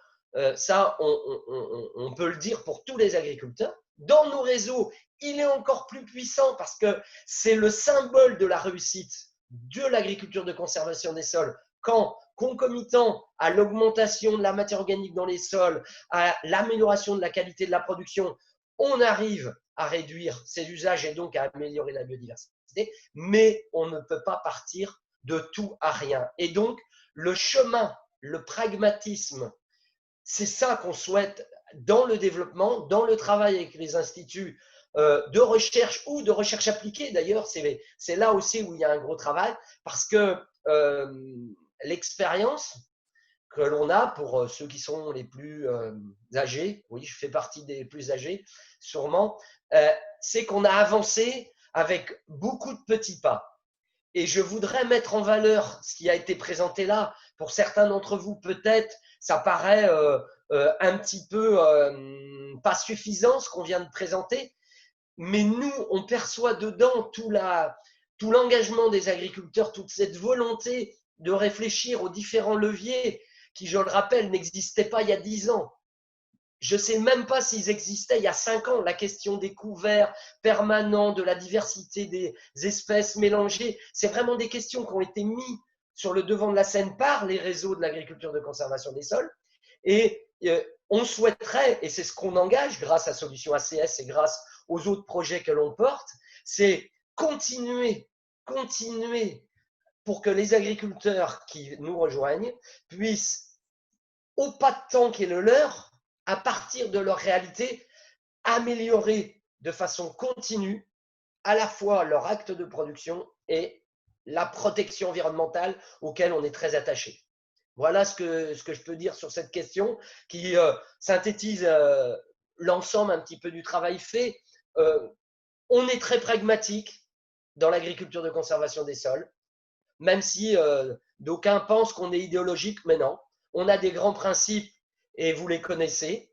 ça, on peut le dire pour tous les agriculteurs. Dans nos réseaux, il est encore plus puissant parce que c'est le symbole de la réussite de l'agriculture de conservation des sols quand, concomitant à l'augmentation de la matière organique dans les sols, à l'amélioration de la qualité de la production, on arrive à réduire ces usages et donc à améliorer la biodiversité, mais on ne peut pas partir de tout à rien. Et donc, le chemin, le pragmatisme, c'est ça qu'on souhaite dans le développement, dans le travail avec les instituts de recherche ou de recherche appliquée. D'ailleurs, c'est là aussi où il y a un gros travail parce que l'expérience que l'on a pour ceux qui sont les plus âgés, oui, je fais partie des plus âgés, sûrement, c'est qu'on a avancé avec beaucoup de petits pas. Et je voudrais mettre en valeur ce qui a été présenté là. Pour certains d'entre vous, peut-être, ça paraît un petit peu pas suffisant ce qu'on vient de présenter, mais nous, on perçoit dedans tout l'engagement des agriculteurs, toute cette volonté de réfléchir aux différents leviers qui, je le rappelle, n'existaient pas il y a 10 ans. Je ne sais même pas s'ils existaient il y a 5 ans. La question des couverts permanents, de la diversité des espèces mélangées, c'est vraiment des questions qui ont été mises sur le devant de la scène par les réseaux de l'agriculture de conservation des sols. Et on souhaiterait, et c'est ce qu'on engage grâce à Solutions ACS et grâce aux autres projets que l'on porte, c'est continuer pour que les agriculteurs qui nous rejoignent puissent, au pas de temps qui est le leur, à partir de leur réalité, améliorer de façon continue à la fois leur acte de production et la protection environnementale auquel on est très attaché. Voilà ce que je peux dire sur cette question qui synthétise l'ensemble un petit peu du travail fait. On est très pragmatique dans l'agriculture de conservation des sols, même si d'aucuns pensent qu'on est idéologique, mais non. On a des grands principes et vous les connaissez,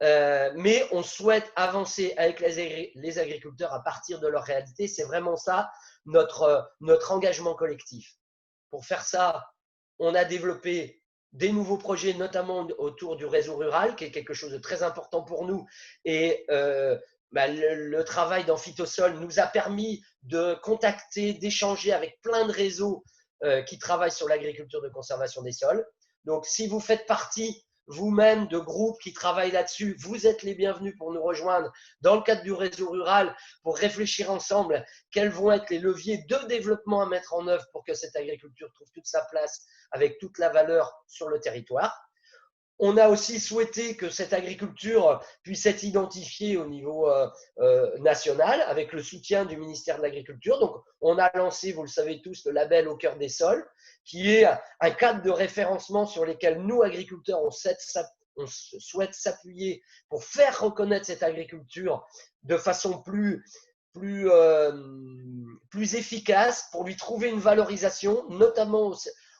mais on souhaite avancer avec les agriculteurs à partir de leur réalité. C'est vraiment ça, notre engagement collectif. Pour faire ça, on a développé des nouveaux projets, notamment autour du réseau rural, qui est quelque chose de très important pour nous. Et le travail dans Phytosol nous a permis de contacter, d'échanger avec plein de réseaux qui travaillent sur l'agriculture de conservation des sols. Donc, si vous faites partie vous-même de groupes qui travaillent là-dessus, vous êtes les bienvenus pour nous rejoindre dans le cadre du réseau rural pour réfléchir ensemble quels vont être les leviers de développement à mettre en œuvre pour que cette agriculture trouve toute sa place avec toute la valeur sur le territoire. On a aussi souhaité que cette agriculture puisse être identifiée au niveau national avec le soutien du ministère de l'Agriculture. Donc, on a lancé, vous le savez tous, le label Au cœur des sols, qui est un cadre de référencement sur lequel nous, agriculteurs, on souhaite s'appuyer pour faire reconnaître cette agriculture de façon plus efficace, pour lui trouver une valorisation, notamment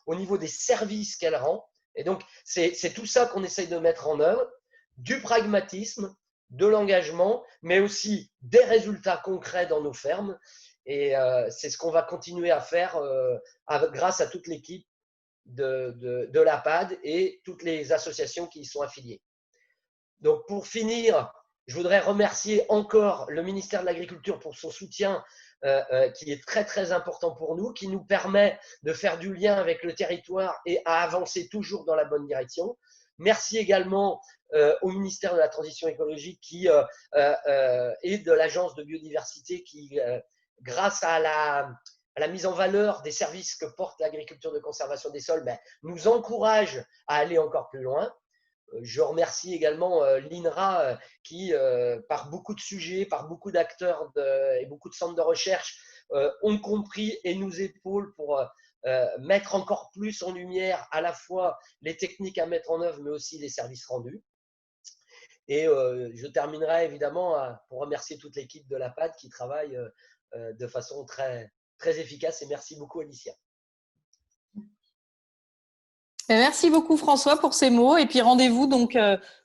au niveau des services qu'elle rend. Et donc, c'est tout ça qu'on essaye de mettre en œuvre, du pragmatisme, de l'engagement, mais aussi des résultats concrets dans nos fermes. Et c'est ce qu'on va continuer à faire grâce à toute l'équipe de l'APAD et toutes les associations qui y sont affiliées. Donc, pour finir, je voudrais remercier encore le ministère de l'Agriculture pour son soutien qui est très très important pour nous, qui nous permet de faire du lien avec le territoire et à avancer toujours dans la bonne direction. Merci également au ministère de la Transition écologique et de l'Agence de biodiversité qui, grâce à la mise en valeur des services que porte l'agriculture de conservation des sols, nous encourage à aller encore plus loin. Je remercie également l'INRA qui, par beaucoup de sujets, par beaucoup d'acteurs et beaucoup de centres de recherche, ont compris et nous épaulent pour mettre encore plus en lumière à la fois les techniques à mettre en œuvre, mais aussi les services rendus. Et je terminerai évidemment pour remercier toute l'équipe de l'APAD qui travaille de façon très, très efficace. Et merci beaucoup, Alicia. Merci beaucoup François pour ces mots et puis rendez-vous donc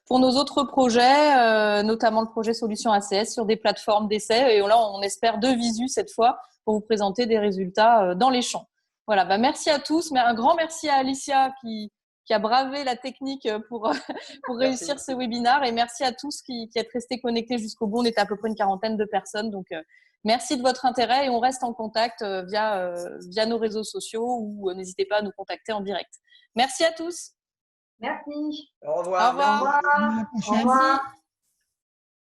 pour nos autres projets, notamment le projet Solutions ACS sur des plateformes d'essai et là on espère de visu cette fois pour vous présenter des résultats dans les champs. Voilà, merci à tous, mais un grand merci à Alicia qui a bravé la technique pour réussir ce webinaire et merci à tous qui êtes restés connectés jusqu'au bout. On est à peu près une quarantaine de personnes donc merci de votre intérêt et on reste en contact via nos réseaux sociaux ou n'hésitez pas à nous contacter en direct. Merci à tous. Merci. Au revoir. Au revoir. À la prochaine. Merci.